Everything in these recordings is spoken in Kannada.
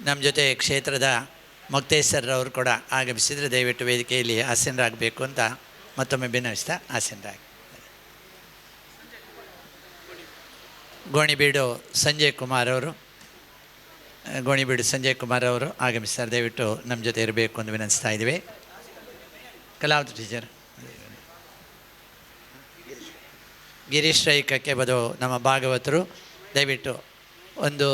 ನಮ್ಮ ಜೊತೆ ಕ್ಷೇತ್ರದ ಮೊಕ್ತೇಸರವರು ಕೂಡ ಆಗಮಿಸಿದರೆ ದಯವಿಟ್ಟು ವೇದಿಕೆಯಲ್ಲಿ ಆಸೀನರಾಗಬೇಕು ಅಂತ ಮತ್ತೊಮ್ಮೆ ಭಿನ್ನವಿಸ್ತಾ ಆಸೀನರಾಗಿ. ಗೋಣಿಬೀಡು ಸಂಜಯ್ ಕುಮಾರ್ ಅವರು ಆಗಮಿಸ್ತಾರೆ. ದಯವಿಟ್ಟು ನಮ್ಮ ಜೊತೆ ಇರಬೇಕು ಅಂತ ವಿನಂತಿಸ್ತಾ ಇದ್ದೀವಿ. ಕಲಾವತಿ ಟೀಚರ್ ಗಿರೀಶ್ ರೈಕಕ್ಕೆ ಬದು ನಮ್ಮ ಭಾಗವತರು ದಯವಿಟ್ಟು ಒಂದು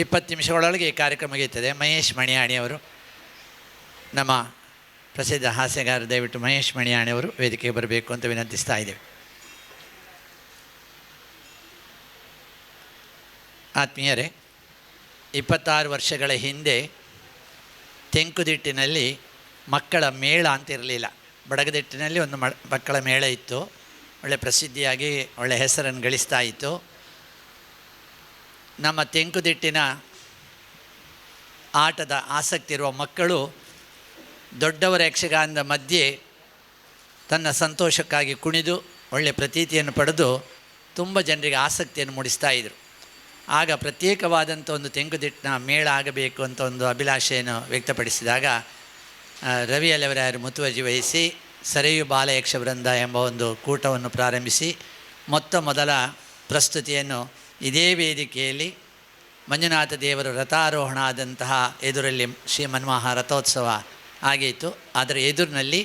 20 ನಿಮಿಷಗಳೊಳಗೆ ಈ ಕಾರ್ಯಕ್ರಮ ಮುಗಿಯುತ್ತದೆ. ಮಹೇಶ್ ಮಣಿಯಾಣಿಯವರು ನಮ್ಮ ಪ್ರಸಿದ್ಧ ಹಾಸ್ಯಗಾರ, ದಯವಿಟ್ಟು ಮಹೇಶ್ ಮಣಿಯಾಣಿಯವರು ವೇದಿಕೆಗೆ ಬರಬೇಕು ಅಂತ ವಿನಂತಿಸ್ತಾ ಇದ್ದೇವೆ. ಆತ್ಮೀಯರೇ, 26 ವರ್ಷಗಳ ಹಿಂದೆ ತೆಂಕುದಿಟ್ಟಿನಲ್ಲಿ ಮಕ್ಕಳ ಮೇಳ ಅಂತ ಇರಲಿಲ್ಲ. ಬಡಗದಿಟ್ಟಿನಲ್ಲಿ ಒಂದು ಮಕ್ಕಳ ಮೇಳ ಇತ್ತು. ಒಳ್ಳೆ ಪ್ರಸಿದ್ಧಿಯಾಗಿ ಒಳ್ಳೆ ಹೆಸರನ್ನು ಗಳಿಸ್ತಾ ಇತ್ತು. ನಮ್ಮ ತೆಂಕುದಿಟ್ಟಿನ ಆಟದ ಆಸಕ್ತಿ ಇರುವ ಮಕ್ಕಳು ದೊಡ್ಡವರ ಯಕ್ಷಗಾನದ ಮಧ್ಯೆ ತನ್ನ ಸಂತೋಷಕ್ಕಾಗಿ ಕುಣಿದು ಒಳ್ಳೆಯ ಪ್ರತೀತಿಯನ್ನು ಪಡೆದು ತುಂಬ ಜನರಿಗೆ ಆಸಕ್ತಿಯನ್ನು ಮೂಡಿಸ್ತಾ ಇದ್ದರು. ಆಗ ಪ್ರತ್ಯೇಕವಾದಂಥ ಒಂದು ತೆಂಕುದಿಟ್ಟಿನ ಮೇಳ ಆಗಬೇಕು ಅಂತ ಒಂದು ಅಭಿಲಾಷೆಯನ್ನು ವ್ಯಕ್ತಪಡಿಸಿದಾಗ ರವಿ ಅಲೆವರಾಯರು ಮುತುವರ್ಜಿ ವಹಿಸಿ ಸರೆಯು ಬಾಲಯಕ್ಷ ವೃಂದ ಎಂಬ ಒಂದು ಕೂಟವನ್ನು ಪ್ರಾರಂಭಿಸಿ ಮೊದಲ ಪ್ರಸ್ತುತಿಯನ್ನು ಇದೇ ವೇದಿಕೆಯಲ್ಲಿ ಮಂಜುನಾಥ ದೇವರ ರಥಾರೋಹಣ ಆದಂತಹ ಎದುರಲ್ಲಿ ಶ್ರೀಮನ್ಮಹಾ ರಥೋತ್ಸವ ಆಗಿತ್ತು. ಅದರ ಎದುರಿನಲ್ಲಿ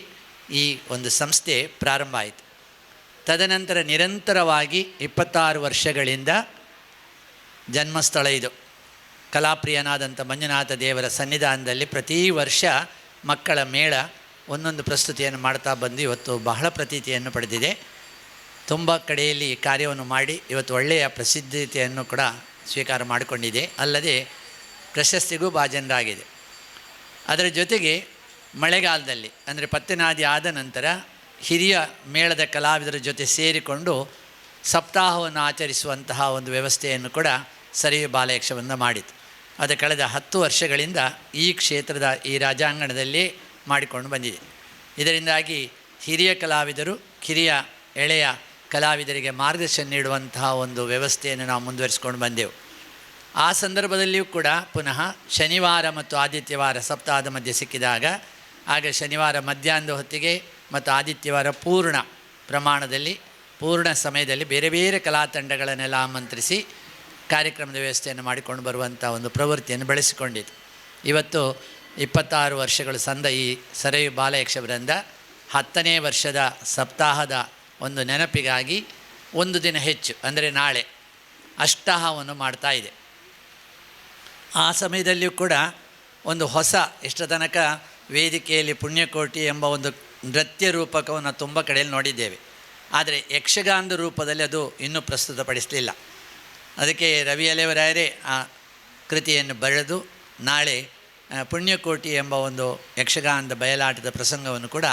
ಈ ಒಂದು ಸಂಸ್ಥೆ ಪ್ರಾರಂಭ ಆಯಿತು. ತದನಂತರ ನಿರಂತರವಾಗಿ 26 ವರ್ಷಗಳಿಂದ ಜನ್ಮಸ್ಥಳ ಇದು. ಕಲಾಪ್ರಿಯನಾದಂಥ ಮಂಜುನಾಥ ದೇವರ ಸನ್ನಿಧಾನದಲ್ಲಿ ಪ್ರತಿ ವರ್ಷ ಮಕ್ಕಳ ಮೇಳ ಒಂದೊಂದು ಪ್ರಸ್ತುತಿಯನ್ನು ಮಾಡ್ತಾ ಬಂದು ಇವತ್ತು ಬಹಳ ಪ್ರತೀತಿಯನ್ನು ಪಡೆದಿದೆ. ತುಂಬ ಕಡೆಯಲ್ಲಿ ಕಾರ್ಯವನ್ನು ಮಾಡಿ ಇವತ್ತು ಒಳ್ಳೆಯ ಪ್ರಸಿದ್ಧತೆಯನ್ನು ಕೂಡ ಸ್ವೀಕಾರ ಮಾಡಿಕೊಂಡಿದೆ. ಅಲ್ಲದೆ ಪ್ರಶಸ್ತಿಗೂ ಭಾಜನರಾಗಿದೆ. ಅದರ ಜೊತೆಗೆ ಮಳೆಗಾಲದಲ್ಲಿ ಅಂದರೆ ಪತ್ತೆನಾದಿ ಆದ ನಂತರ ಹಿರಿಯ ಮೇಳದ ಕಲಾವಿದರ ಜೊತೆ ಸೇರಿಕೊಂಡು ಸಪ್ತಾಹವನ್ನು ಆಚರಿಸುವಂತಹ ಒಂದು ವ್ಯವಸ್ಥೆಯನ್ನು ಕೂಡ ಸರಿಯು ಬಾಲಯಕ್ಷವೃಂದ ಮಾಡಿತು. ಅದು ಕಳೆದ 10 ವರ್ಷಗಳಿಂದ ಈ ಕ್ಷೇತ್ರದ ಈ ರಾಜಾಂಗಣದಲ್ಲಿ ಮಾಡಿಕೊಂಡು ಬಂದಿದೆ. ಇದರಿಂದಾಗಿ ಹಿರಿಯ ಕಲಾವಿದರು ಕಿರಿಯ ಎಳೆಯ ಕಲಾವಿದರಿಗೆ ಮಾರ್ಗದರ್ಶನ ನೀಡುವಂತಹ ಒಂದು ವ್ಯವಸ್ಥೆಯನ್ನು ನಾವು ಮುಂದುವರಿಸಿಕೊಂಡು ಬಂದೆವು. ಆ ಸಂದರ್ಭದಲ್ಲಿಯೂ ಕೂಡ ಪುನಃ ಶನಿವಾರ ಮತ್ತು ಆದಿತ್ಯವಾರ ಸಪ್ತಾಹದ ಮಧ್ಯೆ ಸಿಕ್ಕಿದಾಗ ಆಗ ಶನಿವಾರ ಮಧ್ಯಾಹ್ನದ ಹೊತ್ತಿಗೆ ಮತ್ತು ಆದಿತ್ಯವಾರ ಪೂರ್ಣ ಪ್ರಮಾಣದಲ್ಲಿ ಪೂರ್ಣ ಸಮಯದಲ್ಲಿ ಬೇರೆ ಬೇರೆ ಕಲಾ ತಂಡಗಳನ್ನೆಲ್ಲ ಆಮಂತ್ರಿಸಿ ಕಾರ್ಯಕ್ರಮದ ವ್ಯವಸ್ಥೆಯನ್ನು ಮಾಡಿಕೊಂಡು ಬರುವಂಥ ಒಂದು ಪ್ರವೃತ್ತಿಯನ್ನು ಬೆಳೆಸಿಕೊಂಡಿತು. ಇವತ್ತು 26 ವರ್ಷಗಳು ಸಂದ ಈ ಸರೆಯು ಬಾಲಯಕ್ಷ ವೃಂದ 10ನೇ ವರ್ಷದ ಸಪ್ತಾಹದ ಒಂದು ನೆನಪಿಗಾಗಿ ಒಂದು ದಿನ ಹೆಚ್ಚು ಅಂದರೆ ನಾಳೆ ಅಷ್ಟಾಹವನ್ನು ಮಾಡ್ತಾ ಇದೆ. ಆ ಸಮಯದಲ್ಲಿಯೂ ಕೂಡ ಒಂದು ಹೊಸ ಇಷ್ಟ ತನಕ ವೇದಿಕೆಯಲ್ಲಿ ಪುಣ್ಯಕೋಟಿ ಎಂಬ ಒಂದು ನೃತ್ಯ ರೂಪಕವನ್ನು ತುಂಬ ಕಡೆಯಲ್ಲಿ ನೋಡಿದ್ದೇವೆ. ಆದರೆ ಯಕ್ಷಗಾನದ ರೂಪದಲ್ಲಿ ಅದು ಇನ್ನೂ ಪ್ರಸ್ತುತಪಡಿಸಲಿಲ್ಲ. ಅದಕ್ಕೆ ರವಿ ಅಲೆವರಾಯರೇ ಆ ಕೃತಿಯನ್ನು ಬರೆದು ನಾಳೆ ಪುಣ್ಯಕೋಟಿ ಎಂಬ ಒಂದು ಯಕ್ಷಗಾನದ ಬಯಲಾಟದ ಪ್ರಸಂಗವನ್ನು ಕೂಡ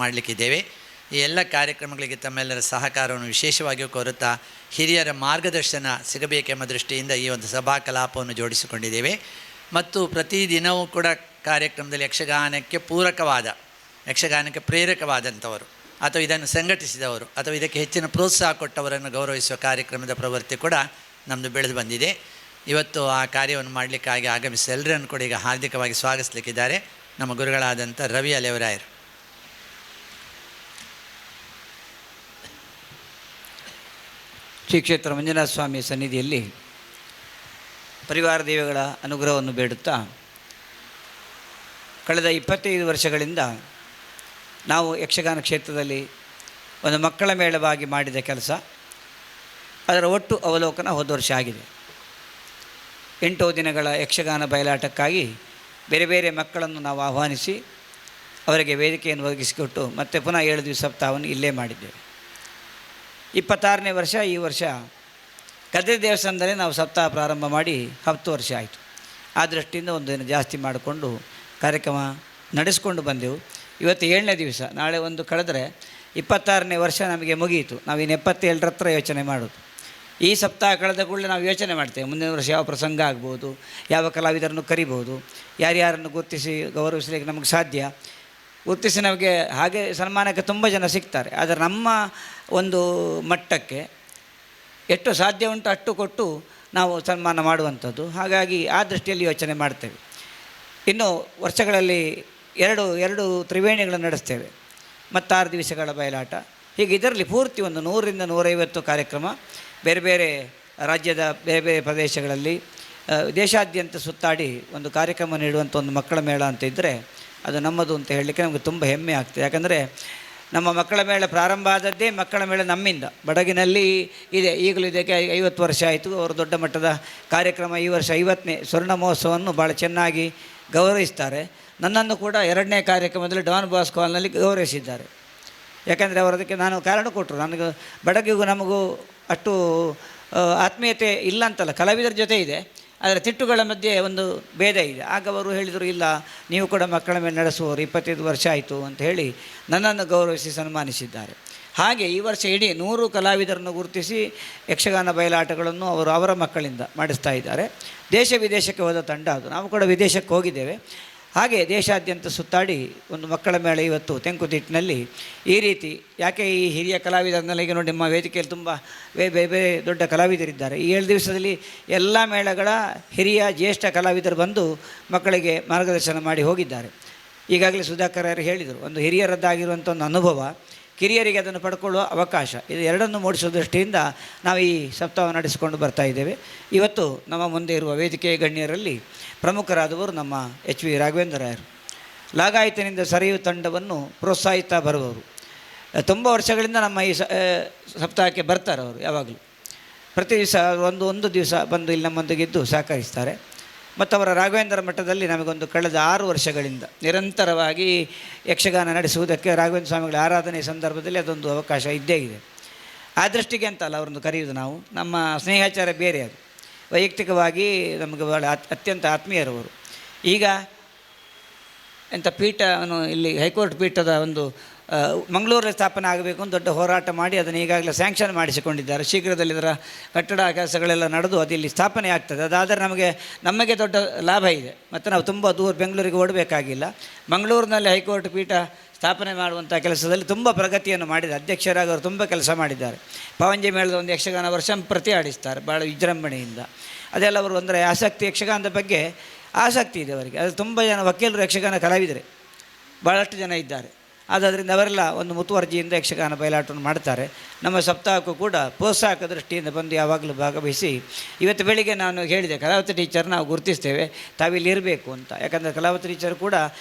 ಮಾಡಲಿಕ್ಕಿದ್ದೇವೆ. ಈ ಎಲ್ಲ ಕಾರ್ಯಕ್ರಮಗಳಿಗೆ ತಮ್ಮೆಲ್ಲರ ಸಹಕಾರವನ್ನು ವಿಶೇಷವಾಗಿಯೂ ಕೋರುತ್ತಾ ಹಿರಿಯರ ಮಾರ್ಗದರ್ಶನ ಸಿಗಬೇಕೆಂಬ ದೃಷ್ಟಿಯಿಂದ ಈ ಒಂದು ಸಭಾ ಕಲಾಪವನ್ನು ಜೋಡಿಸಿಕೊಂಡಿದ್ದೇವೆ. ಮತ್ತು ಪ್ರತಿದಿನವೂ ಕೂಡ ಕಾರ್ಯಕ್ರಮದಲ್ಲಿ ಯಕ್ಷಗಾನಕ್ಕೆ ಪೂರಕವಾದ ಯಕ್ಷಗಾನಕ್ಕೆ ಪ್ರೇರಕವಾದಂಥವರು ಅಥವಾ ಇದನ್ನು ಸಂಘಟಿಸಿದವರು ಅಥವಾ ಇದಕ್ಕೆ ಹೆಚ್ಚಿನ ಪ್ರೋತ್ಸಾಹ ಕೊಟ್ಟವರನ್ನು ಗೌರವಿಸುವ ಕಾರ್ಯಕ್ರಮದ ಪ್ರವೃತ್ತಿ ಕೂಡ ನಮ್ಮದು ಬೆಳೆದು ಬಂದಿದೆ. ಇವತ್ತು ಆ ಕಾರ್ಯವನ್ನು ಮಾಡಲಿಕ್ಕಾಗಿ ಆಗಮಿಸಿ ಎಲ್ಲರನ್ನು ಕೂಡ ಈಗ ಹಾರ್ದಿಕವಾಗಿ ಸ್ವಾಗತಿಸಲಿಕ್ಕಿದ್ದಾರೆ ನಮ್ಮ ಗುರುಗಳಾದಂಥ ರವಿ ಅಲೆವರಾಯರು. ಶ್ರೀ ಕ್ಷೇತ್ರ ಮಂಜುನಾಥ ಸ್ವಾಮಿ ಸನ್ನಿಧಿಯಲ್ಲಿ ಪರಿವಾರ ದೇವಗಳ ಅನುಗ್ರಹವನ್ನು ಬೇಡುತ್ತಾ ಕಳೆದ 25 ವರ್ಷಗಳಿಂದ ನಾವು ಯಕ್ಷಗಾನ ಕ್ಷೇತ್ರದಲ್ಲಿ ಒಂದು ಮಕ್ಕಳ ಮೇಳವಾಗಿ ಮಾಡಿದ ಕೆಲಸ, ಅದರ ಒಟ್ಟು ಅವಲೋಕನ ಹೋದ ವರ್ಷ ಆಗಿದೆ. 8 ದಿನಗಳ ಯಕ್ಷಗಾನ ಬಯಲಾಟಕ್ಕಾಗಿ ಬೇರೆ ಬೇರೆ ಮಕ್ಕಳನ್ನು ನಾವು ಆಹ್ವಾನಿಸಿ ಅವರಿಗೆ ವೇದಿಕೆಯನ್ನು ಒದಗಿಸಿಕೊಟ್ಟು ಮತ್ತೆ ಪುನಃ 7 ದಿವಸ ಸಪ್ತಾಹವನ್ನು ಇಲ್ಲೇ ಮಾಡಿದ್ದೇವೆ. 26ನೇ ವರ್ಷ ಈ ವರ್ಷ ಕದ್ರಿ ದೇವಸ್ಥಾನದಲ್ಲಿ ನಾವು ಸಪ್ತಾಹ ಪ್ರಾರಂಭ ಮಾಡಿ 10 ವರ್ಷ ಆಯಿತು. ಆ ದೃಷ್ಟಿಯಿಂದ ಒಂದು ದಿನ ಜಾಸ್ತಿ ಮಾಡಿಕೊಂಡು ಕಾರ್ಯಕ್ರಮ ನಡೆಸ್ಕೊಂಡು ಬಂದೆವು. ಇವತ್ತು 7ನೇ ದಿವಸ, ನಾಳೆ ಒಂದು ಕಳೆದರೆ 26ನೇ ವರ್ಷ ನಮಗೆ ಮುಗಿಯಿತು. ನಾವಿನ್ನು 77ರ ಹತ್ರ ಯೋಚನೆ ಮಾಡೋದು. ಈ ಸಪ್ತಾಹ ಕಳೆದ ಕೂಡಲೇ ನಾವು ಯೋಚನೆ ಮಾಡ್ತೇವೆ ಮುಂದಿನ ವರ್ಷ ಯಾವ ಪ್ರಸಂಗ ಆಗ್ಬೋದು, ಯಾವ ಕಲಾವಿದರನ್ನು ಕರಿಬೋದು, ಯಾರ್ಯಾರನ್ನು ಗುರುತಿಸಿ ಗೌರವಿಸಲಿಕ್ಕೆ ನಮಗೆ ಸಾಧ್ಯ. ಗುರುತಿಸಿ ನಮಗೆ ಹಾಗೆ ಸನ್ಮಾನಕ್ಕೆ ತುಂಬ ಜನ ಸಿಗ್ತಾರೆ. ಆದರೆ ನಮ್ಮ ಒಂದು ಮಟ್ಟಕ್ಕೆ ಎಷ್ಟು ಸಾಧ್ಯ ಉಂಟು ಅಷ್ಟು ಕೊಟ್ಟು ನಾವು ಸನ್ಮಾನ ಮಾಡುವಂಥದ್ದು. ಹಾಗಾಗಿ ಆ ದೃಷ್ಟಿಯಲ್ಲಿ ಯೋಚನೆ ಮಾಡ್ತೇವೆ. ಇನ್ನು ವರ್ಷಗಳಲ್ಲಿ ಎರಡು ಎರಡು ತ್ರಿವೇಣಿಗಳನ್ನು ನಡೆಸ್ತೇವೆ ಮತ್ತು 6 ದಿವಸಗಳ ಬಯಲಾಟ. ಹೀಗೆ ಇದರಲ್ಲಿ ಪೂರ್ತಿ ಒಂದು 100ರಿಂದ 150 ಕಾರ್ಯಕ್ರಮ ಬೇರೆ ಬೇರೆ ರಾಜ್ಯದ ಬೇರೆ ಬೇರೆ ಪ್ರದೇಶಗಳಲ್ಲಿ ದೇಶಾದ್ಯಂತ ಸುತ್ತಾಡಿ ಒಂದು ಕಾರ್ಯಕ್ರಮ ನೀಡುವಂಥ ಒಂದು ಮಕ್ಕಳ ಮೇಳ ಅಂತ ಇದ್ದರೆ ಅದು ನಮ್ಮದು ಅಂತ ಹೇಳಲಿಕ್ಕೆ ನಮಗೆ ತುಂಬ ಹೆಮ್ಮೆ ಆಗ್ತದೆ. ಯಾಕಂದರೆ ನಮ್ಮ ಮಕ್ಕಳ ಮೇಳ ಪ್ರಾರಂಭ ಆದದ್ದೇ ಮಕ್ಕಳ ಮೇಳ ನಮ್ಮಿಂದ. ಬಡಗಿನಲ್ಲಿ ಇದೆ, ಈಗಲೂ ಇದಕ್ಕೆ 50 ವರ್ಷ ಆಯಿತು. ಅವರು ದೊಡ್ಡ ಮಟ್ಟದ ಕಾರ್ಯಕ್ರಮ ಈ ವರ್ಷ 50ನೇ ಸ್ವರ್ಣ ಮಹೋತ್ಸವವನ್ನು ಭಾಳ ಚೆನ್ನಾಗಿ ಗೌರವಿಸ್ತಾರೆ. ನನ್ನನ್ನು ಕೂಡ 2ನೇ ಕಾರ್ಯಕ್ರಮದಲ್ಲಿ ಡಾನ್ ಬಾಸ್ಕೋ ಹಾಲ್ನಲ್ಲಿ ಗೌರವಿಸಿದ್ದಾರೆ. ಯಾಕಂದರೆ ಅವರು ಅದಕ್ಕೆ ನಾನು ಕಾರಣ ಕೊಟ್ಟರು. ನನಗೆ ಬಡಗಿಗೂ ನಮಗೂ ಅಷ್ಟು ಆತ್ಮೀಯತೆ ಇಲ್ಲ ಅಂತಲ್ಲ, ಕಲಾವಿದರ ಜೊತೆ ಇದೆ, ಆದರೆ ತಿಟ್ಟುಗಳ ಮಧ್ಯೆ ಒಂದು ಭೇದ ಇದೆ. ಆಗ ಅವರು ಹೇಳಿದರು, ಇಲ್ಲ ನೀವು ಕೂಡ ಮಕ್ಕಳ ಮೇಲೆ ನಡೆಸುವವರು, 25 ವರ್ಷ ಆಯಿತು ಅಂತ ಹೇಳಿ ನನ್ನನ್ನು ಗೌರವಿಸಿ ಸನ್ಮಾನಿಸಿದ್ದಾರೆ. ಹಾಗೆ ಈ ವರ್ಷ ಇಡೀ 100 ಕಲಾವಿದರನ್ನು ಗುರುತಿಸಿ ಯಕ್ಷಗಾನ ಬಯಲಾಟಗಳನ್ನು ಅವರು ಅವರ ಮಕ್ಕಳಿಂದ ಮಾಡಿಸ್ತಾ ಇದ್ದಾರೆ. ದೇಶ ವಿದೇಶಕ್ಕೆ ಹೋದ ತಂಡ ಅದು. ನಾವು ಕೂಡ ವಿದೇಶಕ್ಕೆ ಹೋಗಿದ್ದೇವೆ. ಹಾಗೆ ದೇಶಾದ್ಯಂತ ಸುತ್ತಾಡಿ ಒಂದು ಮಕ್ಕಳ ಮೇಳ ಇವತ್ತು ತೆಂಕುತಿಟ್ಟಿನಲ್ಲಿ ಈ ರೀತಿ. ಯಾಕೆ ಈ ಹಿರಿಯ ಕಲಾವಿದರನ್ನೆಲ್ಲ ಈಗ ನೋಡಿ, ನಿಮ್ಮ ವೇದಿಕೆಯಲ್ಲಿ ತುಂಬ ಬೇರೆ ಬೇರೆ ದೊಡ್ಡ ಕಲಾವಿದರಿದ್ದಾರೆ. ಈ 7 ದಿವಸದಲ್ಲಿ ಎಲ್ಲ ಮೇಳಗಳ ಹಿರಿಯ ಜ್ಯೇಷ್ಠ ಕಲಾವಿದರು ಬಂದು ಮಕ್ಕಳಿಗೆ ಮಾರ್ಗದರ್ಶನ ಮಾಡಿ ಹೋಗಿದ್ದಾರೆ. ಈಗಾಗಲೇ ಸುಧಾಕರ್ ಅವರು ಹೇಳಿದರು, ಒಂದು ಹಿರಿಯರದ್ದಾಗಿರುವಂಥ ಒಂದು ಅನುಭವ ಕಿರಿಯರಿಗೆ ಅದನ್ನು ಪಡ್ಕೊಳ್ಳುವ ಅವಕಾಶ, ಇದು ಎರಡನ್ನು ಮೂಡಿಸುವ ದೃಷ್ಟಿಯಿಂದ ನಾವು ಈ ಸಪ್ತಾಹ ನಡೆಸಿಕೊಂಡು ಬರ್ತಾ ಇದ್ದೇವೆ. ಇವತ್ತು ನಮ್ಮ ಮುಂದೆ ಇರುವ ವೇದಿಕೆಯ ಗಣ್ಯರಲ್ಲಿ ಪ್ರಮುಖರಾದವರು ನಮ್ಮ ಎಚ್ ವಿ ರಾಘವೇಂದ್ರ ರಾಯರು. ಲಾಗಾಯತಿನಿಂದ ಸರಿಯುವ ತಂಡವನ್ನು ಪ್ರೋತ್ಸಾಹಿಸ್ತಾ ಬರುವವರು. ತುಂಬ ವರ್ಷಗಳಿಂದ ನಮ್ಮ ಈ ಸಪ್ತಾಹಕ್ಕೆ ಬರ್ತಾರೆ ಅವರು. ಯಾವಾಗಲೂ ಪ್ರತಿ ದಿವಸ ಒಂದು ದಿವಸ ಬಂದು ಇಲ್ಲಿ ನಮ್ಮೊಂದಿಗಿದ್ದು ಸಹಕರಿಸ್ತಾರೆ. ಮತ್ತು ಅವರ ರಾಘವೇಂದ್ರ ಮಠದಲ್ಲಿ ನಮಗೊಂದು ಕಳೆದ 6 ವರ್ಷಗಳಿಂದ ನಿರಂತರವಾಗಿ ಯಕ್ಷಗಾನ ನಡೆಸುವುದಕ್ಕೆ ರಾಘವೇಂದ್ರ ಸ್ವಾಮಿಗಳ ಆರಾಧನೆ ಸಂದರ್ಭದಲ್ಲಿ ಅದೊಂದು ಅವಕಾಶ ಇದ್ದೇ ಇದೆ. ಆ ದೃಷ್ಟಿಗೆ ಅಂತಲ್ಲ ಅವರನ್ನು ಕರೆಯುವುದು ನಾವು. ನಮ್ಮ ಸ್ನೇಹಾಚಾರ ಬೇರೆ, ಅದು ವೈಯಕ್ತಿಕವಾಗಿ ನಮಗೆ ಭಾಳ ಅತ್ಯಂತ ಆತ್ಮೀಯರವರು. ಈಗ ಎಂಥ ಪೀಠವನ್ನು ಇಲ್ಲಿ ಹೈಕೋರ್ಟ್ ಪೀಠದ ಒಂದು ಮಂಗಳೂರಲ್ಲಿ ಸ್ಥಾಪನೆ ಆಗಬೇಕು ಅಂತ ದೊಡ್ಡ ಹೋರಾಟ ಮಾಡಿ ಅದನ್ನು ಈಗಾಗಲೇ ಸ್ಯಾಂಕ್ಷನ್ ಮಾಡಿಸಿಕೊಂಡಿದ್ದಾರೆ. ಶೀಘ್ರದಲ್ಲಿ ಇದರ ಕಟ್ಟಡ ಕೆಲಸಗಳೆಲ್ಲ ನಡೆದು ಅದು ಇಲ್ಲಿ ಸ್ಥಾಪನೆ ಆಗ್ತದೆ. ಅದಾದರೆ ನಮಗೆ ದೊಡ್ಡ ಲಾಭ ಇದೆ. ಮತ್ತು ನಾವು ತುಂಬ ದೂರ ಬೆಂಗಳೂರಿಗೆ ಓಡಬೇಕಾಗಿಲ್ಲ. ಮಂಗಳೂರಿನಲ್ಲಿ ಹೈಕೋರ್ಟ್ ಪೀಠ ಸ್ಥಾಪನೆ ಮಾಡುವಂಥ ಕೆಲಸದಲ್ಲಿ ತುಂಬ ಪ್ರಗತಿಯನ್ನು ಮಾಡಿದ್ದಾರೆ. ಅಧ್ಯಕ್ಷರಾಗಿ ಅವರು ತುಂಬ ಕೆಲಸ ಮಾಡಿದ್ದಾರೆ. ಪವಂಜಿ ಮೇಳದ ಒಂದು ಯಕ್ಷಗಾನ ವರ್ಷ ಪ್ರತಿ ಆಡಿಸ್ತಾರೆ ಭಾಳ ವಿಜೃಂಭಣೆಯಿಂದ. ಅದೆಲ್ಲ ಅವರು ಅಂದರೆ ಆಸಕ್ತಿ, ಯಕ್ಷಗಾನದ ಬಗ್ಗೆ ಆಸಕ್ತಿ ಇದೆ ಅವರಿಗೆ. ಅದು ತುಂಬ ಜನ ವಕೀಲರು ಯಕ್ಷಗಾನ ಕಲಾವಿದರೆ ಭಾಳಷ್ಟು ಜನ ಇದ್ದಾರೆ. ಆದ್ದರಿಂದ ಅವರೆಲ್ಲ ಒಂದು ಮುತುವರ್ಜಿಯಿಂದ ಯಕ್ಷಗಾನ ಬಯಲಾಟವನ್ನು ಮಾಡ್ತಾರೆ. ನಮ್ಮ ಸಪ್ತಾಹಕ್ಕೂ ಕೂಡ ಪ್ರೋತ್ಸಾಹಕ ದೃಷ್ಟಿಯಿಂದ ಬಂದು ಯಾವಾಗಲೂ ಭಾಗವಹಿಸಿ. ಇವತ್ತು ಬೆಳಿಗ್ಗೆ ನಾನು ಹೇಳಿದೆ, ಕಲಾವತಿ ಟೀಚರ್ ನಾವು ಗುರುತಿಸ್ತೇವೆ, ತಾವಿಲ್ಲಿ ಇರಬೇಕು ಅಂತ. ಯಾಕಂದರೆ ಕಲಾವತಿ ಟೀಚರ್ ಕೂಡ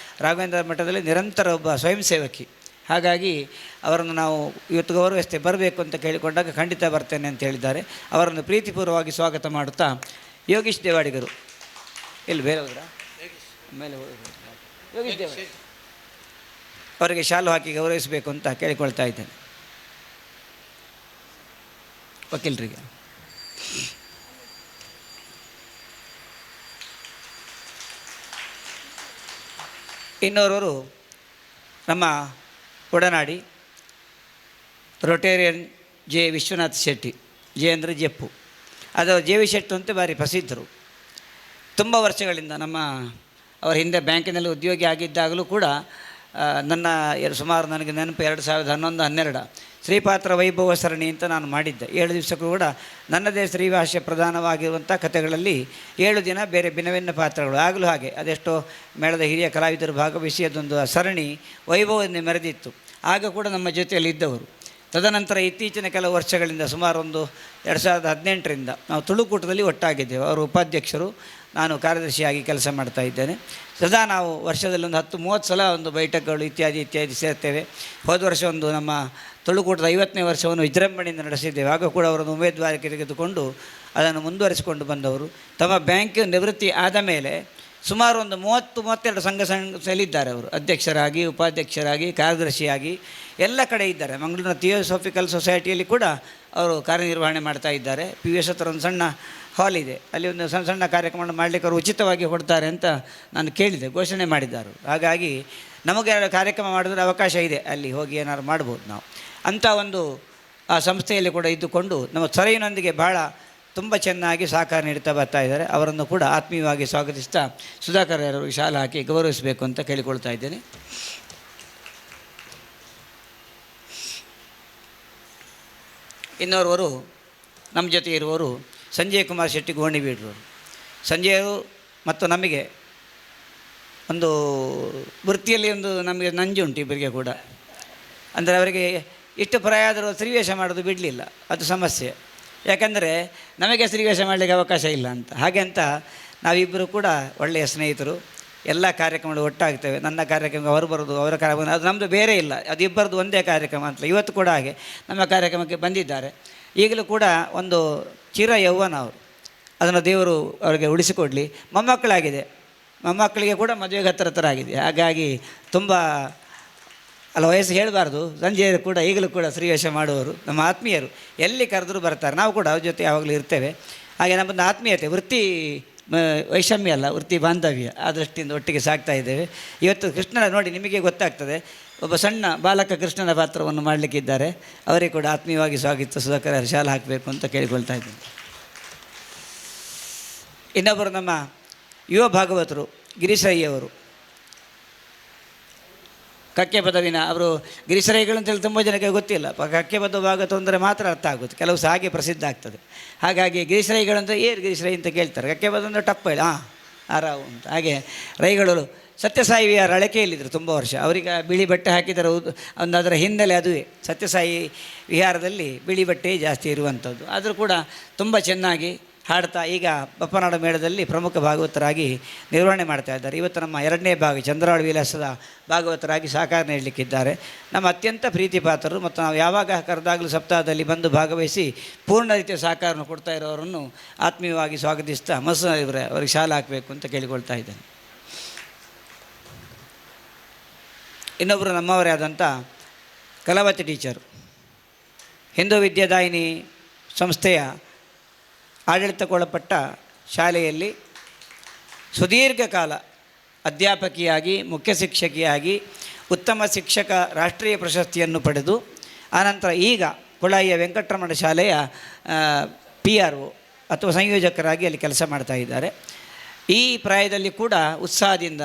ರಾಘವೇಂದ್ರ ಮಠದಲ್ಲಿ ನಿರಂತರ ಒಬ್ಬ ಸ್ವಯಂ ಸೇವಕಿ. ಹಾಗಾಗಿ ಅವರನ್ನು ನಾವು ಇವತ್ತು ಗೌರವಿಸ್ತೇವೆ, ಬರಬೇಕು ಅಂತ ಕೇಳಿಕೊಂಡಾಗ ಖಂಡಿತ ಬರ್ತೇನೆ ಅಂತ ಹೇಳಿದ್ದಾರೆ. ಅವರನ್ನು ಪ್ರೀತಿಪೂರ್ವವಾಗಿ ಸ್ವಾಗತ ಮಾಡುತ್ತಾ ಯೋಗೀಶ್ ದೇವಾಡಿಗರು ಇಲ್ಲಿ ಬೇರೆ ಹೋದ್ರ ಮೇಲೆ ಯೋಗೀಶ್ ದೇವಾಡಿ ಅವರಿಗೆ ಶಾಲು ಹಾಕಿ ಗೌರವಿಸಬೇಕು ಅಂತ ಕೇಳಿಕೊಳ್ತಾ ಇದ್ದೇನೆ. ವಕೀಲರಿಗೆ ಇನ್ನೋರ್ವರು ನಮ್ಮ ಒಡನಾಡಿ Rotarian J Vishwanath Shetty. J ಅಂದರೆ ಜೆಪ್ಪು, ಅದು ಜೆ ವಿ ಶೆಟ್ಟಿ ಅಂತ ಭಾರಿ ಪ್ರಸಿದ್ಧರು. ತುಂಬ ವರ್ಷಗಳಿಂದ ಅವರ ಹಿಂದೆ ಬ್ಯಾಂಕಿನಲ್ಲಿ ಉದ್ಯೋಗಿ ಆಗಿದ್ದಾಗಲೂ ಕೂಡ ಸುಮಾರು ನನಗೆ ನೆನಪು 2011-12 ಶ್ರೀಪಾತ್ರ ವೈಭವ ಸರಣಿ ಅಂತ ನಾನು ಮಾಡಿದ್ದೆ. 7 ದಿವಸಕ್ಕೂ ಕೂಡ ನನ್ನದೇ ಶ್ರೀಭಾಷ್ಯ ಪ್ರಧಾನವಾಗಿರುವಂಥ ಕಥೆಗಳಲ್ಲಿ 7 ದಿನ ಬೇರೆ ಭಿನ್ನ ಭಿನ್ನ ಪಾತ್ರಗಳು. ಆಗಲೂ ಹಾಗೆ ಅದೆಷ್ಟೋ ಮೇಳದ ಹಿರಿಯ ಕಲಾವಿದರು ಭಾಗವಹಿಸಿ ಅದೊಂದು ಸರಣಿ ವೈಭವದಿಂದ ಮೆರೆದಿತ್ತು. ಆಗ ಕೂಡ ನಮ್ಮ ಜೊತೆಯಲ್ಲಿ ಇದ್ದವರು. ತದನಂತರ ಇತ್ತೀಚಿನ ಕೆಲವು ವರ್ಷಗಳಿಂದ ಸುಮಾರು ಒಂದು 2018ರಿಂದ ನಾವು ತುಳುಕೂಟದಲ್ಲಿ ಒಟ್ಟಾಗಿದ್ದೇವೆ. ಅವರು ಉಪಾಧ್ಯಕ್ಷರು, ನಾನು ಕಾರ್ಯದರ್ಶಿಯಾಗಿ ಕೆಲಸ ಮಾಡ್ತಾ ಇದ್ದೇನೆ. ಸದಾ ನಾವು ವರ್ಷದಲ್ಲಿ ಒಂದು 10-30 ಸಲ ಒಂದು ಬೈಠಕ್ಗಳು ಇತ್ಯಾದಿ ಸೇರ್ತೇವೆ. ಹೋದ ವರ್ಷ ಒಂದು ನಮ್ಮ ತುಳುಕೂಟದ 50ನೇ ವರ್ಷವನ್ನು ವಿಜೃಂಭಣೆಯಿಂದ ನಡೆಸಿದ್ದೇವೆ. ಆಗ ಕೂಡ ಅವರನ್ನು ಉಮೇದುವಾರಿಕೆ ತೆಗೆದುಕೊಂಡು ಅದನ್ನು ಮುಂದುವರಿಸಿಕೊಂಡು ಬಂದವರು. ತಮ್ಮ ಬ್ಯಾಂಕ್ ನಿವೃತ್ತಿ ಆದ ಮೇಲೆ ಸುಮಾರು ಒಂದು 30-32 ಸಂಘ ಸಂಸ್ಥೆಯಲ್ಲಿದ್ದಾರೆ. ಅವರು ಅಧ್ಯಕ್ಷರಾಗಿ, ಉಪಾಧ್ಯಕ್ಷರಾಗಿ, ಕಾರ್ಯದರ್ಶಿಯಾಗಿ ಎಲ್ಲ ಕಡೆ ಇದ್ದಾರೆ. ಮಂಗಳೂರಿನ ಥಿಯೋಸೋಫಿಕಲ್ ಸೊಸೈಟಿಯಲ್ಲಿ ಕೂಡ ಅವರು ಕಾರ್ಯನಿರ್ವಹಣೆ ಮಾಡ್ತಾ ಇದ್ದಾರೆ. PVS ಹತ್ರ ಒಂದು ಸಣ್ಣ ಹಾಲ್ ಇದೆ, ಅಲ್ಲಿ ಒಂದು ಸಣ್ಣ ಕಾರ್ಯಕ್ರಮ ಮಾಡಲಿಕ್ಕೆ ಅವರು ಉಚಿತವಾಗಿ ಕೊಡ್ತಾರೆ ಅಂತ ನಾನು ಕೇಳಿದೆ, ಘೋಷಣೆ ಮಾಡಿದ್ದಾರೆ. ಹಾಗಾಗಿ ನಮಗೆ ಕಾರ್ಯಕ್ರಮ ಮಾಡಿದ್ರೆ ಅವಕಾಶ ಇದೆ, ಅಲ್ಲಿ ಹೋಗಿ ಏನಾದ್ರು ಮಾಡ್ಬೋದು ನಾವು. ಅಂಥ ಒಂದು ಆ ಸಂಸ್ಥೆಯಲ್ಲಿ ಕೂಡ ಇದ್ದುಕೊಂಡು ನಮ್ಮ ಸರೈನೊಂದಿಗೆ ಭಾಳ ತುಂಬ ಚೆನ್ನಾಗಿ ಸಹಕಾರ ನೀಡ್ತಾ ಬರ್ತಾ ಇದ್ದಾರೆ. ಅವರನ್ನು ಕೂಡ ಆತ್ಮೀಯವಾಗಿ ಸ್ವಾಗತಿಸ್ತಾ ಸುಧಾಕರ್ ಅವರಿಗೆ ಶಾಲೆ ಹಾಕಿ ಗೌರವಿಸಬೇಕು ಅಂತ ಕೇಳಿಕೊಳ್ತಾ ಇದ್ದೇನೆ. ಇನ್ನೋರ್ವರು ನಮ್ಮ ಜೊತೆ ಇರುವವರು ಸಂಜಯ್ ಕುಮಾರ್ ಶೆಟ್ಟಿ ಗೋಣಿಬೀಡ್ರು. ಸಂಜಯರು ಮತ್ತು ನಮಗೆ ಒಂದು ವೃತ್ತಿಯಲ್ಲಿ ಒಂದು ನಮಗೆ ನಂಜುಂಟು ಇಬ್ಬರಿಗೆ ಕೂಡ. ಅಂದರೆ ಅವರಿಗೆ ಇಷ್ಟು ಪ್ರಾಯ ಆದರೂ ಸ್ತ್ರೀವೇಷ ಮಾಡೋದು ಬಿಡಲಿಲ್ಲ, ಅದು ಸಮಸ್ಯೆ. ಯಾಕಂದರೆ ನಮಗೆ ಸ್ತ್ರೀವೇಷ ಮಾಡಲಿಕ್ಕೆ ಅವಕಾಶ ಇಲ್ಲ ಅಂತ. ಹಾಗೆ ಅಂತ ನಾವಿಬ್ಬರು ಕೂಡ ಒಳ್ಳೆಯ ಸ್ನೇಹಿತರು. ಎಲ್ಲ ಕಾರ್ಯಕ್ರಮಗಳು ಒಟ್ಟಾಗ್ತೇವೆ. ನನ್ನ ಕಾರ್ಯಕ್ರಮಕ್ಕೆ ಅವರು ಬರೋದು, ಅವರ ಕಾರ್ಯಕ್ರಮ, ಅದು ನಮ್ಮದು ಬೇರೆ ಇಲ್ಲ, ಅದು ಇಬ್ಬರದು ಒಂದೇ ಕಾರ್ಯಕ್ರಮ ಅಂತ. ಇವತ್ತು ಕೂಡ ಹಾಗೆ ನಮ್ಮ ಕಾರ್ಯಕ್ರಮಕ್ಕೆ ಬಂದಿದ್ದಾರೆ. ಈಗಲೂ ಕೂಡ ಒಂದು ಚಿರ ಯೌವನ ಅವರು, ಅದನ್ನು ದೇವರು ಅವರಿಗೆ ಉಳಿಸಿಕೊಡಲಿ. ಮೊಮ್ಮಕ್ಕಳಾಗಿದೆ, ಮೊಮ್ಮಕ್ಕಳಿಗೆ ಕೂಡ ಮದುವೆಗೆ ಹತ್ತಿರ ಆಗಿದೆ. ಹಾಗಾಗಿ ತುಂಬ ಅಲ್ಲ, ವಯಸ್ಸು ಹೇಳಬಾರ್ದು. ಸಂಜೆಯರು ಕೂಡ ಈಗಲೂ ಕೂಡ ಸ್ತ್ರೀವೇಷ ಮಾಡುವವರು ನಮ್ಮ ಆತ್ಮೀಯರು. ಎಲ್ಲಿ ಕರೆದರೂ ಬರ್ತಾರೆ. ನಾವು ಕೂಡ ಅವ್ರ ಜೊತೆ ಯಾವಾಗಲೂ ಇರ್ತೇವೆ. ಹಾಗೆ ನಮ್ಮದು ಆತ್ಮೀಯತೆ, ವೃತ್ತಿ ವೈಷಮ್ಯ ಅಲ್ಲ, ವೃತ್ತಿ ಬಾಂಧವ್ಯ, ಆ ದೃಷ್ಟಿಯಿಂದ ಒಟ್ಟಿಗೆ ಸಾಗ್ತಾ ಇದ್ದೇವೆ. ಇವತ್ತು ಕೃಷ್ಣನ ನೋಡಿ ನಿಮಗೆ ಗೊತ್ತಾಗ್ತದೆ, ಒಬ್ಬ ಸಣ್ಣ ಬಾಲಕ ಕೃಷ್ಣನ ಪಾತ್ರವನ್ನು ಮಾಡಲಿಕ್ಕಿದ್ದಾರೆ. ಅವರಿಗೆ ಕೂಡ ಆತ್ಮೀಯವಾಗಿ ಸ್ವಾಗತ ಸುಧಾಕರ ಶಾಲೆ ಹಾಕಬೇಕು ಅಂತ ಕೇಳಿಕೊಳ್ತಾ ಇದ್ದೀನಿ. ಇನ್ನೊಬ್ಬರು ನಮ್ಮ ಯುವ ಭಾಗವತರು ಗಿರೀಶಯ್ಯವರು, ಕಕ್ಕೆ ಪದವಿನ ಅವರು. ಗಿರೀಶರೈಗಳು ಅಂತೇಳಿ ತುಂಬ ಜನಕ್ಕೆ ಗೊತ್ತಿಲ್ಲ. ಕಕ್ಕೆ ಪದ ಭಾಗವತ ಅಂದರೆ ಮಾತ್ರ ಅರ್ಥ ಆಗುತ್ತೆ, ಕೆಲವು ಸಹ ಹಾಗೆ ಪ್ರಸಿದ್ಧ ಆಗ್ತದೆ. ಹಾಗಾಗಿ ಗಿರೀಶರೈಗಳು ಅಂದರೆ ಏನು ಗಿರೀಶರೈ ಅಂತ ಕೇಳ್ತಾರೆ. ಕಕ್ಕೆ ಪದ ಅಂದರೆ ಟಪ್ಪ ಹೇಳಿ ಆರಾವು ಅಂತ. ಹಾಗೆ ರೈಗಳು ಸತ್ಯಸಾಯಿ ವಿಹಾರ ಅಳಕೆಯಲ್ಲಿದ್ದರು ತುಂಬ ವರ್ಷ. ಅವರಿಗೆ ಬಿಳಿ ಬಟ್ಟೆ ಹಾಕಿದರೆ ಒಂದು ಅದರ ಹಿನ್ನೆಲೆ ಅದುವೇ. ಸತ್ಯಸಾಯಿ ವಿಹಾರದಲ್ಲಿ ಬಿಳಿ ಬಟ್ಟೆ ಜಾಸ್ತಿ ಇರುವಂಥದ್ದು. ಆದರೂ ಕೂಡ ತುಂಬ ಚೆನ್ನಾಗಿ ಹಾಡ್ತಾ ಈಗ ಬಪ್ಪನಾಡು ಮೇಳದಲ್ಲಿ ಪ್ರಮುಖ ಭಾಗವತರಾಗಿ ನಿರ್ವಹಣೆ ಮಾಡ್ತಾ ಇದ್ದಾರೆ. ಇವತ್ತು ನಮ್ಮ 2ನೇ ಭಾಗ ಚಂದ್ರವಾಳ ವಿಲಾಸದ ಭಾಗವತರಾಗಿ ಸಹಕಾರ ನೀಡಲಿಕ್ಕಿದ್ದಾರೆ. ನಮ್ಮ ಅತ್ಯಂತ ಪ್ರೀತಿ ಪಾತ್ರರು ಮತ್ತು ನಾವು ಯಾವಾಗ ಕರೆದಾಗಲೂ ಸಪ್ತಾಹದಲ್ಲಿ ಬಂದು ಭಾಗವಹಿಸಿ ಪೂರ್ಣ ರೀತಿಯ ಸಹಕಾರವನ್ನು ಕೊಡ್ತಾ ಇರೋರನ್ನು ಆತ್ಮೀಯವಾಗಿ ಸ್ವಾಗತಿಸ್ತಾ ಇವರೇ ಅವರಿಗೆ ಶಾಲೆ ಹಾಕಬೇಕು ಅಂತ ಕೇಳಿಕೊಳ್ತಾ ಇದ್ದೇನೆ. ಇನ್ನೊಬ್ಬರು ನಮ್ಮವರೇ ಆದಂಥ ಕಲಾವತಿ ಟೀಚರು, ಹಿಂದೂ ವಿದ್ಯಾದಾಯಿನಿ ಸಂಸ್ಥೆಯ ಆಡಳಿತಕ್ಕೊಳಪಟ್ಟ ಶಾಲೆಯಲ್ಲಿ ಸುದೀರ್ಘ ಕಾಲ ಅಧ್ಯಾಪಕಿಯಾಗಿ, ಮುಖ್ಯ ಶಿಕ್ಷಕಿಯಾಗಿ, ಉತ್ತಮ ಶಿಕ್ಷಕ ರಾಷ್ಟ್ರೀಯ ಪ್ರಶಸ್ತಿಯನ್ನು ಪಡೆದು ಆನಂತರ ಈಗ ಕೊಳಾಯಿಯ ವೆಂಕಟರಮಣ ಶಾಲೆಯ PRO ಅಥವಾ ಸಂಯೋಜಕರಾಗಿ ಅಲ್ಲಿ ಕೆಲಸ ಮಾಡ್ತಾ ಇದ್ದಾರೆ. ಈ ಪ್ರಾಯದಲ್ಲಿ ಕೂಡ ಉತ್ಸಾಹದಿಂದ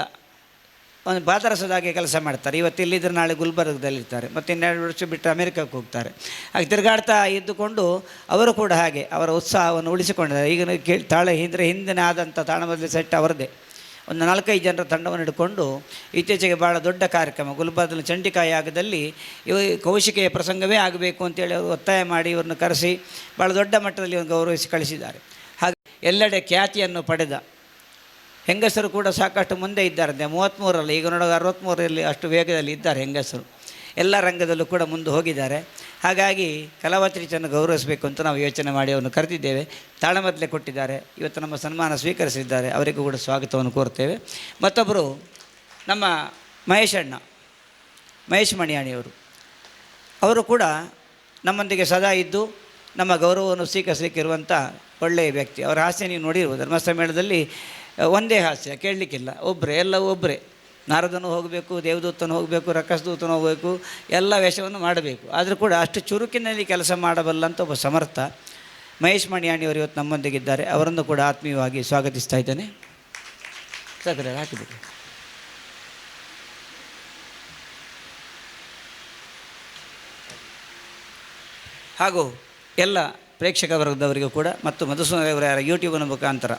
ಒಂದು ಬಾತರಸದಾಗೆ ಕೆಲಸ ಮಾಡ್ತಾರೆ. ಇವತ್ತು ಇಲ್ಲಿದ್ದರೆ ನಾಳೆ ಗುಲ್ಬರ್ಗದಲ್ಲಿರ್ತಾರೆ, ಮತ್ತು 2 ವರ್ಷ ಬಿಟ್ಟು ಅಮೆರಿಕಕ್ಕೆ ಹೋಗ್ತಾರೆ. ಹಾಗೆ ತಿರುಗಾಡ್ತಾ ಇದ್ದುಕೊಂಡು ಅವರು ಕೂಡ ಹಾಗೆ ಅವರ ಉತ್ಸಾಹವನ್ನು ಉಳಿಸಿಕೊಂಡಿದ್ದಾರೆ. ಈಗ ಹಿಂದಿನ ಆದಂಥ ತಾಳಮದ್ದಲೆ ಸೆಟ್ ಅವರದೇ. ಒಂದು 4-5 ಜನರ ತಂಡವನ್ನು ಹಿಡ್ಕೊಂಡು ಇತ್ತೀಚೆಗೆ ಭಾಳ ದೊಡ್ಡ ಕಾರ್ಯಕ್ರಮ ಗುಲ್ಬರ್ಗದಲ್ಲಿ ಚಂಡಿಕಾಯ ಯಾಗದಲ್ಲಿ ಕೌಶಿಕೆಯ ಪ್ರಸಂಗವೇ ಆಗಬೇಕು ಅಂತೇಳಿ ಅವರು ಒತ್ತಾಯ ಮಾಡಿ ಇವ್ರನ್ನ ಕರೆಸಿ ಭಾಳ ದೊಡ್ಡ ಮಟ್ಟದಲ್ಲಿ ಗೌರವಿಸಿ ಕಳಿಸಿದ್ದಾರೆ. ಹಾಗೆ ಎಲ್ಲೆಡೆ ಖ್ಯಾತಿಯನ್ನು ಪಡೆದ ಹೆಂಗಸರು ಕೂಡ ಸಾಕಷ್ಟು ಮುಂದೆ ಇದ್ದಾರೆ. 33ರಲ್ಲಿ, ಈಗ ನೋಡುವಾಗ 63ರಲ್ಲಿ ಅಷ್ಟು ವೇಗದಲ್ಲಿ ಇದ್ದಾರೆ ಹೆಂಗಸರು. ಎಲ್ಲ ರಂಗದಲ್ಲೂ ಕೂಡ ಮುಂದೆ ಹೋಗಿದ್ದಾರೆ. ಹಾಗಾಗಿ ಕಲಾವತಿ ಟೀಚರನ್ನು ಗೌರವಿಸಬೇಕು ಅಂತ ನಾವು ಯೋಚನೆ ಮಾಡಿ ಅವನು ಕರೆದಿದ್ದೇವೆ. ತಾಳಮದ್ದಲೆ ಕೊಟ್ಟಿದ್ದಾರೆ. ಇವತ್ತು ನಮ್ಮ ಸನ್ಮಾನ ಸ್ವೀಕರಿಸಿದ್ದಾರೆ. ಅವರಿಗೂ ಕೂಡ ಸ್ವಾಗತವನ್ನು ಕೋರ್ತೇವೆ. ಮತ್ತೊಬ್ಬರು ನಮ್ಮ ಮಹೇಶ್ ಮಣಿಯಾಣಿಯವರು, ಅವರು ಕೂಡ ನಮ್ಮೊಂದಿಗೆ ಸದಾ ಇದ್ದು ನಮ್ಮ ಗೌರವವನ್ನು ಸ್ವೀಕರಿಸಲಿಕ್ಕಿರುವಂಥ ಒಳ್ಳೆಯ ವ್ಯಕ್ತಿ. ಅವರ ಹಾಸ್ಯ ನೀವು ನೋಡಿರ್ಬೋದು. ಧರ್ಮಸ್ಥಳ ಮೇಳದಲ್ಲಿ ಒಂದೇ ಹಾಸ್ಯ ಕೇಳಲಿಕ್ಕಿಲ್ಲ, ಎಲ್ಲವೂ ಒಬ್ಬರೇ. ನಾರದನು ಹೋಗಬೇಕು, ದೇವದೂತನು ಹೋಗಬೇಕು, ರಕ್ಕಸದೂತನು ಹೋಗಬೇಕು, ಎಲ್ಲ ವೇಷವನ್ನು ಮಾಡಬೇಕು. ಆದರೂ ಕೂಡ ಅಷ್ಟು ಚುರುಕಿನಲ್ಲಿ ಕೆಲಸ ಮಾಡಬಲ್ಲಂಥ ಒಬ್ಬ ಸಮರ್ಥ ಮಹೇಶ್ ಮಣಿಯಾಣಿಯವರು ಇವತ್ತು ನಮ್ಮೊಂದಿಗಿದ್ದಾರೆ. ಅವರನ್ನು ಕೂಡ ಆತ್ಮೀಯವಾಗಿ ಸ್ವಾಗತಿಸ್ತಾ ಇದ್ದೇನೆ. ಸಾಕರೆ ಹಾಕಿಬಿಟ್ಟು. ಹಾಗೂ ಎಲ್ಲ ಪ್ರೇಕ್ಷಕ ವರ್ಗದವರಿಗೂ ಕೂಡ ಮತ್ತು ಮಧುಸೂದನವರ ಯೂಟ್ಯೂಬ್ನ ಮುಖಾಂತರ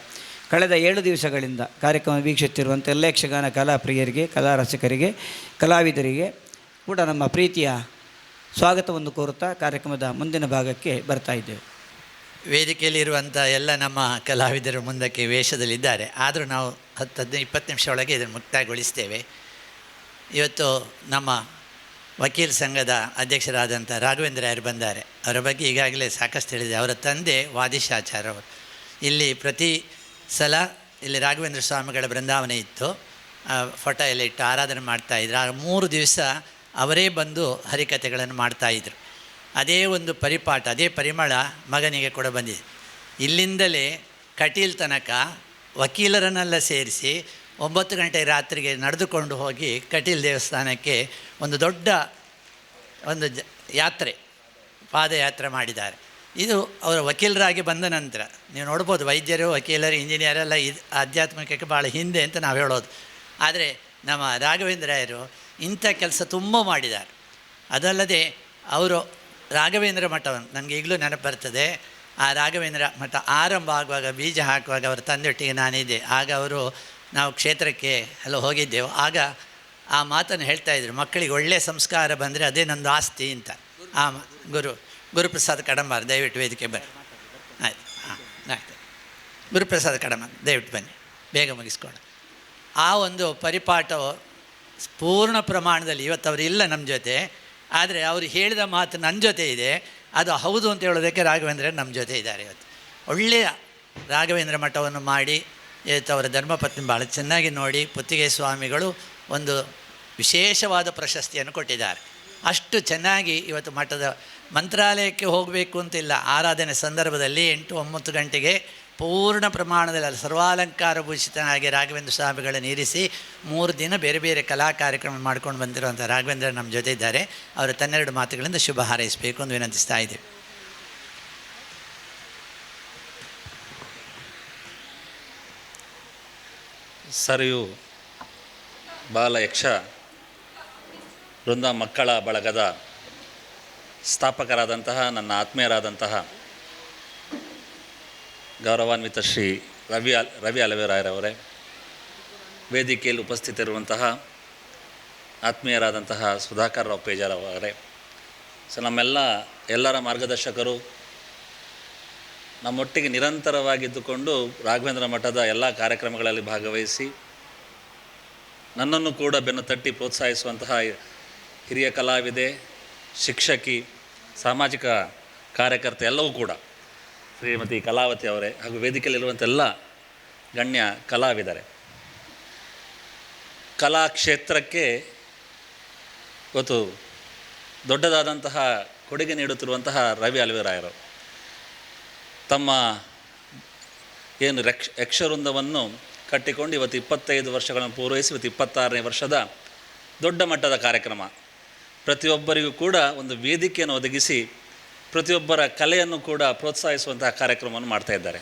ಕಳೆದ 7 ದಿವಸಗಳಿಂದ ಕಾರ್ಯಕ್ರಮ ವೀಕ್ಷಿಸುತ್ತಿರುವಂಥ ಎಲ್ಲ ಯಕ್ಷಗಾನ ಕಲಾಪ್ರಿಯರಿಗೆ, ಕಲಾ ರಸಿಕರಿಗೆ, ಕಲಾವಿದರಿಗೆ ಕೂಡ ನಮ್ಮ ಪ್ರೀತಿಯ ಸ್ವಾಗತವನ್ನು ಕೋರುತ್ತಾ ಕಾರ್ಯಕ್ರಮದ ಮುಂದಿನ ಭಾಗಕ್ಕೆ ಬರ್ತಾ ಇದ್ದೇವೆ. ವೇದಿಕೆಯಲ್ಲಿರುವಂಥ ಎಲ್ಲ ನಮ್ಮ ಕಲಾವಿದರು ಮುಂದಕ್ಕೆ ವೇಷದಲ್ಲಿದ್ದಾರೆ. ಆದರೂ ನಾವು 10-20 ನಿಮಿಷ ಒಳಗೆ ಇದನ್ನು ಮುಕ್ತಾಯಗೊಳಿಸ್ತೇವೆ. ಇವತ್ತು ನಮ್ಮ ವಕೀಲ ಸಂಘದ ಅಧ್ಯಕ್ಷರಾದಂಥ ರಾಘವೇಂದ್ರಯ್ಯರು ಬಂದ್ದಾರೆ. ಅವರ ಬಗ್ಗೆ ಈಗಾಗಲೇ ಸಾಕಷ್ಟು ಹೇಳಿದೆ. ಅವರ ತಂದೆ ವಾದಿಶಾಚಾರ್ಯ ಅವರು. ಇಲ್ಲಿ ಪ್ರತಿ ಸಲ ಇಲ್ಲಿ ರಾಘವೇಂದ್ರ ಸ್ವಾಮಿಗಳ ಬೃಂದಾವನ ಇತ್ತು, ಫೋಟೋ ಎಲ್ಲ ಇಟ್ಟು ಆರಾಧನೆ ಮಾಡ್ತಾಯಿದ್ರು. 3 ದಿವಸ ಅವರೇ ಬಂದು ಹರಿಕಥೆಗಳನ್ನು ಮಾಡ್ತಾಯಿದ್ರು. ಅದೇ ಒಂದು ಪರಿಪಾಠ, ಅದೇ ಪರಿಮಳ ಮಗನಿಗೆ ಕೂಡ ಬಂದಿದೆ. ಇಲ್ಲಿಂದಲೇ ಕಟೀಲ್ ತನಕ ವಕೀಲರನ್ನೆಲ್ಲ ಸೇರಿಸಿ 9 ಗಂಟೆ ರಾತ್ರಿಗೆ ನಡೆದುಕೊಂಡು ಹೋಗಿ ಕಟೀಲ್ ದೇವಸ್ಥಾನಕ್ಕೆ ಒಂದು ದೊಡ್ಡ ಯಾತ್ರೆ, ಪಾದಯಾತ್ರೆ ಮಾಡಿದ್ದಾರೆ. ಇದು ಅವರ ವಕೀಲರಾಗಿ ಬಂದ ನಂತರ ನೀವು ನೋಡ್ಬೋದು. ವೈದ್ಯರು, ವಕೀಲರು, ಇಂಜಿನಿಯರೆಲ್ಲ ಆಧ್ಯಾತ್ಮಿಕಕ್ಕೆ ಭಾಳ ಹಿಂದೆ ಅಂತ ನಾವು ಹೇಳೋದು. ಆದರೆ ನಮ್ಮ ರಾಘವೇಂದ್ರಯ್ಯರು ಇಂಥ ಕೆಲಸ ತುಂಬ ಮಾಡಿದ್ದಾರೆ. ಅದಲ್ಲದೆ ಅವರು ರಾಘವೇಂದ್ರ ಮಠವನ್ನು ನನಗೆ ಈಗಲೂ ನೆನಪು ಬರ್ತದೆ. ಆ ರಾಘವೇಂದ್ರ ಮಠ ಆರಂಭ ಆಗುವಾಗ ಬೀಜ ಹಾಕುವಾಗ ಅವರ ತಂದೆಯೊಟ್ಟಿಗೆ ನಾನಿದ್ದೆ. ಆಗ ಅವರು ನಾವು ಕ್ಷೇತ್ರಕ್ಕೆ ಎಲ್ಲ ಹೋಗಿದ್ದೆವು. ಆಗ ಆ ಮಾತನ್ನು ಹೇಳ್ತಾಯಿದ್ರು, ಮಕ್ಕಳಿಗೆ ಒಳ್ಳೆಯ ಸಂಸ್ಕಾರ ಬಂದರೆ ಅದೇ ನಂದು ಆಸ್ತಿ ಅಂತ. ಆ ಗುರುಪ್ರಸಾದ್ ಕಡಂಬಾರ್ ದಯವಿಟ್ಟು ವೇದಿಕೆ ಬನ್ನಿ. ಆಯ್ತು, ಹಾಂ ಆಯ್ತು. ಗುರುಪ್ರಸಾದ್ ಕಡಂಬಾರ್ ದಯವಿಟ್ಟು ಬನ್ನಿ, ಬೇಗ ಮುಗಿಸ್ಕೊಂಡು. ಆ ಒಂದು ಪರಿಪಾಠವು ಪೂರ್ಣ ಪ್ರಮಾಣದಲ್ಲಿ ಇವತ್ತು ಅವರು ಇಲ್ಲ ನಮ್ಮ ಜೊತೆ, ಆದರೆ ಅವರು ಹೇಳಿದ ಮಾತು ನನ್ನ ಜೊತೆ ಇದೆ. ಅದು ಹೌದು ಅಂತ ಹೇಳೋದಕ್ಕೆ ರಾಘವೇಂದ್ರ ನಮ್ಮ ಜೊತೆ ಇದ್ದಾರೆ. ಇವತ್ತು ಒಳ್ಳೆಯ ರಾಘವೇಂದ್ರ ಮಠವನ್ನು ಮಾಡಿ ಇವತ್ತು ಅವರ ಧರ್ಮಪತ್ನಿ ಭಾಳ ಚೆನ್ನಾಗಿ ನೋಡಿ ಪುತ್ತಿಗೆ ಸ್ವಾಮಿಗಳು ಒಂದು ವಿಶೇಷವಾದ ಪ್ರಶಸ್ತಿಯನ್ನು ಕೊಟ್ಟಿದ್ದಾರೆ. ಅಷ್ಟು ಚೆನ್ನಾಗಿ ಇವತ್ತು ಮಠದ ಮಂತ್ರಾಲಯಕ್ಕೆ ಹೋಗಬೇಕು ಅಂತಿಲ್ಲ, ಆರಾಧನೆ ಸಂದರ್ಭದಲ್ಲಿ 8-9 ಗಂಟೆಗೆ ಪೂರ್ಣ ಪ್ರಮಾಣದಲ್ಲಿ ಸರ್ವಾಲಂಕಾರ ಭೂಷಿತನಾಗಿ ರಾಘವೇಂದ್ರ ಸ್ವಾಮಿಗಳನ್ನು ಇರಿಸಿ 3 ದಿನ ಬೇರೆ ಬೇರೆ ಕಲಾ ಕಾರ್ಯಕ್ರಮ ಮಾಡ್ಕೊಂಡು ಬಂದಿರುವಂಥ ರಾಘವೇಂದ್ರ ನಮ್ಮ ಜೊತೆ ಇದ್ದಾರೆ. ಅವರು ತನ್ನೆರಡು ಮಾತುಗಳಿಂದ ಶುಭ ಹಾರೈಸಬೇಕು ಎಂದು ವಿನಂತಿಸ್ತಾ ಇದ್ದೀವಿ. ಸರಿಯು ಬಾಲ ಯಕ್ಷ ವೃಂದ ಮಕ್ಕಳ ಬಳಗದ ಸ್ಥಾಪಕರಾದಂತಹ ನನ್ನ ಆತ್ಮೀಯರಾದಂತಹ ಗೌರವಾನ್ವಿತ ಶ್ರೀ ರವಿ ಅಲವೇರಾಯರವರೇ, ವೇದಿಕೆಯಲ್ಲಿ ಉಪಸ್ಥಿತರಿರುವಂತಹ ಆತ್ಮೀಯರಾದಂತಹ ಸುಧಾಕರ್ ರಾವ್ ಪೇಜಾರ್ ಅವರೇ, ಎಲ್ಲರ ಮಾರ್ಗದರ್ಶಕರು, ನಮ್ಮೊಟ್ಟಿಗೆ ನಿರಂತರವಾಗಿದ್ದುಕೊಂಡು ರಾಘವೇಂದ್ರ ಮಠದ ಎಲ್ಲ ಕಾರ್ಯಕ್ರಮಗಳಲ್ಲಿ ಭಾಗವಹಿಸಿ ನನ್ನನ್ನು ಕೂಡ ಬೆನ್ನು ತಟ್ಟಿ ಪ್ರೋತ್ಸಾಹಿಸುವಂತಹ ಹಿರಿಯ ಕಲಾವಿದೆ, ಶಿಕ್ಷಕಿ, ಸಾಮಾಜಿಕ ಕಾರ್ಯಕರ್ತೆ ಎಲ್ಲವೂ ಕೂಡ ಶ್ರೀಮತಿ ಕಲಾವತಿ ಅವರೇ, ಹಾಗೂ ವೇದಿಕೆಯಲ್ಲಿರುವಂಥ ಎಲ್ಲ ಗಣ್ಯ ಕಲಾವಿದರೆ. ಕಲಾಕ್ಷೇತ್ರಕ್ಕೆ ಇವತ್ತು ದೊಡ್ಡದಾದಂತಹ ಕೊಡುಗೆ ನೀಡುತ್ತಿರುವಂತಹ ರವಿ ಅಲವೇರಾಯರು ತಮ್ಮ ಏನು ಯಕ್ಷವೃಂದವನ್ನು ಕಟ್ಟಿಕೊಂಡು ಇವತ್ತು 25 ವರ್ಷಗಳನ್ನು ಪೂರೈಸಿ ಇವತ್ತು 26ನೇ ವರ್ಷದ ದೊಡ್ಡ ಮಟ್ಟದ ಕಾರ್ಯಕ್ರಮ, ಪ್ರತಿಯೊಬ್ಬರಿಗೂ ಕೂಡ ಒಂದು ವೇದಿಕೆಯನ್ನು ಒದಗಿಸಿ ಪ್ರತಿಯೊಬ್ಬರ ಕಲೆಯನ್ನು ಕೂಡ ಪ್ರೋತ್ಸಾಹಿಸುವಂತಹ ಕಾರ್ಯಕ್ರಮವನ್ನು ಮಾಡ್ತಾಯಿದ್ದಾರೆ.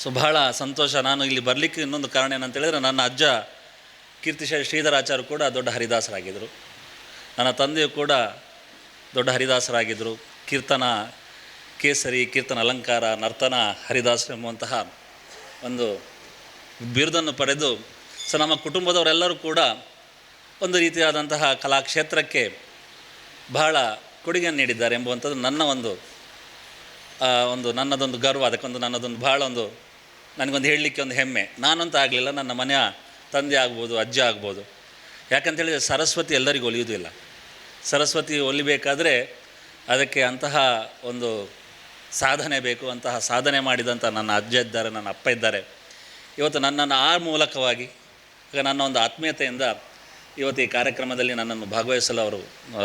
ಸೊ ಬಹಳ ಸಂತೋಷ. ನಾನು ಇಲ್ಲಿ ಬರಲಿಕ್ಕೆ ಇನ್ನೊಂದು ಕಾರಣ ಏನಂತ ಹೇಳಿದರೆ, ನನ್ನ ಅಜ್ಜ ಕೀರ್ತಿಶಾಲಿ ಶ್ರೀಧರಾಚಾರ್ಯ ಕೂಡ ದೊಡ್ಡ ಹರಿದಾಸರಾಗಿದ್ದರು, ನನ್ನ ತಂದೆಯು ಕೂಡ ದೊಡ್ಡ ಹರಿದಾಸರಾಗಿದ್ದರು. ಕೀರ್ತನ ಕೇಸರಿ, ಕೀರ್ತನ ಅಲಂಕಾರ, ನರ್ತನ ಹರಿದಾಸ ಎಂಬುವಂತಹ ಒಂದು ಬಿರುದನ್ನು ಪಡೆದು ಸೊ ನಮ್ಮ ಕುಟುಂಬದವರೆಲ್ಲರೂ ಕೂಡ ಒಂದು ರೀತಿಯಾದಂತಹ ಕಲಾಕ್ಷೇತ್ರಕ್ಕೆ ಬಹಳ ಕೊಡುಗೆಯನ್ನು ನೀಡಿದ್ದಾರೆ ಎಂಬುವಂಥದ್ದು ನನ್ನ ನನ್ನದೊಂದು ಗರ್ವ. ಅದಕ್ಕೊಂದು ನನ್ನದೊಂದು ಭಾಳ ನನಗೊಂದು ಹೇಳಲಿಕ್ಕೆ ಒಂದು ಹೆಮ್ಮೆ. ನಾನಂತ ಆಗಲಿಲ್ಲ, ನನ್ನ ಮನೆಯ ತಂದೆ ಆಗ್ಬೋದು, ಅಜ್ಜ ಆಗ್ಬೋದು. ಯಾಕಂತೇಳಿದರೆ ಸರಸ್ವತಿ ಎಲ್ಲರಿಗೂ ಒಲಿಯುವುದಿಲ್ಲ. ಸರಸ್ವತಿ ಒಲಿಬೇಕಾದರೆ ಅದಕ್ಕೆ ಅಂತಹ ಒಂದು ಸಾಧನೆ ಬೇಕು. ಅಂತಹ ಸಾಧನೆ ಮಾಡಿದಂಥ ನನ್ನ ಅಜ್ಜ ಇದ್ದಾರೆ, ನನ್ನ ಅಪ್ಪ ಇದ್ದಾರೆ. ಇವತ್ತು ನನ್ನನ್ನು ಆ ಮೂಲಕವಾಗಿ ಈಗ ನನ್ನ ಒಂದು ಆತ್ಮೀಯತೆಯಿಂದ ಇವತ್ತು ಈ ಕಾರ್ಯಕ್ರಮದಲ್ಲಿ ನನ್ನನ್ನು ಭಾಗವಹಿಸಲು ಅವರು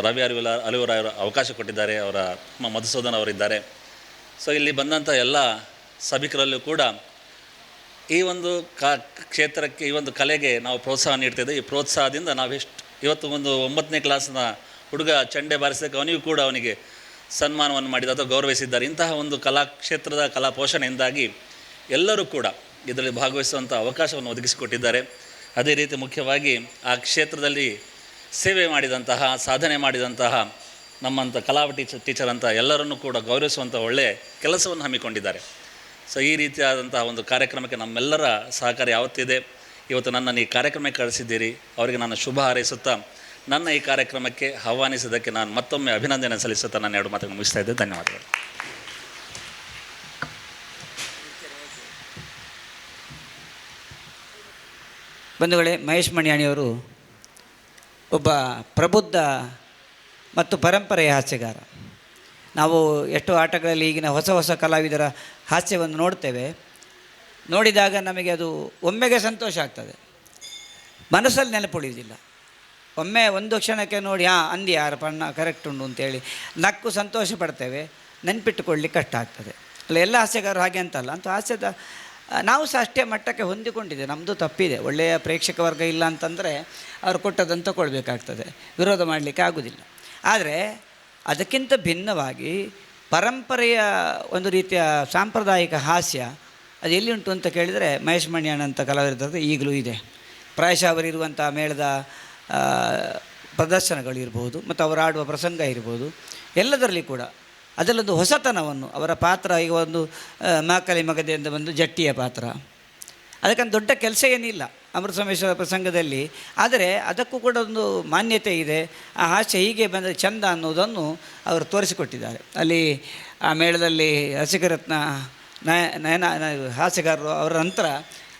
ರವಿ ಅಲವೇರಾಯರು ಅವಕಾಶ ಕೊಟ್ಟಿದ್ದಾರೆ. ಅವರ ಮಧುಸೂದನ್ ಅವರಿದ್ದಾರೆ. ಸೊ ಇಲ್ಲಿ ಬಂದಂಥ ಎಲ್ಲ ಸಭಿಕರಲ್ಲೂ ಕೂಡ ಈ ಒಂದು ಕ್ಷೇತ್ರಕ್ಕೆ, ಈ ಒಂದು ಕಲೆಗೆ ನಾವು ಪ್ರೋತ್ಸಾಹ ನೀಡ್ತಿದ್ದೆ. ಈ ಪ್ರೋತ್ಸಾಹದಿಂದ ನಾವೆಷ್ಟು ಇವತ್ತು ಒಂದು 9ನೇ ಕ್ಲಾಸ್ನ ಹುಡುಗ ಚಂಡೆ ಬಾರಿಸಿದಾಗ ಅವನಿಗೆ ಸನ್ಮಾನವನ್ನು ಮಾಡಿದ ಅಥವಾ ಗೌರವಿಸಿದ್ದಾರೆ. ಇಂತಹ ಒಂದು ಕಲಾಕ್ಷೇತ್ರದ ಕಲಾ ಪೋಷಣೆಯಿಂದಾಗಿ ಎಲ್ಲರೂ ಕೂಡ ಇದರಲ್ಲಿ ಭಾಗವಹಿಸುವಂಥ ಅವಕಾಶವನ್ನು ಒದಗಿಸಿಕೊಟ್ಟಿದ್ದಾರೆ. ಅದೇ ರೀತಿ ಮುಖ್ಯವಾಗಿ ಆ ಕ್ಷೇತ್ರದಲ್ಲಿ ಸೇವೆ ಮಾಡಿದಂತಹ, ಸಾಧನೆ ಮಾಡಿದಂತಹ ನಮ್ಮಂಥ ಟೀಚರ್ ಅಂತ ಎಲ್ಲರನ್ನೂ ಕೂಡ ಗೌರವಿಸುವಂಥ ಒಳ್ಳೆಯ ಕೆಲಸವನ್ನು ಹಮ್ಮಿಕೊಂಡಿದ್ದಾರೆ. ಸೊ ಈ ರೀತಿಯಾದಂತಹ ಒಂದು ಕಾರ್ಯಕ್ರಮಕ್ಕೆ ನಮ್ಮೆಲ್ಲರ ಸಹಕಾರ ಯಾವತ್ತಿದೆ. ಇವತ್ತು ನನ್ನನ್ನು ಈ ಕಾರ್ಯಕ್ರಮಕ್ಕೆ ಕಳಿಸಿದ್ದೀರಿ, ಅವರಿಗೆ ನಾನು ಶುಭ ಹಾರೈಸುತ್ತಾ ನನ್ನ ಈ ಕಾರ್ಯಕ್ರಮಕ್ಕೆ ಆಹ್ವಾನಿಸಿದ್ದಕ್ಕೆ ನಾನು ಮತ್ತೊಮ್ಮೆ ಅಭಿನಂದನೆ ಸಲ್ಲಿಸುತ್ತಾ ನನ್ನ 2 ಮಾತುಗಳನ್ನು ಮುಗಿಸ್ತಾ ಇದ್ದೆ. ಧನ್ಯವಾದಗಳು. ಬಂಧುಗಳೇ, ಮಹೇಶ್ ಮಣಿಯಾಣಿಯವರು ಒಬ್ಬ ಪ್ರಬುದ್ಧ ಮತ್ತು ಪರಂಪರೆಯ ಹಾಸ್ಯಗಾರ. ನಾವು ಎಷ್ಟೋ ಆಟಗಳಲ್ಲಿ ಈಗಿನ ಹೊಸ ಕಲಾವಿದರ ಹಾಸ್ಯವನ್ನು ನೋಡ್ತೇವೆ. ನೋಡಿದಾಗ ನಮಗೆ ಅದು ಒಮ್ಮೆಗೆ ಸಂತೋಷ ಆಗ್ತದೆ, ಮನಸ್ಸಲ್ಲಿ ನೆನಪುಳಿಯುವುದಿಲ್ಲ. ಒಮ್ಮೆ ಒಂದು ಕ್ಷಣಕ್ಕೆ ನೋಡಿ ಅಂದಿ ಯಾರ ಪಣ್ಣ ಕರೆಕ್ಟ್ ಉಂಟು ಅಂತೇಳಿ ನಕ್ಕು ಸಂತೋಷ ಪಡ್ತೇವೆ, ನೆನಪಿಟ್ಟುಕೊಳ್ಳಿಕ್ಕೆ ಕಷ್ಟ ಆಗ್ತದೆ. ಅಲ್ಲ, ಎಲ್ಲ ಹಾಸ್ಯಗಾರರು ಹಾಗೆ ಅಂತಲ್ಲ. ಅಂತ ಹಾಸ್ಯದ ನಾವು ಸಹ ಅಷ್ಟೇ ಮಟ್ಟಕ್ಕೆ ಹೊಂದಿಕೊಂಡಿದೆ. ನಮ್ಮದು ತಪ್ಪಿದೆ. ಒಳ್ಳೆಯ ಪ್ರೇಕ್ಷಕ ವರ್ಗ ಇಲ್ಲ ಅಂತಂದರೆ ಅವರು ಕೊಟ್ಟದನ್ನು ತಗೊಳ್ಬೇಕಾಗ್ತದೆ, ವಿರೋಧ ಮಾಡಲಿಕ್ಕೆ ಆಗೋದಿಲ್ಲ. ಆದರೆ ಅದಕ್ಕಿಂತ ಭಿನ್ನವಾಗಿ ಪರಂಪರೆಯ ಒಂದು ರೀತಿಯ ಸಾಂಪ್ರದಾಯಿಕ ಹಾಸ್ಯ ಅದು ಎಲ್ಲಿ ಉಂಟು ಅಂತ ಕೇಳಿದರೆ, ಮಹೇಶ್ ಮಣಿಯಾಣ ಅಂತ ಕಲಾವಿದರ ಈಗಲೂ ಇದೆ. ಪ್ರಾಯಶಃ ಅವರಿರುವಂಥ ಮೇಳದ ಪ್ರದರ್ಶನಗಳಿರ್ಬೋದು ಮತ್ತು ಅವರು ಆಡುವ ಪ್ರಸಂಗ ಇರ್ಬೋದು, ಎಲ್ಲದರಲ್ಲಿ ಕೂಡ ಅದರಲ್ಲೊಂದು ಹೊಸತನವನ್ನು ಅವರ ಪಾತ್ರ ಈಗ ಒಂದು ಮಾಕಲಿ ಮಗದೆ ಅಂತ ಬಂದು ಜಟ್ಟಿಯ ಪಾತ್ರ, ಅದಕ್ಕಂತ ದೊಡ್ಡ ಕೆಲಸ ಏನಿಲ್ಲ ಅಮೃತ ಸೋಮೇಶ್ವರ ಪ್ರಸಂಗದಲ್ಲಿ, ಆದರೆ ಅದಕ್ಕೂ ಕೂಡ ಒಂದು ಮಾನ್ಯತೆ ಇದೆ. ಆ ಹಾಸ್ಯ ಹೀಗೆ ಬಂದರೆ ಚಂದ ಅನ್ನೋದನ್ನು ಅವರು ತೋರಿಸಿಕೊಟ್ಟಿದ್ದಾರೆ. ಅಲ್ಲಿ ಆ ಮೇಳದಲ್ಲಿ ರಸಿಕರತ್ನ ನಯನ ಹಾಸ್ಯಗಾರರು ಅವರ ನಂತರ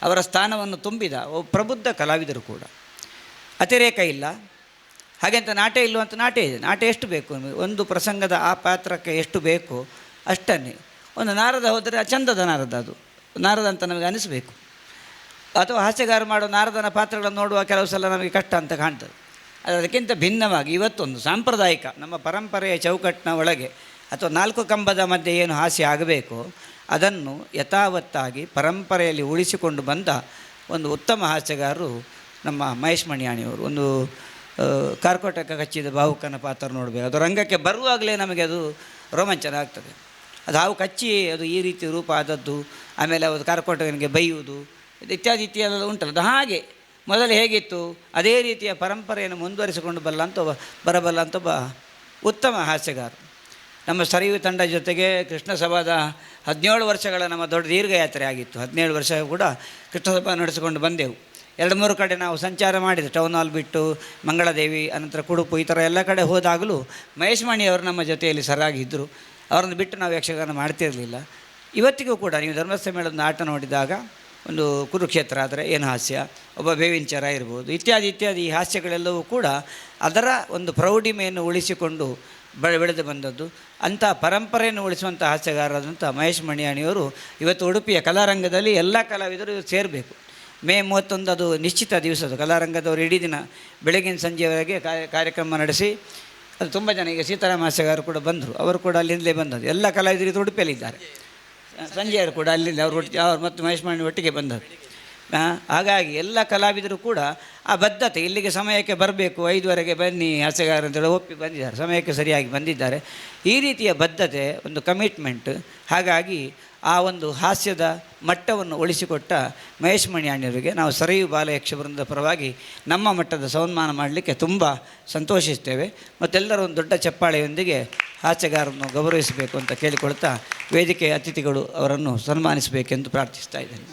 ಅವರ ಸ್ಥಾನವನ್ನು ತುಂಬಿದ ಪ್ರಬುದ್ಧ ಕಲಾವಿದರು ಕೂಡ. ಅತಿರೇಕ ಇಲ್ಲ, ಹಾಗೆಂತ ನಾಟ ಇಲ್ಲವಂತ ನಾಟ ಇದೆ. ನಾಟ ಎಷ್ಟು ಬೇಕು ಒಂದು ಪ್ರಸಂಗದ ಆ ಪಾತ್ರಕ್ಕೆ ಎಷ್ಟು ಬೇಕು ಅಷ್ಟನ್ನೇ. ಒಂದು ನಾರದ ಹೋದರೆ ಚಂದದ ನಾರದ, ಅದು ನಾರದ ಅಂತ ನಮಗೆ ಅನಿಸಬೇಕು. ಅಥವಾ ಹಾಸ್ಯಗಾರ ಮಾಡೋ ನಾರದನ ಪಾತ್ರಗಳನ್ನು ನೋಡುವ ಕೆಲವು ಸಲ ನಮಗೆ ಕಷ್ಟ ಅಂತ ಕಾಣ್ತದೆ. ಅದಕ್ಕಿಂತ ಭಿನ್ನವಾಗಿ ಇವತ್ತೊಂದು ಸಾಂಪ್ರದಾಯಿಕ ನಮ್ಮ ಪರಂಪರೆಯ ಚೌಕಟ್ಟಿನ ಒಳಗೆ ಅಥವಾ ನಾಲ್ಕು ಕಂಬದ ಮಧ್ಯೆ ಏನು ಹಾಸ್ಯ ಆಗಬೇಕು ಅದನ್ನು ಯಥಾವತ್ತಾಗಿ ಪರಂಪರೆಯಲ್ಲಿ ಉಳಿಸಿಕೊಂಡು ಬಂದ ಒಂದು ಉತ್ತಮ ಹಾಸ್ಯಗಾರರು ನಮ್ಮ ಮಹೇಶ್ ಮಣಿಯಾಣಿಯವರು. ಒಂದು ಕಾರ್ಕೋಟಕ ಕಚ್ಚಿದ ಬಾಹುಕನ ಪಾತ್ರ ನೋಡಬೇಕು, ಅದು ರಂಗಕ್ಕೆ ಬರುವಾಗಲೇ ನಮಗೆ ಅದು ರೋಮಾಂಚನ ಆಗ್ತದೆ. ಅದು ಹಾವು ಕಚ್ಚಿ ಅದು ಈ ರೀತಿ ರೂಪ ಆದದ್ದು, ಆಮೇಲೆ ಅದು ಕಾರ್ಕೋಟಕನಿಗೆ ಬೈಯುವುದು ಇತ್ಯಾದಿ ಇತ್ಯಾದಿ ಉಂಟಲ್ಲ, ಅದು ಹಾಗೆ ಮೊದಲು ಹೇಗಿತ್ತು ಅದೇ ರೀತಿಯ ಪರಂಪರೆಯನ್ನು ಮುಂದುವರಿಸಿಕೊಂಡು ಬರಬಲ್ಲ ಅಂತ ಒಬ್ಬ ಉತ್ತಮ ಹಾಸ್ಯಗಾರ. ನಮ್ಮ ಸರಿಯು ತಂಡ ಜೊತೆಗೆ ಕೃಷ್ಣ ಸಭಾದ 17 ವರ್ಷಗಳ ನಮ್ಮ ದೊಡ್ಡ ದೀರ್ಘಯಾತ್ರೆ ಆಗಿತ್ತು. 17 ವರ್ಷ ಕೂಡ ಕೃಷ್ಣ ಸಭಾ ನಡೆಸಿಕೊಂಡು ಬಂದೆವು. 2-3 ಕಡೆ ನಾವು ಸಂಚಾರ ಮಾಡಿದೆ, ಟೌನ್ ಹಾಲ್ ಬಿಟ್ಟು ಮಂಗಳದೇವಿ, ಅನಂತರ ಕುಡುಪು, ಈ ಥರ ಎಲ್ಲ ಕಡೆ ಹೋದಾಗಲೂ ಮಹೇಶ್ ಮಣಿಯವರು ನಮ್ಮ ಜೊತೆಯಲ್ಲಿ ಸರಾಗಿದ್ದರು. ಅವರನ್ನು ಬಿಟ್ಟು ನಾವು ಯಕ್ಷಗಾನ ಮಾಡ್ತಿರಲಿಲ್ಲ. ಇವತ್ತಿಗೂ ಕೂಡ ನೀವು ಧರ್ಮಸ್ಥಳ ಮೇಳದ ಆಟ ನೋಡಿದಾಗ ಒಂದು ಕುರುಕ್ಷೇತ್ರ ಆದರೆ ಏನು ಹಾಸ್ಯ, ಒಬ್ಬ ಬೇವಿಂಚರ ಇರ್ಬೋದು, ಇತ್ಯಾದಿ ಈ ಹಾಸ್ಯಗಳೆಲ್ಲವೂ ಕೂಡ ಅದರ ಒಂದು ಪ್ರೌಢಿಮೆಯನ್ನು ಉಳಿಸಿಕೊಂಡು ಬೆಳೆದು ಬಂದದ್ದು. ಅಂಥ ಪರಂಪರೆಯನ್ನು ಉಳಿಸುವಂಥ ಹಾಸ್ಯಗಾರರಾದಂಥ ಮಹೇಶ್ ಮಣಿಯಾಣಿಯವರು ಇವತ್ತು ಉಡುಪಿಯ ಕಲಾರಂಗದಲ್ಲಿ ಎಲ್ಲ ಕಲಾವಿದರು ಸೇರಬೇಕು. ಮೇ 31 ಅದು ನಿಶ್ಚಿತ ದಿವಸ. ಅದು ಕಲಾರಂಗದವರು ಇಡೀ ದಿನ ಬೆಳಗಿನ ಸಂಜೆವರೆಗೆ ಕಾರ್ಯಕ್ರಮ ನಡೆಸಿ, ಅದು ತುಂಬ ಜನ, ಈಗ ಸೀತಾರಾಮ ಹಾಸ್ಯಗಾರರು ಕೂಡ ಬಂದರು, ಅವರು ಕೂಡ ಅಲ್ಲಿಂದಲೇ ಬಂದದ್ದು. ಎಲ್ಲ ಕಲಾವಿದರು ಉಡುಪಿಯಲ್ಲಿದ್ದಾರೆ. ಸಂಜೆಯವರು ಕೂಡ ಅಲ್ಲಿಂದ ಅವ್ರು ಮತ್ತು ಮಹೇಶ್ ಮಣಿ ಒಟ್ಟಿಗೆ ಬಂದದ್ದು. ಹಾಗಾಗಿ ಎಲ್ಲ ಕಲಾವಿದರು ಕೂಡ ಆ ಬದ್ಧತೆ, ಇಲ್ಲಿಗೆ ಸಮಯಕ್ಕೆ ಬರಬೇಕು, 5ವರೆಗೆ ಬನ್ನಿ ಹಾಸ್ಯಗಾರ ಅಂತೇಳಿ ಒಪ್ಪಿ ಬಂದಿದ್ದಾರೆ, ಸಮಯಕ್ಕೆ ಸರಿಯಾಗಿ ಬಂದಿದ್ದಾರೆ. ಈ ರೀತಿಯ ಬದ್ಧತೆ, ಒಂದು ಕಮಿಟ್ಮೆಂಟ್. ಹಾಗಾಗಿ ಆ ಒಂದು ಹಾಸ್ಯದ ಮಟ್ಟವನ್ನು ಉಳಿಸಿಕೊಟ್ಟ ಮಹೇಶ್ ಮಣಿಯಾಣಿಯವರಿಗೆ ನಾವು ಸರಿಯು ಬಾಲ ಯಕ್ಷವೃಂದದ ಪರವಾಗಿ ನಮ್ಮ ಮಟ್ಟದ ಸನ್ಮಾನ ಮಾಡಲಿಕ್ಕೆ ತುಂಬ ಸಂತೋಷಿಸ್ತೇವೆ. ಮತ್ತೆಲ್ಲರೂ ಒಂದು ದೊಡ್ಡ ಚಪ್ಪಾಳೆಯೊಂದಿಗೆ ಹಾಸ್ಯಗಾರರನ್ನು ಗೌರವಿಸಬೇಕು ಅಂತ ಕೇಳಿಕೊಳ್ತಾ ವೇದಿಕೆಯ ಅತಿಥಿಗಳು ಅವರನ್ನು ಸನ್ಮಾನಿಸಬೇಕೆಂದು ಪ್ರಾರ್ಥಿಸ್ತಾ ಇದ್ದೇನೆ.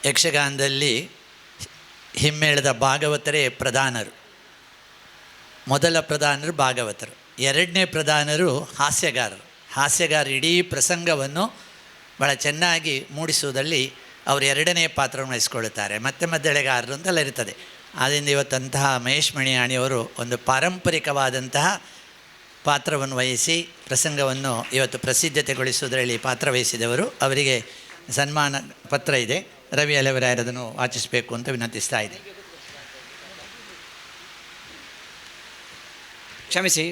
ಯಕ್ಷಗಾನದಲ್ಲಿ ಹಿಮ್ಮೇಳದ ಭಾಗವತರೇ ಪ್ರಧಾನರು. ಮೊದಲ ಪ್ರಧಾನರು ಭಾಗವತರು, ಎರಡನೇ ಪ್ರಧಾನರು ಹಾಸ್ಯಗಾರರು ಇಡೀ ಪ್ರಸಂಗವನ್ನು ಭಾಳ ಚೆನ್ನಾಗಿ ಮೂಡಿಸುವುದರಲ್ಲಿ ಅವರು ಎರಡನೇ ಪಾತ್ರವನ್ನು ವಹಿಸ್ಕೊಳ್ಳುತ್ತಾರೆ. ಮತ್ತೆ ಮದ್ದಳೆಗಾರರು ಅಂತೆಲ್ಲ ಇರ್ತದೆ. ಆದ್ದರಿಂದ ಇವತ್ತಂತಹ ಮಹೇಶ್ ಮಣಿಯಾಣಿಯವರು ಒಂದು ಪಾರಂಪರಿಕವಾದಂತಹ ಪಾತ್ರವನ್ನು ವಹಿಸಿ ಪ್ರಸಂಗವನ್ನು ಇವತ್ತು ಪ್ರಸಿದ್ಧತೆಗೊಳಿಸುವುದರಲ್ಲಿ ಪಾತ್ರವಹಿಸಿದವರು. ಅವರಿಗೆ ಸನ್ಮಾನ ಪತ್ರ ಇದೆ, ರವಿ ಅಲೆವರಾಯರದನ್ನು ವಾಚಿಸಬೇಕು ಅಂತ ವಿನಂತಿಸ್ತಾ ಇದೆ. ಕ್ಷಮಿಸಿ,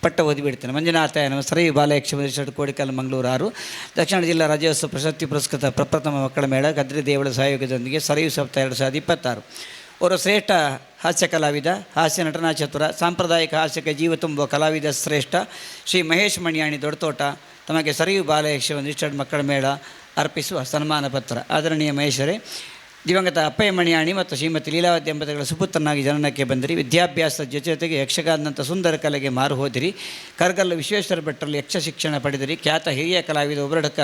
ಪಟ್ಟ ಓದಿಬಿಡ್ತೇನೆ. ಮಂಜುನಾಥ ನಮ್ಮ ಸರಯು ಬಾಲಯಕ್ಷ ಕೋಡಿಕಲ್ ಮಂಗಳೂರು 6 ದಕ್ಷಿಣ ಜಿಲ್ಲಾ ರಾಜ್ಯೋತ್ಸವ ಪ್ರಶಸ್ತಿ ಪುರಸ್ಕೃತ ಪ್ರಪ್ರಥಮ ಮಕ್ಕಳ ಮೇಳ ಗದ್ರಿ ದೇವಳ ಸಹಯೋಗದೊಂದಿಗೆ ಸರಯು ಸಪ್ತಾಹ 2026. ಅವರು ಶ್ರೇಷ್ಠ ಹಾಸ್ಯ ಕಲಾವಿದ, ಹಾಸ್ಯ ನಟನಾ ಚತುರ, ಸಾಂಪ್ರದಾಯಿಕ ಹಾಸ್ಯಕ್ಕೆ ಜೀವ ತುಂಬುವ ಕಲಾವಿದ ಶ್ರೇಷ್ಠ ಶ್ರೀ ಮಹೇಶ್ ಮಣಿಯಾಣಿ ದೊಡ್ಡತೋಟ ತಮಗೆ ಸರಯು ಬಾಲಯಕ್ಷ ಒಂದಿಷ್ಟು ಮಕ್ಕಳ ಮೇಳ ಅರ್ಪಿಸುವ ಸನ್ಮಾನ ಪತ್ರ. ಆದರಣೀಯ ಮಹೇಶರೇ, ದಿವಂಗತ ಅಪ್ಪಯ್ಯ ಮಣಿಯಾಣಿ ಮತ್ತು ಶ್ರೀಮತಿ ಲೀಲಾವತಿ ದಂಪತಿಗಳ ಸುಪುತ್ರನಾಗಿ ಜನನಕ್ಕೆ ಬಂದಿರಿ. ವಿದ್ಯಾಭ್ಯಾಸದ ಜೊತೆಗೆ ಯಕ್ಷಗಾನದಂಥ ಸುಂದರ ಕಲೆಗೆ ಮಾರು ಹೋದಿರಿ. ಕರ್ಗಲ್ಲು ವಿಶ್ವೇಶ್ವರ ಭಟ್ಟರಲ್ಲಿ ಯಕ್ಷ ಶಿಕ್ಷಣ ಪಡೆದಿರಿ. ಖ್ಯಾತ ಹಿರಿಯ ಕಲಾವಿದ ಒಬ್ಬರಡಕ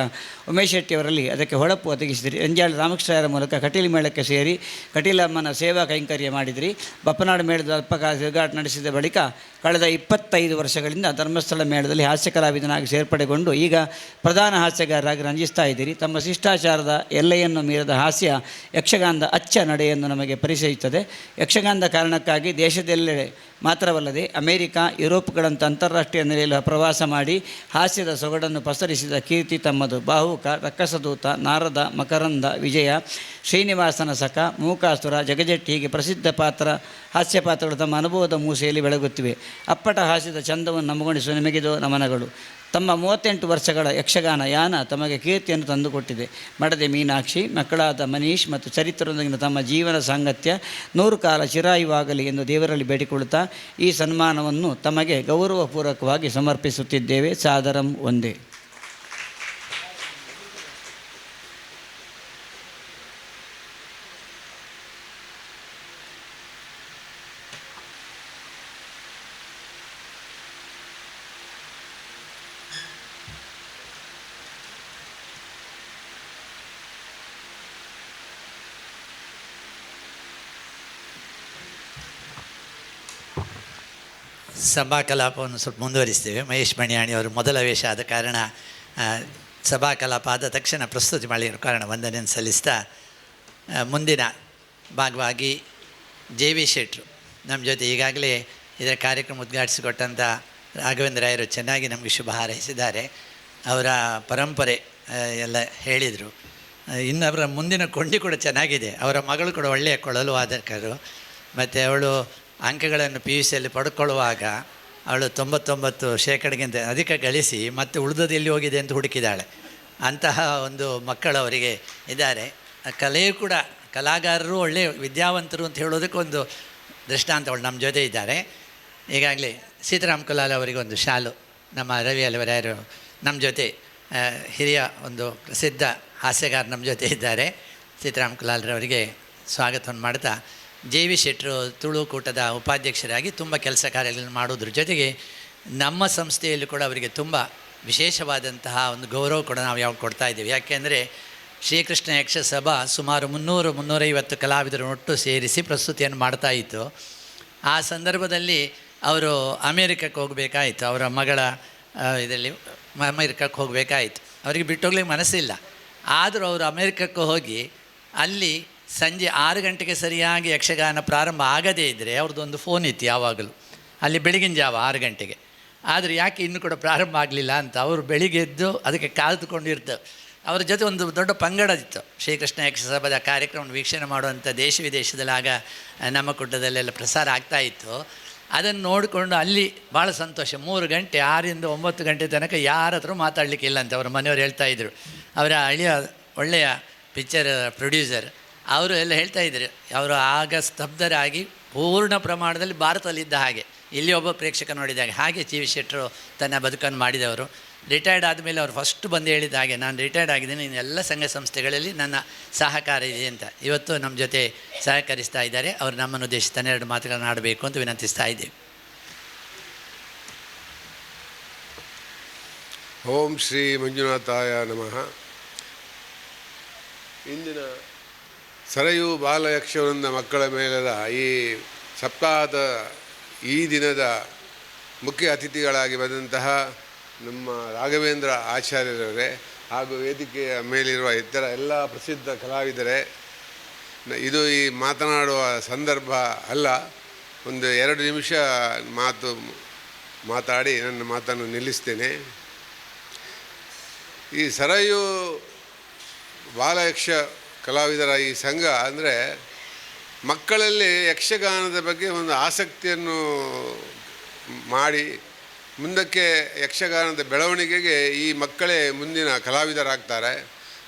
ಉಮೇಶ್ ಶೆಟ್ಟಿಯವರಲ್ಲಿ ಅದಕ್ಕೆ ಹೊಳಪು ಒದಗಿಸಿದಿರಿ. ಎಂಜಾಳಿ ರಾಮಕೃಷ್ಣರ ಮೂಲಕ ಕಟೀಲು ಮೇಳಕ್ಕೆ ಸೇರಿ ಕಟೀಲಮ್ಮನ ಸೇವಾ ಕೈಂಕರ್ಯ ಮಾಡಿದಿರಿ. ಬಪ್ಪನಾಡು ಮೇಳದ ಅಲ್ಪಕಾಲ ತಿರುಗಾಟ ನಡೆಸಿದ ಬಳಿಕ ಕಳೆದ 25 ವರ್ಷಗಳಿಂದ ಧರ್ಮಸ್ಥಳ ಮೇಳದಲ್ಲಿ ಹಾಸ್ಯ ಕಲಾವಿದನಾಗಿ ಸೇರ್ಪಡೆಗೊಂಡು ಈಗ ಪ್ರಧಾನ ಹಾಸ್ಯಗಾರರಾಗಿ ರಂಜಿಸ್ತಾ ಇದ್ದೀರಿ. ತಮ್ಮ ಶಿಷ್ಟಾಚಾರದ ಎಲ್ಲೆಯನ್ನು ಮೀರದ ಹಾಸ್ಯ ಯಕ್ಷಗಾನದ ಅಚ್ಚ ನಡೆಯನ್ನು ನಮಗೆ ಪರಿಚಯಿಸುತ್ತದೆ. ಯಕ್ಷಗಾನದ ಕಾರಣಕ್ಕಾಗಿ ದೇಶದೆಲ್ಲೆಡೆ ಮಾತ್ರವಲ್ಲದೆ ಅಮೇರಿಕಾ, ಯುರೋಪ್ಗಳಂಥ ಅಂತಾರಾಷ್ಟ್ರೀಯ ನೆಲೆಯಲ್ಲಿ ಪ್ರವಾಸ ಮಾಡಿ ಹಾಸ್ಯದ ಸೊಗಡನ್ನು ಪಸರಿಸಿದ ಕೀರ್ತಿ ತಮ್ಮದು. ಬಾಹುಕ, ರಕ್ಕಸದೂತ, ನಾರದ, ಮಕರಂದ, ವಿಜಯ, ಶ್ರೀನಿವಾಸನ ಸಖ, ಮೂಕಾಸುರ, ಜಗಜೆಟ್ಟಿ ಹೀಗೆ ಪ್ರಸಿದ್ಧ ಹಾಸ್ಯ ಪಾತ್ರಗಳು ತಮ್ಮ ಅನುಭವದ ಮೂಸೆಯಲ್ಲಿ ಬೆಳಗುತ್ತಿವೆ. ಅಪ್ಪಟ ಹಾಸ್ಯದ ಚಂದವನ್ನು ನಮಗೊಳಿಸುವ ನಿಮಗಿದು ನಮನಗಳು. ತಮ್ಮ 38 ವರ್ಷಗಳ ಯಕ್ಷಗಾನ ಯಾನ ತಮಗೆ ಕೀರ್ತಿಯನ್ನು ತಂದುಕೊಟ್ಟಿದೆ. ಮಡದೆ ಮೀನಾಕ್ಷಿ, ಮಕ್ಕಳಾದ ಮನೀಶ್ ಮತ್ತು ಚರಿತ್ರದೊಂದಿಗಿನ ತಮ್ಮ ಜೀವನ ಸಾಂಗತ್ಯ 100 ಕಾಲ ಚಿರಾಯುವಾಗಲಿ ಎಂದು ದೇವರಲ್ಲಿ ಬೇಡಿಕೊಳ್ಳುತ್ತಾ ಈ ಸನ್ಮಾನವನ್ನು ತಮಗೆ ಗೌರವಪೂರ್ವಕವಾಗಿ ಸಮರ್ಪಿಸುತ್ತಿದ್ದೇವೆ. ಸಾದರಂ ಒಂದೇ. ಸಭಾ ಕಲಾಪವನ್ನು ಸ್ವಲ್ಪ ಮುಂದುವರಿಸ್ತೇವೆ. ಮಹೇಶ್ ಮಣಿಯಾಣಿ ಅವರು ಮೊದಲ ವೇಷ ಆದ ಕಾರಣ ಸಭಾ ಕಲಾಪ ಆದ ತಕ್ಷಣ ಪ್ರಸ್ತುತಿ ಮಾಡಿರೋ ಕಾರಣ ವಂದನೆಯನ್ನು ಸಲ್ಲಿಸ್ತಾ ಮುಂದಿನ ಭಾಗವಾಗಿ ಜೆ ವಿ ಶೆಟ್ಟರು ನಮ್ಮ ಜೊತೆ ಈಗಾಗಲೇ ಇದರ ಕಾರ್ಯಕ್ರಮ ಉದ್ಘಾಟಿಸಿಕೊಟ್ಟಂಥ ರಾಘವೇಂದ್ರ ರಾಯರು ಚೆನ್ನಾಗಿ ನಮಗೆ ಶುಭ ಹಾರೈಸಿದ್ದಾರೆ. ಅವರ ಪರಂಪರೆ ಎಲ್ಲ ಹೇಳಿದರು. ಇನ್ನು ಅವರ ಮುಂದಿನ ಕೊಂಡಿ ಕೂಡ ಚೆನ್ನಾಗಿದೆ. ಅವರ ಮಗಳು ಕೂಡ ಒಳ್ಳೆಯ ಕೊಳಲು ವಾದಕರು. ಮತ್ತು ಅವಳು ಅಂಕಗಳನ್ನು ಪಿ ಯು ಸಿಯಲ್ಲಿ ಪಡ್ಕೊಳ್ಳುವಾಗ ಅವಳು 99% ಅಧಿಕ ಗಳಿಸಿ ಮತ್ತೆ ಉಳಿದದ್ದು ಎಲ್ಲಿ ಹೋಗಿದೆ ಅಂತ ಹುಡುಕಿದ್ದಾಳೆ. ಅಂತಹ ಒಂದು ಮಕ್ಕಳು ಅವರಿಗೆ ಇದ್ದಾರೆ. ಕಲೆಯೂ ಕೂಡ ಕಲಾಗಾರರು ಒಳ್ಳೆಯ ವಿದ್ಯಾವಂತರು ಅಂತ ಹೇಳೋದಕ್ಕೊಂದು ದೃಷ್ಟಾಂತ ಅವಳು ನಮ್ಮ ಜೊತೆ ಇದ್ದಾರೆ. ಈಗಾಗಲೇ ಸೀತಾರಾಮ್ ಕುಲಾಲ್ ಅವರಿಗೊಂದು ಶಾಲು ನಮ್ಮ ರವಿ ಅಲ್ವರಾಯರು ನಮ್ಮ ಜೊತೆ ಹಿರಿಯ ಒಂದು ಪ್ರಸಿದ್ಧ ಹಾಸ್ಯಗಾರ ನಮ್ಮ ಜೊತೆ ಇದ್ದಾರೆ. ಸೀತಾರಾಮ್ ಕುಲಾಲ್ರವರಿಗೆ ಸ್ವಾಗತವನ್ನು ಮಾಡ್ತಾ ಜೆ ವಿ ಶೆಟ್ಟರು ತುಳುಕೂಟದ ಉಪಾಧ್ಯಕ್ಷರಾಗಿ ತುಂಬ ಕೆಲಸ ಕಾರ್ಯಗಳನ್ನು ಮಾಡೋದ್ರ ಜೊತೆಗೆ ನಮ್ಮ ಸಂಸ್ಥೆಯಲ್ಲೂ ಕೂಡ ಅವರಿಗೆ ತುಂಬ ವಿಶೇಷವಾದಂತಹ ಒಂದು ಗೌರವ ಕೂಡ ನಾವು ಯಾವಾಗ ಕೊಡ್ತಾಯಿದ್ದೀವಿ. ಯಾಕೆಂದರೆ ಶ್ರೀಕೃಷ್ಣ ಯಕ್ಷ ಸಭಾ ಸುಮಾರು 300-350 ಕಲಾವಿದರನ್ನು ಒಟ್ಟು ಸೇರಿಸಿ ಪ್ರಸ್ತುತಿಯನ್ನು ಮಾಡ್ತಾಯಿತ್ತು. ಆ ಸಂದರ್ಭದಲ್ಲಿ ಅವರು ಅಮೇರಿಕಕ್ಕೆ ಹೋಗಬೇಕಾಯಿತು. ಅವರ ಮಗಳ ಇದರಲ್ಲಿ ಅಮೇರಿಕಕ್ಕೆ ಹೋಗಬೇಕಾಯಿತು. ಅವರಿಗೆ ಬಿಟ್ಟೋಗ್ಲಿಕ್ಕೆ ಮನಸ್ಸಿಲ್ಲ. ಆದರೂ ಅವರು ಅಮೇರಿಕಕ್ಕೆ ಹೋಗಿ ಅಲ್ಲಿ ಸಂಜೆ 6 ಗಂಟೆಗೆ ಸರಿಯಾಗಿ ಯಕ್ಷಗಾನ ಪ್ರಾರಂಭ ಆಗದೇ ಇದ್ದರೆ ಅವ್ರದ್ದೊಂದು ಫೋನ್ ಇತ್ತು ಯಾವಾಗಲೂ, ಅಲ್ಲಿ ಬೆಳಗಿನ ಜಾವ 6 ಗಂಟೆಗೆ. ಆದರೆ ಯಾಕೆ ಇನ್ನೂ ಕೂಡ ಪ್ರಾರಂಭ ಆಗಲಿಲ್ಲ ಅಂತ ಅವರು ಬೆಳಿಗ್ಗೆ ಎದ್ದು ಅದಕ್ಕೆ ಕಾದುಕೊಂಡಿರ್ತವೆ. ಅವರ ಜೊತೆ ಒಂದು ದೊಡ್ಡ ಪಂಗಡ ಇತ್ತು. ಶ್ರೀಕೃಷ್ಣ ಯಕ್ಷ ಸಭಾದ ಕಾರ್ಯಕ್ರಮವನ್ನು ವೀಕ್ಷಣೆ ಮಾಡುವಂಥ ದೇಶ ವಿದೇಶದಲ್ಲಿ ಆಗ ನಮ್ಮ ಕುಟ್ಟದಲ್ಲೆಲ್ಲ ಪ್ರಸಾರ ಆಗ್ತಾಯಿತ್ತು. ಅದನ್ನು ನೋಡಿಕೊಂಡು ಅಲ್ಲಿ ಭಾಳ ಸಂತೋಷ. 3 ಗಂಟೆ 6ರಿಂದ 9 ಗಂಟೆ ತನಕ ಯಾರ ಹತ್ರ ಮಾತಾಡಲಿಕ್ಕಿಲ್ಲ ಅಂತ ಅವರ ಮನೆಯವರು ಹೇಳ್ತಾಯಿದ್ರು. ಅವರ ಅಳಿಯ ಒಳ್ಳೆಯ ಪಿಕ್ಚರ್ ಪ್ರೊಡ್ಯೂಸರ್ ಅವರು ಎಲ್ಲ ಹೇಳ್ತಾಯಿದ್ರು. ಅವರು ಆಗ ಸ್ತಬ್ಧರಾಗಿ ಪೂರ್ಣ ಪ್ರಮಾಣದಲ್ಲಿ ಭಾರತದಲ್ಲಿದ್ದ ಹಾಗೆ, ಇಲ್ಲಿ ಒಬ್ಬ ಪ್ರೇಕ್ಷಕ ನೋಡಿದಾಗ ಹಾಗೆ ಜಿ ವಿ ಶೆಟ್ಟರು ತನ್ನ ಬದುಕನ್ನು ಮಾಡಿದವರು. ರಿಟೈರ್ಡ್ ಆದಮೇಲೆ ಅವರು ಫಸ್ಟ್ ಬಂದು ಹೇಳಿದ ಹಾಗೆ, ನಾನು ರಿಟೈರ್ಡ್ ಆಗಿದ್ದೀನಿ, ಎಲ್ಲ ಸಂಘ ಸಂಸ್ಥೆಗಳಲ್ಲಿ ನನ್ನ ಸಹಕಾರ ಇದೆ ಅಂತ. ಇವತ್ತು ನಮ್ಮ ಜೊತೆ ಸಹಕರಿಸ್ತಾ ಇದ್ದಾರೆ. ಅವರು ನಮ್ಮನ್ನು ಉದ್ದೇಶಿಸಿ 2 ಮಾತುಗಳನ್ನು ಆಡಬೇಕು ಅಂತ ವಿನಂತಿಸ್ತಾ ಇದ್ದೇವೆ. ಓಂ ಶ್ರೀ ಮಂಜುನಾಥಾಯ ನಮಃ. ಇಂದಿನ ಸರಯು ಬಾಲಯಕ್ಷವೃಂದ ಮಕ್ಕಳ ಮೇಳದ ಈ ಸಪ್ತಾಹದ ಈ ದಿನದ ಮುಖ್ಯ ಅತಿಥಿಗಳಾಗಿ ಬಂದಂತಹ ನಮ್ಮ ರಾಘವೇಂದ್ರ ಆಚಾರ್ಯರವರೇ ಹಾಗೂ ವೇದಿಕೆಯ ಮೇಲಿರುವ ಇತರ ಎಲ್ಲ ಪ್ರಸಿದ್ಧ ಕಲಾವಿದರೇ, ಇದು ಈ ಮಾತನಾಡುವ ಸಂದರ್ಭ ಅಲ್ಲ. ಒಂದು 2 ನಿಮಿಷ ಮಾತಾಡಿ ನನ್ನ ಮಾತನ್ನು ನಿಲ್ಲಿಸ್ತೇನೆ. ಈ ಸರಯು ಬಾಲಯಕ್ಷ ಕಲಾವಿದರ ಈ ಸಂಘ ಅಂದರೆ ಮಕ್ಕಳಲ್ಲಿ ಯಕ್ಷಗಾನದ ಬಗ್ಗೆ ಒಂದು ಆಸಕ್ತಿಯನ್ನು ಮಾಡಿ ಮುಂದಕ್ಕೆ ಯಕ್ಷಗಾನದ ಬೆಳವಣಿಗೆಗೆ ಈ ಮಕ್ಕಳೇ ಮುಂದಿನ ಕಲಾವಿದರಾಗ್ತಾರೆ.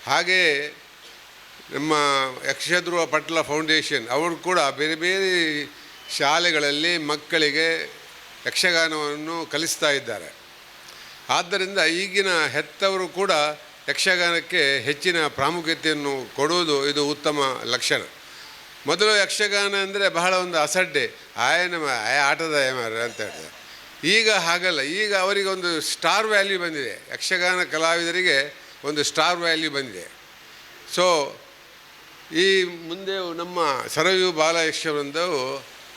ಹಾಗೆಯೇ ನಮ್ಮ ಯಕ್ಷಧ್ರುವ ಪಟ್ಲ ಫೌಂಡೇಶನ್ ಅವರು ಕೂಡ ಬೇರೆ ಬೇರೆ ಶಾಲೆಗಳಲ್ಲಿ ಮಕ್ಕಳಿಗೆ ಯಕ್ಷಗಾನವನ್ನು ಕಲಿಸ್ತಾ ಇದ್ದಾರೆ. ಆದ್ದರಿಂದ ಈಗಿನ ಹೆತ್ತವರು ಕೂಡ ಯಕ್ಷಗಾನಕ್ಕೆ ಹೆಚ್ಚಿನ ಪ್ರಾಮುಖ್ಯತೆಯನ್ನು ಕೊಡುವುದು ಇದು ಉತ್ತಮ ಲಕ್ಷಣ. ಮೊದಲು ಯಕ್ಷಗಾನ ಅಂದರೆ ಬಹಳ ಒಂದು ಅಸಡ್ಡೆ, ಆಟದ ಅಂತ ಹೇಳ್ತಾರೆ. ಈಗ ಹಾಗಲ್ಲ. ಈಗ ಅವರಿಗೆ ಒಂದು ಸ್ಟಾರ್ ವ್ಯಾಲ್ಯೂ ಬಂದಿದೆ. ಯಕ್ಷಗಾನ ಕಲಾವಿದರಿಗೆ ಒಂದು ಸ್ಟಾರ್ ವ್ಯಾಲ್ಯೂ ಬಂದಿದೆ. ಸೊ ಈ ಮುಂದೆ ನಮ್ಮ ಸರಯು ಬಾಲಯಕ್ಷವೃಂದವು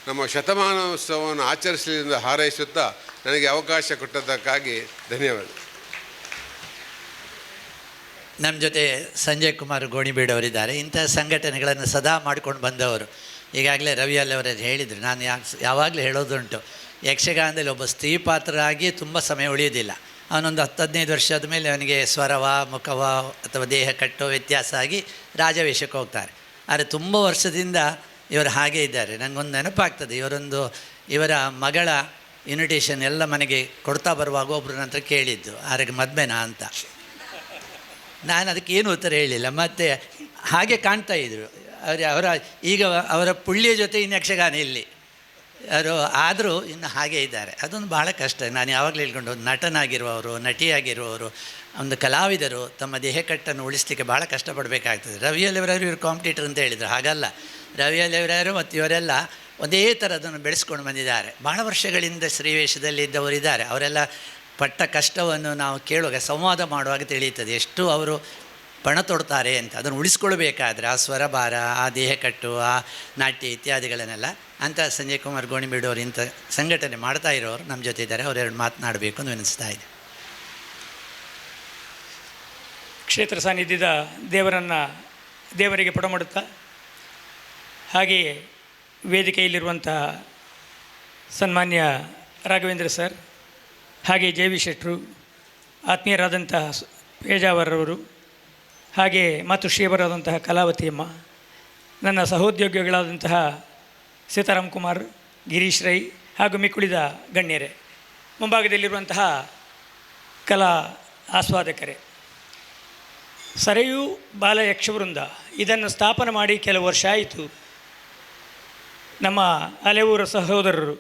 ನಮ್ಮ ಶತಮಾನೋತ್ಸವವನ್ನು ಆಚರಿಸಲಿ ಎಂದು ಹಾರೈಸುತ್ತಾ ನನಗೆ ಅವಕಾಶ ಕೊಟ್ಟದ್ದಕ್ಕಾಗಿ ಧನ್ಯವಾದ. ನಮ್ಮ ಜೊತೆ ಸಂಜಯ್ ಕುಮಾರ್ ಗೋಣಿಬೀಡವರಿದ್ದಾರೆ. ಇಂತಹ ಸಂಘಟನೆಗಳನ್ನು ಸದಾ ಮಾಡ್ಕೊಂಡು ಬಂದವರು. ಈಗಾಗಲೇ ರವಿ ಅಲ್ಲವರು ಹೇಳಿದರು, ನಾನು ಯಾವಾಗಲೂ ಹೇಳೋದುಂಟು, ಯಕ್ಷಗಾನದಲ್ಲಿ ಒಬ್ಬ ಸ್ತ್ರೀ ಪಾತ್ರರಾಗಿ ತುಂಬ ಸಮಯ ಉಳಿಯೋದಿಲ್ಲ. ಅವನೊಂದು 10-15 ವರ್ಷದ ಮೇಲೆ ಅವನಿಗೆ ಸ್ವರವ, ಮುಖವ ಅಥವಾ ದೇಹ ಕಟ್ಟೋ ವ್ಯತ್ಯಾಸ ಆಗಿ ರಾಜವೇಷಕ್ಕೆ ಹೋಗ್ತಾರೆ. ಆದರೆ ತುಂಬ ವರ್ಷದಿಂದ ಇವರು ಹಾಗೇ ಇದ್ದಾರೆ. ನನಗೊಂದು ನೆನಪಾಗ್ತದೆ, ಇವರ ಮಗಳ ಇನ್ವಿಟೇಷನ್ ಎಲ್ಲ ಮನೆಗೆ ಕೊಡ್ತಾ ಬರುವಾಗ ಒಬ್ಬರು ನಂತರ ಕೇಳಿದ್ದು, ಆರಿಗೆ ಮದ್ವೆನಾ ಅಂತ. ನಾನು ಅದಕ್ಕೆ ಏನು ಉತ್ತರ ಹೇಳಿಲ್ಲ. ಮತ್ತು ಹಾಗೆ ಕಾಣ್ತಾಯಿದ್ರು ಈಗ ಅವರ ಪುಳ್ಳಿಯ ಜೊತೆ ಇನ್ನು ಯಕ್ಷಗಾನ ಇಲ್ಲಿ ಅವರು ಆದರೂ ಇನ್ನು ಹಾಗೇ ಇದ್ದಾರೆ. ಅದೊಂದು ಭಾಳ ಕಷ್ಟ. ನಾನು ಯಾವಾಗಲೂ ಹೇಳ್ಕೊಂಡು, ನಟನಾಗಿರುವವರು, ನಟಿಯಾಗಿರುವವರು, ಒಂದು ಕಲಾವಿದರು ತಮ್ಮ ದೇಹಕಟ್ಟನ್ನು ಉಳಿಸ್ಲಿಕ್ಕೆ ಭಾಳ ಕಷ್ಟಪಡಬೇಕಾಗ್ತದೆ. ರವಿ ಅಲ್ಲಿವರಾರು ಇವರು ಕಾಂಪಿಟೇಟರ್ ಅಂತ ಹೇಳಿದರು. ಹಾಗಲ್ಲ, ರವಿ ಅಲ್ಲಿವರಾರು ಮತ್ತು ಇವರೆಲ್ಲ ಒಂದೇ ಥರ ಅದನ್ನು ಬೆಳೆಸ್ಕೊಂಡು ಬಂದಿದ್ದಾರೆ. ಭಾಳ ವರ್ಷಗಳಿಂದ ಶ್ರೀವೇಷದಲ್ಲಿ ಇದ್ದವರಿದ್ದಾರೆ. ಅವರೆಲ್ಲ ಪಟ್ಟ ಕಷ್ಟವನ್ನು ನಾವು ಕೇಳುವಾಗ, ಸಂವಾದ ಮಾಡುವಾಗ ತಿಳಿಯುತ್ತದೆ ಎಷ್ಟು ಅವರು ಪಣ ತೊಡ್ತಾರೆ ಅಂತ. ಅದನ್ನು ಉಳಿಸ್ಕೊಳ್ಬೇಕಾದ್ರೆ ಆ ಸ್ವರಭಾರ, ಆ ದೇಹಕಟ್ಟು, ಆ ನಾಟ್ಯ ಇತ್ಯಾದಿಗಳನ್ನೆಲ್ಲ ಅಂತ ಸಂಜಯ್ ಕುಮಾರ್ ಗೋಣಿಬೀಡು ಅವರು ಇಂಥ ಸಂಘಟನೆ ಮಾಡ್ತಾ ಇರೋರು ನಮ್ಮ ಜೊತೆ ಇದ್ದಾರೆ. ಅವರೆರಡು ಮಾತನಾಡಬೇಕು ಅಂತ ವಿನಿಸ್ತಾ ಇದೆ. ಕ್ಷೇತ್ರ ಸಾನ್ನಿಧ್ಯದ ದೇವರಿಗೆ ಪುಟಮಾಡುತ್ತಾ, ಹಾಗೆಯೇ ವೇದಿಕೆಯಲ್ಲಿರುವಂತಹ ಸನ್ಮಾನ್ಯ ರಾಘವೇಂದ್ರ ಸರ್, ಹಾಗೆ ಜೆ ವಿ ಶೆಟ್ಟರು, ಆತ್ಮೀಯರಾದಂತಹ ಪೇಜಾವರವರು, ಹಾಗೆ ಮತ್ತು ಶ್ರೀಯವರಾದಂತಹ ಕಲಾವತಿಯಮ್ಮ, ನನ್ನ ಸಹೋದ್ಯೋಗಿಗಳಾದಂತಹ ಸೀತಾರಾಮ್ ಕುಮಾರ್, ಗಿರೀಶ್ ರೈ ಹಾಗೂ ಮಿಕ್ಕುಳಿದ ಗಣ್ಯರೇ, ಮುಂಭಾಗದಲ್ಲಿರುವಂತಹ ಕಲಾ ಆಸ್ವಾದಕರೇ, ಸರಯೂ ಬಾಲ ಯಕ್ಷವೃಂದ ಇದನ್ನು ಸ್ಥಾಪನೆ ಮಾಡಿ ಕೆಲವು ವರ್ಷ ಆಯಿತು. ನಮ್ಮ ಅಲೆಯೂರ ಸಹೋದರರು,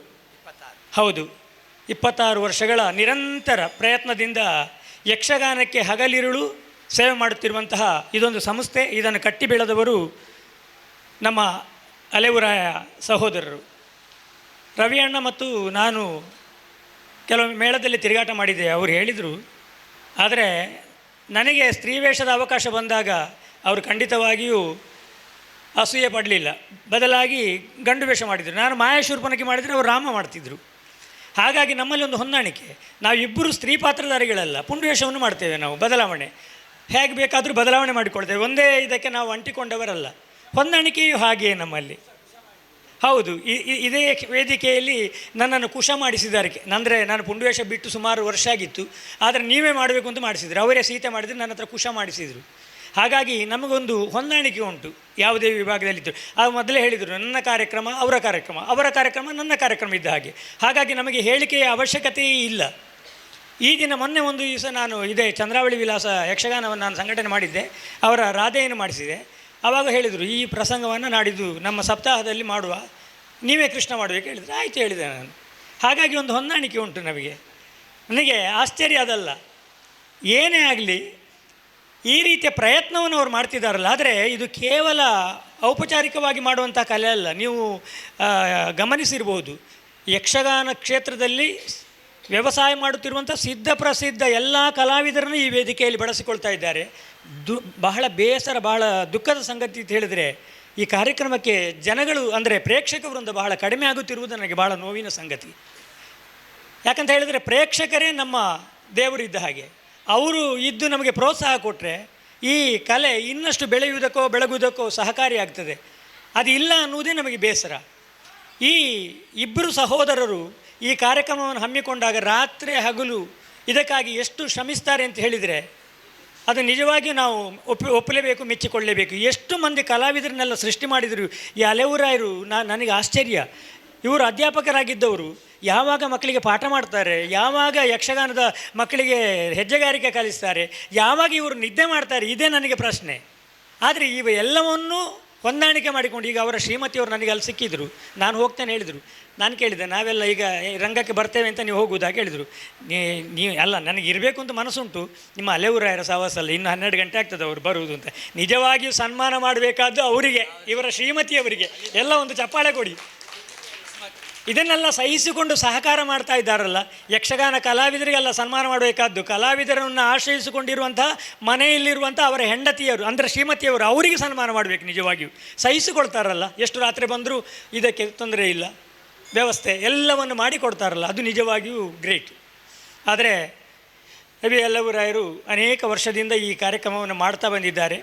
ಹೌದು, 26 ವರ್ಷಗಳ ನಿರಂತರ ಪ್ರಯತ್ನದಿಂದ ಯಕ್ಷಗಾನಕ್ಕೆ ಹಗಲಿರುಳು ಸೇವೆ ಮಾಡುತ್ತಿರುವಂತಹ ಇದೊಂದು ಸಂಸ್ಥೆ. ಇದನ್ನು ಕಟ್ಟಿ ಬೆಳೆದವರು ನಮ್ಮ ಅಲೆಯೂರಾಯ ಸಹೋದರರು. ರವಿಯಣ್ಣ ಮತ್ತು ನಾನು ಕೆಲವು ಮೇಳದಲ್ಲಿ ತಿರುಗಾಟ ಮಾಡಿದ್ದೆ. ಅವರು ಹೇಳಿದರು, ಆದರೆ ನನಗೆ ಸ್ತ್ರೀ ವೇಷದ ಅವಕಾಶ ಬಂದಾಗ ಅವರು ಖಂಡಿತವಾಗಿಯೂ ಅಸೂಯೆ ಪಡಲಿಲ್ಲ, ಬದಲಾಗಿ ಗಂಡು ವೇಷ ಮಾಡಿದರು. ನಾನು ಮಾಯಾಶೂರ್ಪನಕ್ಕೆ ಮಾಡಿದರೆ ಅವರು ರಾಮ ಮಾಡ್ತಿದ್ದರು. ಹಾಗಾಗಿ ನಮ್ಮಲ್ಲಿ ಒಂದು ಹೊಂದಾಣಿಕೆ. ನಾವಿಬ್ಬರು ಸ್ತ್ರೀ ಪಾತ್ರಧಾರಿಗಳಲ್ಲ, ಪುಂಡು ವೇಷವನ್ನು ಮಾಡ್ತೇವೆ ನಾವು, ಬದಲಾವಣೆ ಹೇಗೆ ಬೇಕಾದರೂ ಬದಲಾವಣೆ ಮಾಡಿಕೊಳ್ತೇವೆ. ಒಂದೇ ಇದಕ್ಕೆ ನಾವು ಅಂಟಿಕೊಂಡವರಲ್ಲ. ಹೊಂದಾಣಿಕೆಯೂ ಹಾಗೆಯೇ ನಮ್ಮಲ್ಲಿ. ಹೌದು, ಇದೇ ವೇದಿಕೆಯಲ್ಲಿ ನನ್ನನ್ನು ಕುಶ ಮಾಡಿಸಿದ್ದಾರೆ. ಅಂದರೆ ನಾನು ಪುಂಡುವೇಷ ಬಿಟ್ಟು ಸುಮಾರು ವರ್ಷ ಆಗಿತ್ತು, ಆದರೆ ನೀವೇ ಮಾಡಬೇಕು ಅಂತ ಮಾಡಿಸಿದ್ರು. ಅವರೇ ಸೀತೆ ಮಾಡಿದರೆ ನನ್ನ ಹತ್ರ ಕುಶ ಮಾಡಿಸಿದರು. ಹಾಗಾಗಿ ನಮಗೊಂದು ಹೊಂದಾಣಿಕೆ ಉಂಟು ಯಾವುದೇ ವಿಭಾಗದಲ್ಲಿದ್ದರು. ಅದು ಮೊದಲೇ ಹೇಳಿದರು, ನನ್ನ ಕಾರ್ಯಕ್ರಮ ಅವರ ಕಾರ್ಯಕ್ರಮ, ಅವರ ಕಾರ್ಯಕ್ರಮ ನನ್ನ ಕಾರ್ಯಕ್ರಮ ಇದ್ದ ಹಾಗೆ. ಹಾಗಾಗಿ ನಮಗೆ ಹೇಳಿಕೆಯ ಅವಶ್ಯಕತೆಯೇ ಇಲ್ಲ. ಈ ದಿನ ಮೊನ್ನೆ ಒಂದು ದಿವಸ ನಾನು ಇದೇ ಚಂದ್ರಾವಳಿ ವಿಲಾಸ ಯಕ್ಷಗಾನವನ್ನು ನಾನು ಸಂಘಟನೆ ಮಾಡಿದ್ದೆ, ಅವರ ರಾಧೆಯನ್ನು ಮಾಡಿಸಿದೆ. ಆವಾಗ ಹೇಳಿದರು, ಈ ಪ್ರಸಂಗವನ್ನು ನಾಡಿದ್ದು ನಮ್ಮ ಸಪ್ತಾಹದಲ್ಲಿ ಮಾಡುವ, ನೀವೇ ಕೃಷ್ಣ ಮಾಡಬೇಕು ಹೇಳಿದರೆ. ಆಯಿತು ಹೇಳಿದೆ ನಾನು. ಹಾಗಾಗಿ ಒಂದು ಹೊಂದಾಣಿಕೆ ಉಂಟು ನಮಗೆ. ನನಗೆ ಆಶ್ಚರ್ಯ ಅದಲ್ಲ, ಏನೇ ಆಗಲಿ ಈ ರೀತಿಯ ಪ್ರಯತ್ನವನ್ನು ಅವ್ರು ಮಾಡ್ತಿದ್ದಾರಲ್ಲ. ಆದರೆ ಇದು ಕೇವಲ ಔಪಚಾರಿಕವಾಗಿ ಮಾಡುವಂಥ ಕಲೆ ಅಲ್ಲ. ನೀವು ಗಮನಿಸಿರ್ಬೋದು, ಯಕ್ಷಗಾನ ಕ್ಷೇತ್ರದಲ್ಲಿ ವ್ಯವಸಾಯ ಮಾಡುತ್ತಿರುವಂಥ ಪ್ರಸಿದ್ಧ ಎಲ್ಲ ಕಲಾವಿದರನ್ನು ಈ ವೇದಿಕೆಯಲ್ಲಿ ಬಳಸಿಕೊಳ್ತಾ ಇದ್ದಾರೆ. ಬಹಳ ಬೇಸರ, ಬಹಳ ದುಃಖದ ಸಂಗತಿ ಅಂತ ಹೇಳಿದರೆ, ಈ ಕಾರ್ಯಕ್ರಮಕ್ಕೆ ಜನಗಳು ಅಂದರೆ ಪ್ರೇಕ್ಷಕ ವೃಂದ ಬಹಳ ಕಡಿಮೆ ಆಗುತ್ತಿರುವುದು ನನಗೆ ಭಾಳ ನೋವಿನ ಸಂಗತಿ. ಯಾಕಂತ ಹೇಳಿದರೆ ಪ್ರೇಕ್ಷಕರೇ ನಮ್ಮ ದೇವರು ಇದ್ದ ಹಾಗೆ. ಅವರು ಇದ್ದು ನಮಗೆ ಪ್ರೋತ್ಸಾಹ ಕೊಟ್ಟರೆ ಈ ಕಲೆ ಇನ್ನಷ್ಟು ಬೆಳಗುವುದಕ್ಕೋ ಸಹಕಾರಿಯಾಗ್ತದೆ. ಅದು ಇಲ್ಲ ಅನ್ನುವುದೇ ನಮಗೆ ಬೇಸರ. ಈ ಇಬ್ಬರು ಸಹೋದರರು ಈ ಕಾರ್ಯಕ್ರಮವನ್ನು ಹಮ್ಮಿಕೊಂಡಾಗ ರಾತ್ರಿ ಹಗಲು ಇದಕ್ಕಾಗಿ ಎಷ್ಟು ಶ್ರಮಿಸ್ತಾರೆ ಅಂತ ಹೇಳಿದರೆ ಅದು ನಿಜವಾಗಿಯೂ ನಾವು ಒಪ್ಪಲೇಬೇಕು, ಮೆಚ್ಚಿಕೊಳ್ಳಲೇಬೇಕು. ಎಷ್ಟು ಮಂದಿ ಕಲಾವಿದರನ್ನೆಲ್ಲ ಸೃಷ್ಟಿ ಮಾಡಿದರು ಈ ಅಲೆಯೂರಾಯರು. ನನಗೆ ಆಶ್ಚರ್ಯ, ಇವರು ಅಧ್ಯಾಪಕರಾಗಿದ್ದವರು ಯಾವಾಗ ಮಕ್ಕಳಿಗೆ ಪಾಠ ಮಾಡ್ತಾರೆ, ಯಾವಾಗ ಯಕ್ಷಗಾನದ ಮಕ್ಕಳಿಗೆ ಹೆಜ್ಜೆಗಾರಿಕೆ ಕಲಿಸ್ತಾರೆ, ಯಾವಾಗ ಇವರು ನಿದ್ದೆ ಮಾಡ್ತಾರೆ, ಇದೇ ನನಗೆ ಪ್ರಶ್ನೆ. ಆದರೆ ಇವ ಎಲ್ಲವನ್ನೂ ಹೊಂದಾಣಿಕೆ ಮಾಡಿಕೊಂಡು ಈಗ ಅವರ ಶ್ರೀಮತಿಯವರು ನನಗೆ ಅಲ್ಲಿ ಸಿಕ್ಕಿದ್ರು. ನಾನು ಹೋಗ್ತೇನೆ ಹೇಳಿದರು. ನಾನು ಕೇಳಿದೆ, ನಾವೆಲ್ಲ ಈಗ ರಂಗಕ್ಕೆ ಬರ್ತೇವೆ ಅಂತ ನೀವು ಹೋಗುವುದಾ ಕೇಳಿದರು. ನೀವು ಅಲ್ಲ, ನನಗೆ ಇರಬೇಕು ಅಂತ ಮನಸ್ಸುಂಟು, ನಿಮ್ಮ ಅಲೆಯೂರಾಯರ ಸಹವಾಸ ಅಲ್ಲ, ಇನ್ನು 12 ಗಂಟೆ ಆಗ್ತದೆ ಅವರು ಬರುವುದು ಅಂತ. ನಿಜವಾಗಿಯೂ ಸನ್ಮಾನ ಮಾಡಬೇಕಾದ್ದು ಅವರಿಗೆ, ಇವರ ಶ್ರೀಮತಿಯವರಿಗೆ. ಎಲ್ಲ ಒಂದು ಚಪ್ಪಾಳೆ ಕೊಡಿ. ಇದನ್ನೆಲ್ಲ ಸಹಿಸಿಕೊಂಡು ಸಹಕಾರ ಮಾಡ್ತಾ ಇದ್ದಾರಲ್ಲ, ಯಕ್ಷಗಾನ ಕಲಾವಿದರಿಗೆಲ್ಲ ಸನ್ಮಾನ ಮಾಡಬೇಕಾದ್ದು ಕಲಾವಿದರನ್ನು ಆಶ್ರಯಿಸಿಕೊಂಡಿರುವಂತಹ ಮನೆಯಲ್ಲಿರುವಂಥ ಅವರ ಹೆಂಡತಿಯರು ಅಂದರೆ ಶ್ರೀಮತಿಯವರು, ಅವರಿಗೆ ಸನ್ಮಾನ ಮಾಡಬೇಕು. ನಿಜವಾಗಿಯೂ ಸಹಿಸಿಕೊಳ್ತಾರಲ್ಲ, ಎಷ್ಟು ರಾತ್ರಿ ಬಂದರೂ ಇದಕ್ಕೆ ತೊಂದರೆ ಇಲ್ಲ, ವ್ಯವಸ್ಥೆ ಎಲ್ಲವನ್ನು ಮಾಡಿಕೊಡ್ತಾರಲ್ಲ, ಅದು ನಿಜವಾಗಿಯೂ ಗ್ರೇಟ್. ಆದರೆ ರವಿ ಅಲೆಯೂರಾಯರು ಅನೇಕ ವರ್ಷದಿಂದ ಈ ಕಾರ್ಯಕ್ರಮವನ್ನು ಮಾಡ್ತಾ ಬಂದಿದ್ದಾರೆ.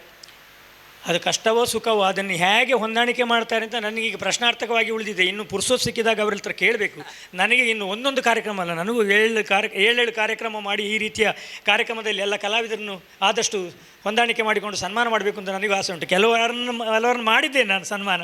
ಅದು ಕಷ್ಟವೋ ಸುಖವೋ ಅದನ್ನು ಹೇಗೆ ಹೊಂದಾಣಿಕೆ ಮಾಡ್ತಾರೆ ಅಂತ ನನಗೀಗ ಪ್ರಶ್ನಾರ್ಥಕವಾಗಿ ಉಳಿದಿದೆ. ಇನ್ನು ಪುರುಸೋತ್ ಸಿಕ್ಕಿದಾಗ ಅವ್ರ ಹತ್ರ ಕೇಳಬೇಕು. ನನಗೆ ಇನ್ನು ಒಂದೊಂದು ಕಾರ್ಯಕ್ರಮ ಅಲ್ಲ, ನನಗೂ 7 ಕಾರ್ಯಕ್ರಮ ಮಾಡಿ ಈ ರೀತಿಯ ಕಾರ್ಯಕ್ರಮದಲ್ಲಿ ಎಲ್ಲ ಕಲಾವಿದರನ್ನು ಆದಷ್ಟು ಹೊಂದಾಣಿಕೆ ಮಾಡಿಕೊಂಡು ಸನ್ಮಾನ ಮಾಡಬೇಕು ಅಂತ ನನಗೂ ಆಸೆ ಉಂಟು. ಕೆಲವರನ್ನು ಮಾಡಿದ್ದೇನೆ ನಾನು ಸನ್ಮಾನ.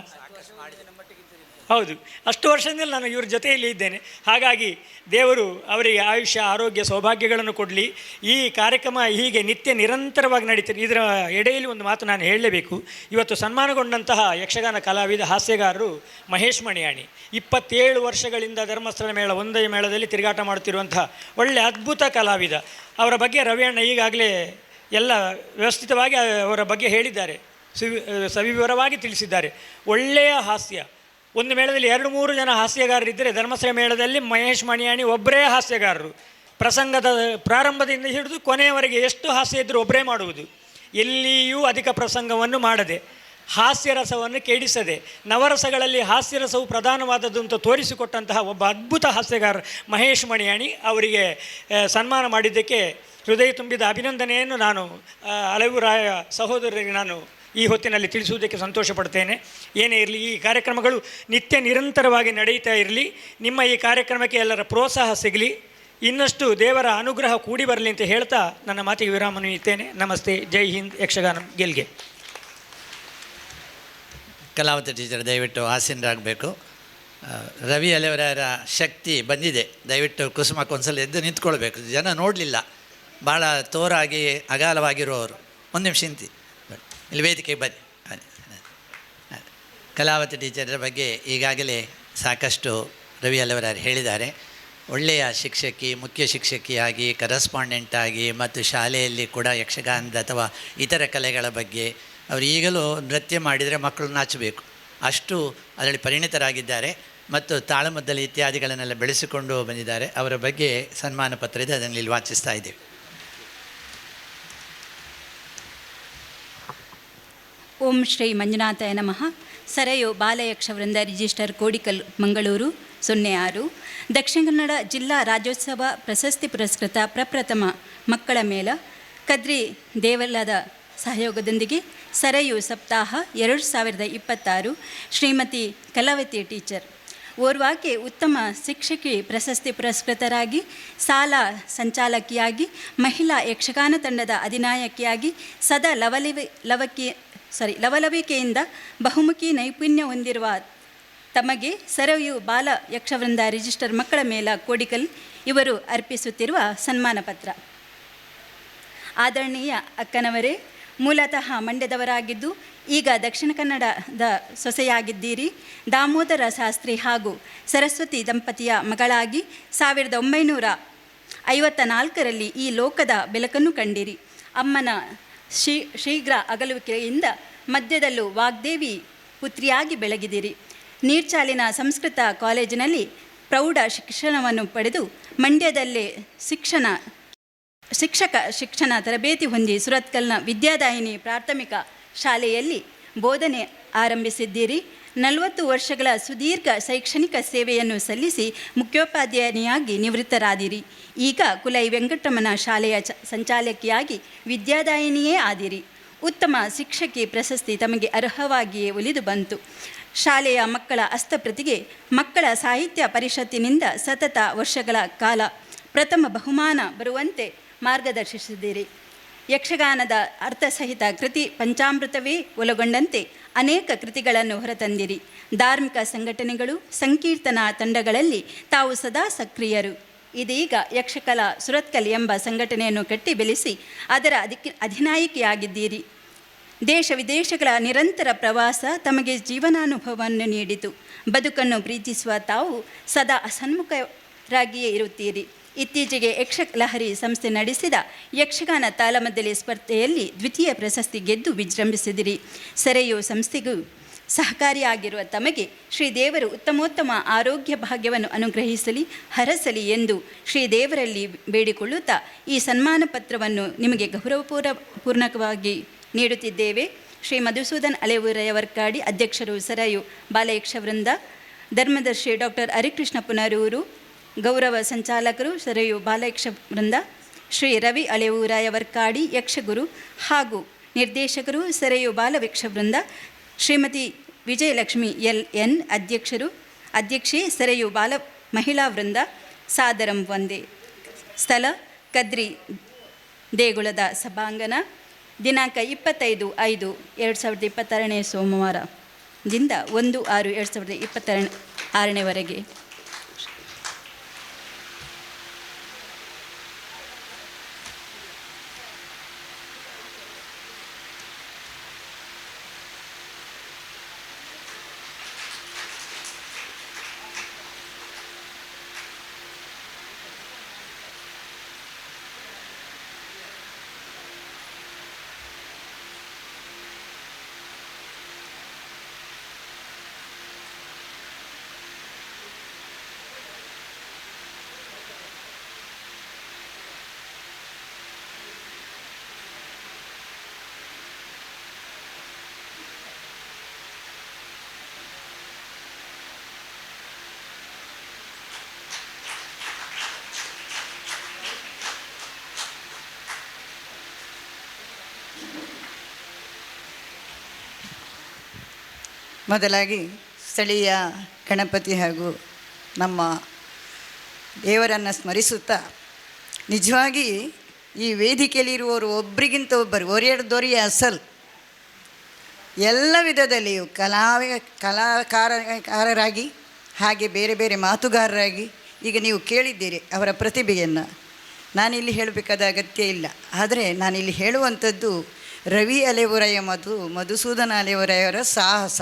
ಹೌದು, ಅಷ್ಟು ವರ್ಷದಿಂದ ನಾನು ಇವ್ರ ಜೊತೆಯಲ್ಲಿ ಇದ್ದೇನೆ. ಹಾಗಾಗಿ ದೇವರು ಅವರಿಗೆ ಆಯುಷ್ಯ, ಆರೋಗ್ಯ, ಸೌಭಾಗ್ಯಗಳನ್ನು ಕೊಡಲಿ. ಈ ಕಾರ್ಯಕ್ರಮ ಹೀಗೆ ನಿತ್ಯ ನಿರಂತರವಾಗಿ ನಡೀತಾರೆ. ಇದರ ಎಡೆಯಲ್ಲಿ ಒಂದು ಮಾತು ನಾನು ಹೇಳಲೇಬೇಕು. ಇವತ್ತು ಸನ್ಮಾನಗೊಂಡಂತಹ ಯಕ್ಷಗಾನ ಕಲಾವಿದ ಹಾಸ್ಯಗಾರರು ಮಹೇಶ್ ಮಣಿಯಾಣಿ, 27 ವರ್ಷಗಳಿಂದ ಧರ್ಮಸ್ಥಳ ಮೇಳ, ಒಂದೇ ಮೇಳದಲ್ಲಿ ತಿರುಗಾಟ ಮಾಡುತ್ತಿರುವಂತಹ ಒಳ್ಳೆಯ ಅದ್ಭುತ ಕಲಾವಿದ. ಅವರ ಬಗ್ಗೆ ರವಿಯಣ್ಣ ಈಗಾಗಲೇ ಎಲ್ಲ ವ್ಯವಸ್ಥಿತವಾಗಿ ಅವರ ಬಗ್ಗೆ ಹೇಳಿದ್ದಾರೆ, ಸವಿವರವಾಗಿ ತಿಳಿಸಿದ್ದಾರೆ. ಒಳ್ಳೆಯ ಹಾಸ್ಯ. ಒಂದು ಮೇಳದಲ್ಲಿ 2-3 ಜನ ಹಾಸ್ಯಗಾರರಿದ್ದರೆ, ಧರ್ಮಸ್ಥಳ ಮೇಳದಲ್ಲಿ ಮಹೇಶ್ ಮಣಿಯಾಣಿ ಒಬ್ಬರೇ ಹಾಸ್ಯಗಾರರು. ಪ್ರಸಂಗದ ಪ್ರಾರಂಭದಿಂದ ಹಿಡಿದು ಕೊನೆಯವರೆಗೆ ಎಷ್ಟು ಹಾಸ್ಯ ಇದ್ದರೂ ಒಬ್ಬರೇ ಮಾಡುವುದು, ಎಲ್ಲಿಯೂ ಅಧಿಕ ಪ್ರಸಂಗವನ್ನು ಮಾಡದೆ ಹಾಸ್ಯರಸವನ್ನು ಕೇಳಿಸದೆ ನವರಸಗಳಲ್ಲಿ ಹಾಸ್ಯರಸವು ಪ್ರಧಾನವಾದದ್ದು ಅಂತ ತೋರಿಸಿಕೊಟ್ಟಂತಹ ಒಬ್ಬ ಅದ್ಭುತ ಹಾಸ್ಯಗಾರ ಮಹೇಶ್ ಮಣಿಯಾಣಿ ಅವರಿಗೆ ಸನ್ಮಾನ ಮಾಡಿದ್ದಕ್ಕೆ ಹೃದಯ ತುಂಬಿದ ಅಭಿನಂದನೆಯನ್ನು ನಾನು ಅಲೆವುರಾಯ ಸಹೋದರರಿಗೆ ನಾನು ಈ ಹೊತ್ತಿನಲ್ಲಿ ತಿಳಿಸುವುದಕ್ಕೆ ಸಂತೋಷ ಪಡ್ತೇನೆ. ಏನೇ ಇರಲಿ, ಈ ಕಾರ್ಯಕ್ರಮಗಳು ನಿತ್ಯ ನಿರಂತರವಾಗಿ ನಡೀತಾ ಇರಲಿ. ನಿಮ್ಮ ಈ ಕಾರ್ಯಕ್ರಮಕ್ಕೆ ಎಲ್ಲರ ಪ್ರೋತ್ಸಾಹ ಸಿಗಲಿ, ಇನ್ನಷ್ಟು ದೇವರ ಅನುಗ್ರಹ ಕೂಡಿ ಬರಲಿ ಅಂತ ಹೇಳ್ತಾ ನನ್ನ ಮಾತಿಗೆ ವಿರಾಮ ನೀಡುತ್ತೇನೆ. ನಮಸ್ತೆ. ಜೈ ಹಿಂದ್. ಯಕ್ಷಗಾನ ಗೆಲ್ಗೆ. ಕಲಾವತಿ ಟೀಚರ್ ದಯವಿಟ್ಟು ಆಸೀನರಾಗಬೇಕು. ರವಿ ಅಲೆವರ ಶಕ್ತಿ ಬಂದಿದೆ. ದಯವಿಟ್ಟು ಕುಸುಮಕ್ಕೆ ಒಂದ್ಸಲ ಎದ್ದು ನಿಂತ್ಕೊಳ್ಬೇಕು. ಜನ ನೋಡಲಿಲ್ಲ, ಭಾಳ ತೋರಾಗಿ ಅಗಾಲವಾಗಿರುವವರು. ಒಂದು ನಿಮಿಷ ನಿಂತು ಇಲ್ಲಿ ವೇದಿಕೆಗೆ ಬನ್ನಿ. ಕಲಾವತಿ ಟೀಚರ್ ಬಗ್ಗೆ ಈಗಾಗಲೇ ಸಾಕಷ್ಟು ರವಿ ಅಲೆವರ ಹೇಳಿದ್ದಾರೆ. ಒಳ್ಳೆಯ ಶಿಕ್ಷಕಿ, ಮುಖ್ಯ ಶಿಕ್ಷಕಿಯಾಗಿ, ಕರೆಸ್ಪಾಂಡೆಂಟ್ ಆಗಿ ಮತ್ತು ಶಾಲೆಯಲ್ಲಿ ಕೂಡ ಯಕ್ಷಗಾನದ ಅಥವಾ ಇತರ ಕಲೆಗಳ ಬಗ್ಗೆ ಅವರು ಈಗಲೂ ನೃತ್ಯ ಮಾಡಿದರೆ ಮಕ್ಕಳು ನಾಚಬೇಕು, ಅಷ್ಟು ಅದರಲ್ಲಿ ಪರಿಣಿತರಾಗಿದ್ದಾರೆ ಮತ್ತು ತಾಳಮದ್ದಲೆ ಇತ್ಯಾದಿಗಳನ್ನೆಲ್ಲ ಬೆಳೆಸಿಕೊಂಡು ಬಂದಿದ್ದಾರೆ. ಅವರ ಬಗ್ಗೆ ಸನ್ಮಾನ ಪತ್ರ ಇದೆ, ಅದನ್ನು ಇಲ್ಲಿ ವಾಚಿಸ್ತಾ ಇದ್ದೇವೆ. ಓಂ ಶ್ರೀ ಮಂಜುನಾಥಾಯ ನಮಃ. ಸರಯು ಬಾಲಯಕ್ಷವೃಂದ ರಿಜಿಸ್ಟರ್ ಕೋಡಿಕಲ್ ಮಂಗಳೂರು 06. ದಕ್ಷಿಣ ಕನ್ನಡ ಜಿಲ್ಲಾ ರಾಜ್ಯೋತ್ಸವ ಪ್ರಶಸ್ತಿ ಪುರಸ್ಕೃತ ಪ್ರಪ್ರಥಮ ಮಕ್ಕಳ ಮೇಳ ಕದ್ರಿ ದೇವಲದ ಸಹಯೋಗದೊಂದಿಗೆ ಸರಯು ಸಪ್ತಾಹ 2026 ಶ್ರೀಮತಿ ಕಲಾವತಿ ಟೀಚರ್ ಓರ್ವಾಕೆ ಉತ್ತಮ ಶಿಕ್ಷಕಿ ಪ್ರಶಸ್ತಿ ಪುರಸ್ಕೃತರಾಗಿ, ಶಾಲಾ ಸಂಚಾಲಕಿಯಾಗಿ, ಮಹಿಳಾ ಯಕ್ಷಗಾನ ತಂಡದ ಅಧಿನಾಯಕಿಯಾಗಿ ಸದಾ ಲವಲವಿಕೆಯಿಂದ ಬಹುಮುಖಿ ನೈಪುಣ್ಯ ಹೊಂದಿರುವ ತಮಗೆ ಸರಯು ಬಾಲ ಯಕ್ಷವೃಂದ ರಿಜಿಸ್ಟರ್ ಮಕ್ಕಳ ಮೇಳ ಕೋಡಿಕಲ್ ಇವರು ಅರ್ಪಿಸುತ್ತಿರುವ ಸನ್ಮಾನ ಪತ್ರ. ಆದರಣೀಯ ಅಕ್ಕನವರೇ, ಮೂಲತಃ ಮಂಡ್ಯದವರಾಗಿದ್ದು ಈಗ ದಕ್ಷಿಣ ಕನ್ನಡದ ಸೊಸೆಯಾಗಿದ್ದೀರಿ. ದಾಮೋದರ ಶಾಸ್ತ್ರಿ ಹಾಗೂ ಸರಸ್ವತಿ ದಂಪತಿಯ ಮಗಳಾಗಿ 1954ರಲ್ಲಿ ಈ ಲೋಕದ ಬೆಳಕನ್ನು ಕಂಡಿರಿ. ಅಮ್ಮನ ಶೀಘ್ರ ಅಗಲುವಿಕೆಯಿಂದ ಮಧ್ಯದಲ್ಲೂ ವಾಗ್ದೇವಿ ಪುತ್ರಿಯಾಗಿ ಬೆಳಗಿದಿರಿ. ನೀರ್ಚಾಲಿನ ಸಂಸ್ಕೃತ ಕಾಲೇಜಿನಲ್ಲಿ ಪ್ರೌಢ ಶಿಕ್ಷಣವನ್ನು ಪಡೆದು ಮಂಡ್ಯದಲ್ಲೇ ಶಿಕ್ಷಣ ತರಬೇತಿ ಹೊಂದಿ ಸುರತ್ಕಲ್ನ ವಿದ್ಯಾದಾಯಿನಿ ಪ್ರಾಥಮಿಕ ಶಾಲೆಯಲ್ಲಿ ಬೋಧನೆ ಆರಂಭಿಸಿದ್ದೀರಿ. 40 ವರ್ಷಗಳ ಸುದೀರ್ಘ ಶೈಕ್ಷಣಿಕ ಸೇವೆಯನ್ನು ಸಲ್ಲಿಸಿ ಮುಖ್ಯೋಪಾಧ್ಯಾಯನಿಯಾಗಿ ನಿವೃತ್ತರಾದಿರಿ. ಈಗ ಕುಲೈ ವೆಂಕಟರಮಣ ಶಾಲೆಯ ಸಂಚಾಲಕಿಯಾಗಿ ವಿದ್ಯಾದಾಯಿನಿಯೇ ಆದಿರಿ. ಉತ್ತಮ ಶಿಕ್ಷಕಿ ಪ್ರಶಸ್ತಿ ತಮಗೆ ಅರ್ಹವಾಗಿಯೇ ಒಲಿದು ಬಂತು. ಶಾಲೆಯ ಮಕ್ಕಳ ಹಸ್ತಪ್ರತಿಗೆ ಮಕ್ಕಳ ಸಾಹಿತ್ಯ ಪರಿಷತ್ತಿನಿಂದ ಸತತ ವರ್ಷಗಳ ಕಾಲ ಪ್ರಥಮ ಬಹುಮಾನ ಬರುವಂತೆ ಮಾರ್ಗದರ್ಶಿಸಿದ್ದೀರಿ. ಯಕ್ಷಗಾನದ ಅರ್ಥಸಹಿತ ಕೃತಿ ಪಂಚಾಮೃತವೇ ಒಳಗೊಂಡಂತೆ ಅನೇಕ ಕೃತಿಗಳನ್ನು ಹೊರತಂದಿರಿ. ಧಾರ್ಮಿಕ ಸಂಘಟನೆಗಳು, ಸಂಕೀರ್ತನಾ ತಂಡಗಳಲ್ಲಿ ತಾವು ಸದಾ ಸಕ್ರಿಯರು. ಇದೀಗ ಯಕ್ಷಕಲಾ ಸುರತ್ಕಲ್ ಎಂಬ ಸಂಘಟನೆಯನ್ನು ಕಟ್ಟಿ ಬೆಳೆಸಿ ಅದರ ಅಧಿನಾಯಕಿಯಾಗಿದ್ದೀರಿ. ದೇಶ ವಿದೇಶಗಳ ನಿರಂತರ ಪ್ರವಾಸ ತಮಗೆ ಜೀವನಾನುಭವವನ್ನು ನೀಡಿತು. ಬದುಕನ್ನು ಪ್ರೀತಿಸುವ ತಾವು ಸದಾ ಸನ್ಮುಖರಾಗಿಯೇ ಇರುತ್ತೀರಿ. ಇತ್ತೀಚೆಗೆ ಯಕ್ಷಲಹರಿ ಸಂಸ್ಥೆ ನಡೆಸಿದ ಯಕ್ಷಗಾನ ತಾಳಮದ್ದಲೆ ಸ್ಪರ್ಧೆಯಲ್ಲಿ ದ್ವಿತೀಯ ಪ್ರಶಸ್ತಿ ಗೆದ್ದು ವಿಜೃಂಭಿಸಿದಿರಿ. ಸೆರೆಯು ಸಂಸ್ಥೆಗೂ ಸಹಕಾರಿಯಾಗಿರುವ ತಮಗೆ ಶ್ರೀದೇವರು ಉತ್ತಮೋತ್ತಮ ಆರೋಗ್ಯ ಭಾಗ್ಯವನ್ನು ಅನುಗ್ರಹಿಸಲಿ, ಹರಸಲಿ ಎಂದು ಶ್ರೀದೇವರಲ್ಲಿ ಬೇಡಿಕೊಳ್ಳುತ್ತಾ ಈ ಸನ್ಮಾನ ಪತ್ರವನ್ನು ನಿಮಗೆ ಗೌರವಪೂರ್ವಕವಾಗಿ ನೀಡುತ್ತಿದ್ದೇವೆ. ಶ್ರೀ ಮಧುಸೂದನ್ ಅಲೆವೂರಯವರ್ಕಾಡಿ, ಅಧ್ಯಕ್ಷರು ಸರಯು ಬಾಲಯಕ್ಷವೃಂದ, ಧರ್ಮದರ್ಶಿ ಡಾಕ್ಟರ್ ಹರಿಕೃಷ್ಣ ಪುನರೂರು, ಗೌರವ ಸಂಚಾಲಕರು ಸರಯು ಬಾಲಯಕ್ಷವೃಂದ, ಶ್ರೀ ರವಿ ಅಲೆವೂರಯವರ್ಕಾಡಿ ಯಕ್ಷಗುರು ಹಾಗೂ ನಿರ್ದೇಶಕರು ಸರಯು ಬಾಲಯಕ್ಷವೃಂದ, ಶ್ರೀಮತಿ ವಿಜಯಲಕ್ಷ್ಮಿ LN ಅಧ್ಯಕ್ಷೆ ಸರಯು ಬಾಲ ಮಹಿಳಾ ವೃಂದ, ಸಾದರಂ ವಂದೇ. ಸ್ಥಳ ಕದ್ರಿ ದೇಗುಲದ ಸಭಾಂಗಣ. ದಿನಾಂಕ 25/5/2026 ಸೋಮವಾರದಿಂದ 1/6/2026 ಮೊದಲಾಗಿ ಸ್ಥಳೀಯ ಗಣಪತಿ ಹಾಗೂ ನಮ್ಮ ದೇವರನ್ನು ಸ್ಮರಿಸುತ್ತಾ, ನಿಜವಾಗಿ ಈ ವೇದಿಕೆಯಲ್ಲಿರುವವರು ಒಬ್ಬರಿಗಿಂತ ಒಬ್ಬರು ಒರೆಯದೊರೆಯ ಅಸಲ್. ಎಲ್ಲ ವಿಧದಲ್ಲಿಯೂ ಕಲಾಕಾರರಾಗಿ ಹಾಗೆ ಬೇರೆ ಬೇರೆ ಮಾತುಗಾರರಾಗಿ ಈಗ ನೀವು ಕೇಳಿದ್ದೀರಿ ಅವರ ಪ್ರತಿಭೆಯನ್ನು. ನಾನಿಲ್ಲಿ ಹೇಳಬೇಕಾದ ಅಗತ್ಯ ಇಲ್ಲ. ಆದರೆ ನಾನಿಲ್ಲಿ ಹೇಳುವಂಥದ್ದು ರವಿ ಅಲೆವೊರೆಯ ಮಧುಸೂದನ ಅಲೆವೊರೆಯವರ ಸಾಹಸ.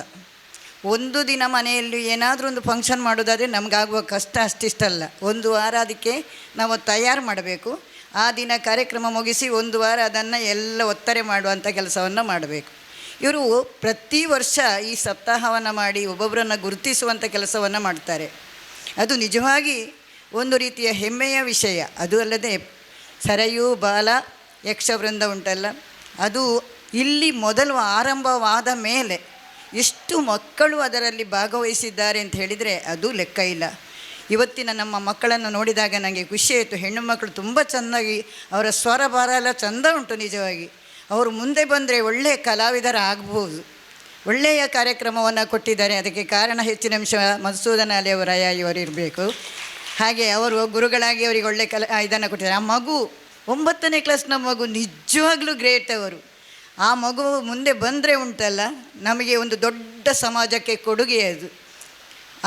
ಒಂದು ದಿನ ಮನೆಯಲ್ಲಿ ಏನಾದರೂ ಒಂದು ಫಂಕ್ಷನ್ ಮಾಡೋದಾದರೆ ನಮಗಾಗುವ ಕಷ್ಟ ಅಷ್ಟಿಷ್ಟಲ್ಲ. ಒಂದು ವಾರ ಅದಕ್ಕೆ ನಾವು ತಯಾರು ಮಾಡಬೇಕು. ಆ ದಿನ ಕಾರ್ಯಕ್ರಮ ಮುಗಿಸಿ ಒಂದು ವಾರ ಅದನ್ನು ಎಲ್ಲ ಒತ್ತಾರೆ ಮಾಡುವಂಥ ಕೆಲಸವನ್ನು ಮಾಡಬೇಕು. ಇವರು ಪ್ರತಿ ವರ್ಷ ಈ ಸಪ್ತಾಹವನ್ನು ಮಾಡಿ ಒಬ್ಬೊಬ್ಬರನ್ನು ಗುರುತಿಸುವಂಥ ಕೆಲಸವನ್ನು ಮಾಡ್ತಾರೆ. ಅದು ನಿಜವಾಗಿ ಒಂದು ರೀತಿಯ ಹೆಮ್ಮೆಯ ವಿಷಯ. ಅದು ಅಲ್ಲದೆ ಸರಯೂ ಬಾಲ ಯಕ್ಷವೃಂದ ಉಂಟಲ್ಲ, ಅದು ಇಲ್ಲಿ ಮೊದಲು ಆರಂಭವಾದ ಮೇಲೆ ಎಷ್ಟು ಮಕ್ಕಳು ಅದರಲ್ಲಿ ಭಾಗವಹಿಸಿದ್ದಾರೆ ಅಂತ ಹೇಳಿದರೆ ಅದು ಲೆಕ್ಕ ಇಲ್ಲ. ಇವತ್ತಿನ ನಮ್ಮ ಮಕ್ಕಳನ್ನು ನೋಡಿದಾಗ ನನಗೆ ಖುಷಿಯಾಯಿತು. ಹೆಣ್ಣು ಮಕ್ಕಳು ತುಂಬ ಚೆನ್ನಾಗಿ ಅವರ ಸ್ವರ ಭಾರ ಎಲ್ಲ ಚೆಂದ ಉಂಟು. ನಿಜವಾಗಿ ಅವರು ಮುಂದೆ ಬಂದರೆ ಒಳ್ಳೆಯ ಕಲಾವಿದರ ಆಗ್ಬೋದು. ಒಳ್ಳೆಯ ಕಾರ್ಯಕ್ರಮವನ್ನು ಕೊಟ್ಟಿದ್ದಾರೆ. ಅದಕ್ಕೆ ಕಾರಣ ಹೆಚ್ಚಿನ ಅಂಶ ಮಧುಸೂದನ ಅಲೆವೊರೆಯ ಇವರು ಇರಬೇಕು. ಹಾಗೆ ಅವರು ಗುರುಗಳಾಗಿ ಅವರಿಗೆ ಒಳ್ಳೆ ಇದನ್ನು ಕೊಟ್ಟಿದ್ದಾರೆ. ಆ ಮಗು 9ನೇ ಕ್ಲಾಸ್ನ ಮಗು ನಿಜವಾಗ್ಲೂ ಗ್ರೇಟ್. ಅವರು ಆ ಮಗು ಮುಂದೆ ಬಂದರೆ ಉಂಟಲ್ಲ, ನಮಗೆ ಒಂದು ದೊಡ್ಡ ಸಮಾಜಕ್ಕೆ ಕೊಡುಗೆ ಅದು.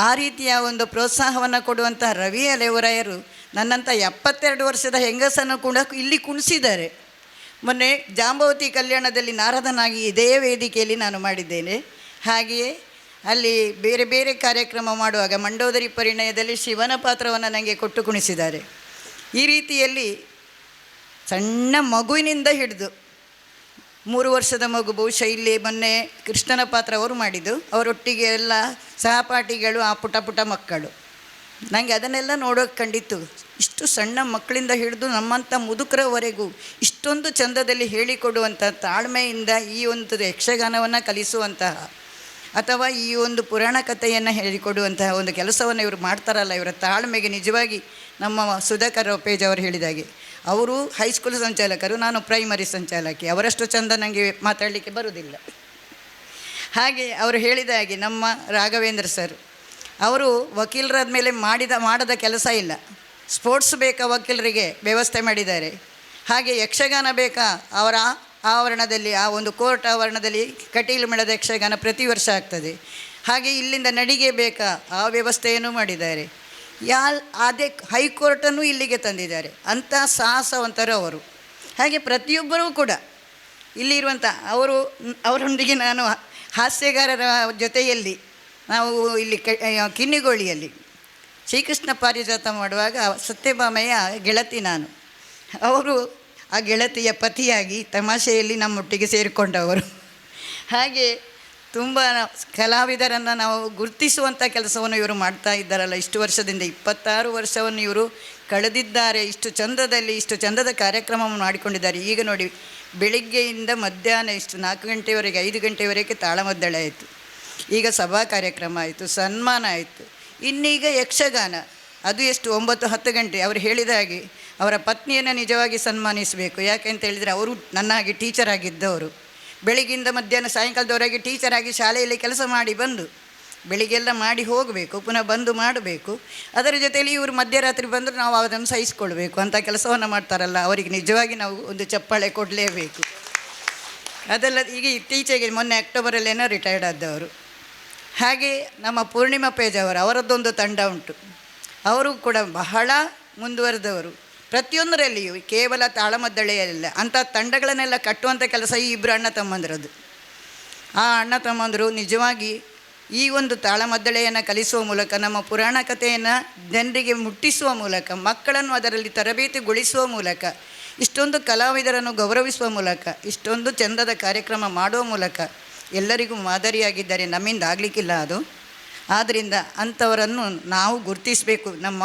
ಆ ರೀತಿಯ ಒಂದು ಪ್ರೋತ್ಸಾಹವನ್ನು ಕೊಡುವಂಥ ರವಿ ಅಲೆವೊರೆಯರು ನನ್ನಂಥ 72 ವರ್ಷದ ಹೆಂಗಸನ್ನು ಕೂಡ ಇಲ್ಲಿ ಕುಣಿಸಿದ್ದಾರೆ. ಮೊನ್ನೆ ಜಾಂಬವತಿ ಕಲ್ಯಾಣದಲ್ಲಿ ನಾರದನಾಗಿ ಇದೇ ವೇದಿಕೆಯಲ್ಲಿ ನಾನು ಮಾಡಿದ್ದೇನೆ. ಹಾಗೆಯೇ ಅಲ್ಲಿ ಬೇರೆ ಬೇರೆ ಕಾರ್ಯಕ್ರಮ ಮಾಡುವಾಗ ಮಂಡೋದರಿ ಪರಿಣಯದಲ್ಲಿ ಶಿವನ ಪಾತ್ರವನ್ನು ನನಗೆ ಕೊಟ್ಟು ಕುಣಿಸಿದ್ದಾರೆ. ಈ ರೀತಿಯಲ್ಲಿ ಸಣ್ಣ ಮಗುವಿನಿಂದ ಹಿಡಿದು 3 ವರ್ಷದ ಮಗು, ಬಹುಶಃ ಇಲ್ಲಿ ಮೊನ್ನೆ ಕೃಷ್ಣನ ಪಾತ್ರ ಅವರು ಮಾಡಿದ್ದು, ಅವರೊಟ್ಟಿಗೆ ಎಲ್ಲ ಸಹಪಾಠಿಗಳು, ಆ ಪುಟ ಪುಟ ಮಕ್ಕಳು. ನನಗೆ ಅದನ್ನೆಲ್ಲ ನೋಡೋಕೆ ಕಂಡಿತ್ತು. ಇಷ್ಟು ಸಣ್ಣ ಮಕ್ಕಳಿಂದ ಹಿಡಿದು ನಮ್ಮಂಥ ಮುದುಕರವರೆಗೂ ಇಷ್ಟೊಂದು ಚಂದದಲ್ಲಿ ಹೇಳಿಕೊಡುವಂಥ ತಾಳ್ಮೆಯಿಂದ ಈ ಒಂದು ಯಕ್ಷಗಾನವನ್ನು ಕಲಿಸುವಂತಹ ಅಥವಾ ಈ ಒಂದು ಪುರಾಣ ಕಥೆಯನ್ನು ಹೇಳಿಕೊಡುವಂತಹ ಒಂದು ಕೆಲಸವನ್ನು ಇವರು ಮಾಡ್ತಾರಲ್ಲ, ಇವರ ತಾಳ್ಮೆಗೆ ನಿಜವಾಗಿ ನಮ್ಮ ಸುಧಾಕರ್ ಒಪ್ಪೇಜ್ ಅವರು ಹೇಳಿದಾಗೆ, ಅವರು ಹೈಸ್ಕೂಲ್ ಸಂಚಾಲಕರು, ನಾನು ಪ್ರೈಮರಿ ಸಂಚಾಲಕಿ. ಅವರಷ್ಟು ಚಂದ ನನಗೆ ಮಾತಾಡಲಿಕ್ಕೆ ಬರುವುದಿಲ್ಲ. ಹಾಗೆ ಅವರು ಹೇಳಿದ ಹಾಗೆ ನಮ್ಮ ರಾಘವೇಂದ್ರ ಸರ್ ಅವರು ವಕೀಲರಾದ ಮೇಲೆ ಮಾಡದ ಕೆಲಸ ಇಲ್ಲ. ಸ್ಪೋರ್ಟ್ಸ್ ಬೇಕಾ ವಕೀಲರಿಗೆ ವ್ಯವಸ್ಥೆ ಮಾಡಿದ್ದಾರೆ. ಹಾಗೆ ಯಕ್ಷಗಾನ ಬೇಕಾ ಅವರ ಆವರಣದಲ್ಲಿ, ಆ ಒಂದು ಕೋರ್ಟ್ ಆವರಣದಲ್ಲಿ ಕಟೀಲು ಮೇಳದ ಯಕ್ಷಗಾನ ಪ್ರತಿ ವರ್ಷ ಆಗ್ತದೆ. ಹಾಗೆ ಇಲ್ಲಿಂದ ನಡಿಗೆ ಬೇಕಾ ಆ ವ್ಯವಸ್ಥೆಯನ್ನು ಮಾಡಿದ್ದಾರೆ. ಅದೇ ಹೈಕೋರ್ಟನ್ನು ಇಲ್ಲಿಗೆ ತಂದಿದ್ದಾರೆ. ಅಂಥ ಸಾಹಸವಂತರು ಅವರು. ಹಾಗೆ ಪ್ರತಿಯೊಬ್ಬರೂ ಕೂಡ ಇಲ್ಲಿರುವಂಥ ಅವರೊಂದಿಗೆ ನಾನು ಹಾಸ್ಯಗಾರರ ಜೊತೆಯಲ್ಲಿ ನಾವು ಇಲ್ಲಿ ಕಿನ್ನಿಗೋಳಿಯಲ್ಲಿ ಶ್ರೀಕೃಷ್ಣ ಪಾರಿಜಾತ ಮಾಡುವಾಗ ಸತ್ಯಭಾಮೆಯ ಗೆಳತಿ ನಾನು. ಅವರು ಆ ಗೆಳತಿಯ ಪತಿಯಾಗಿ ತಮಾಷೆಯಲ್ಲಿ ನಮ್ಮೊಟ್ಟಿಗೆ ಸೇರಿಕೊಂಡವರು. ಹಾಗೆ ತುಂಬ ಕಲಾವಿದರನ್ನು ನಾವು ಗುರುತಿಸುವಂಥ ಕೆಲಸವನ್ನು ಇವರು ಮಾಡ್ತಾ ಇದ್ದಾರಲ್ಲ. ಇಷ್ಟು ವರ್ಷದಿಂದ 26 ವರ್ಷವನ್ನು ಇವರು ಕಳೆದಿದ್ದಾರೆ. ಇಷ್ಟು ಚಂದದಲ್ಲಿ ಇಷ್ಟು ಚಂದದ ಕಾರ್ಯಕ್ರಮವನ್ನು ಮಾಡಿಕೊಂಡಿದ್ದಾರೆ. ಈಗ ನೋಡಿ, ಬೆಳಿಗ್ಗೆಯಿಂದ ಮಧ್ಯಾಹ್ನ ಇಷ್ಟು 4 ಗಂಟೆವರೆಗೆ 5 ಗಂಟೆವರೆಗೆ ತಾಳಮದ್ದಳೆ ಆಯಿತು. ಈಗ ಸಭಾ ಕಾರ್ಯಕ್ರಮ ಆಯಿತು, ಸನ್ಮಾನ ಆಯಿತು, ಇನ್ನೀಗ ಯಕ್ಷಗಾನ. ಅದು ಎಷ್ಟು 9-10 ಗಂಟೆ. ಅವರು ಹೇಳಿದ ಹಾಗೆ ಅವರ ಪತ್ನಿಯನ್ನು ನಿಜವಾಗಿ ಸನ್ಮಾನಿಸಬೇಕು. ಯಾಕೆಂತ ಹೇಳಿದರೆ ಅವರು ನನ್ನ ಹಾಗೆ ಟೀಚರ್ ಆಗಿದ್ದವರು. ಬೆಳಿಗ್ಗಿಂದ ಮಧ್ಯಾಹ್ನ ಸಾಯಂಕಾಲದವರೆಗೆ ಟೀಚರಾಗಿ ಶಾಲೆಯಲ್ಲಿ ಕೆಲಸ ಮಾಡಿ ಬಂದು ಬೆಳಿಗ್ಗೆಲ್ಲ ಮಾಡಿ ಹೋಗಬೇಕು, ಪುನಃ ಬಂದು ಮಾಡಬೇಕು. ಅದರ ಜೊತೆಯಲ್ಲಿ ಇವರು ಮಧ್ಯರಾತ್ರಿ ಬಂದರೂ ನಾವು ಅದನ್ನು ಸಹಿಸ್ಕೊಳ್ಬೇಕು. ಅಂಥ ಕೆಲಸವನ್ನು ಮಾಡ್ತಾರಲ್ಲ, ಅವರಿಗೆ ನಿಜವಾಗಿ ನಾವು ಒಂದು ಚಪ್ಪಾಳೆ ಕೊಡಲೇಬೇಕು. ಅದೆಲ್ಲ ಈಗ ಇತ್ತೀಚೆಗೆ ಮೊನ್ನೆ ಅಕ್ಟೋಬರಲ್ಲೇನೋ ರಿಟೈರ್ಡ್ ಆದವರು. ಹಾಗೆ ನಮ್ಮ ಪೂರ್ಣಿಮಾ ಪೇಜ್ ಅವರದ್ದೊಂದು ತಂಡ ಉಂಟು. ಅವರು ಕೂಡ ಬಹಳ ಮುಂದುವರೆದವರು. ಪ್ರತಿಯೊಂದರಲ್ಲಿಯೂ ಕೇವಲ ತಾಳಮದ್ದಳೆಯಲ್ಲ, ಅಂಥ ತಂಡಗಳನ್ನೆಲ್ಲ ಕಟ್ಟುವಂಥ ಕೆಲಸ ಈ 2 ಅಣ್ಣ ತಮ್ಮಂದಿರದು. ಆ ಅಣ್ಣ ತಮ್ಮಂದರು ನಿಜವಾಗಿ ಈ ಒಂದು ತಾಳಮದ್ದಳೆಯನ್ನು ಕಲಿಸುವ ಮೂಲಕ, ನಮ್ಮ ಪುರಾಣ ಕಥೆಯನ್ನು ಜನರಿಗೆ ಮುಟ್ಟಿಸುವ ಮೂಲಕ, ಮಕ್ಕಳನ್ನು ಅದರಲ್ಲಿ ತರಬೇತಿಗೊಳಿಸುವ ಮೂಲಕ, ಇಷ್ಟೊಂದು ಕಲಾವಿದರನ್ನು ಗೌರವಿಸುವ ಮೂಲಕ, ಇಷ್ಟೊಂದು ಚಂದದ ಕಾರ್ಯಕ್ರಮ ಮಾಡುವ ಮೂಲಕ ಎಲ್ಲರಿಗೂ ಮಾದರಿಯಾಗಿದ್ದಾರೆ. ನಮ್ಮಿಂದ ಆಗಲಿಕ್ಕಿಲ್ಲ ಅದು. ಆದ್ದರಿಂದ ಅಂಥವರನ್ನು ನಾವು ಗುರುತಿಸಬೇಕು. ನಮ್ಮ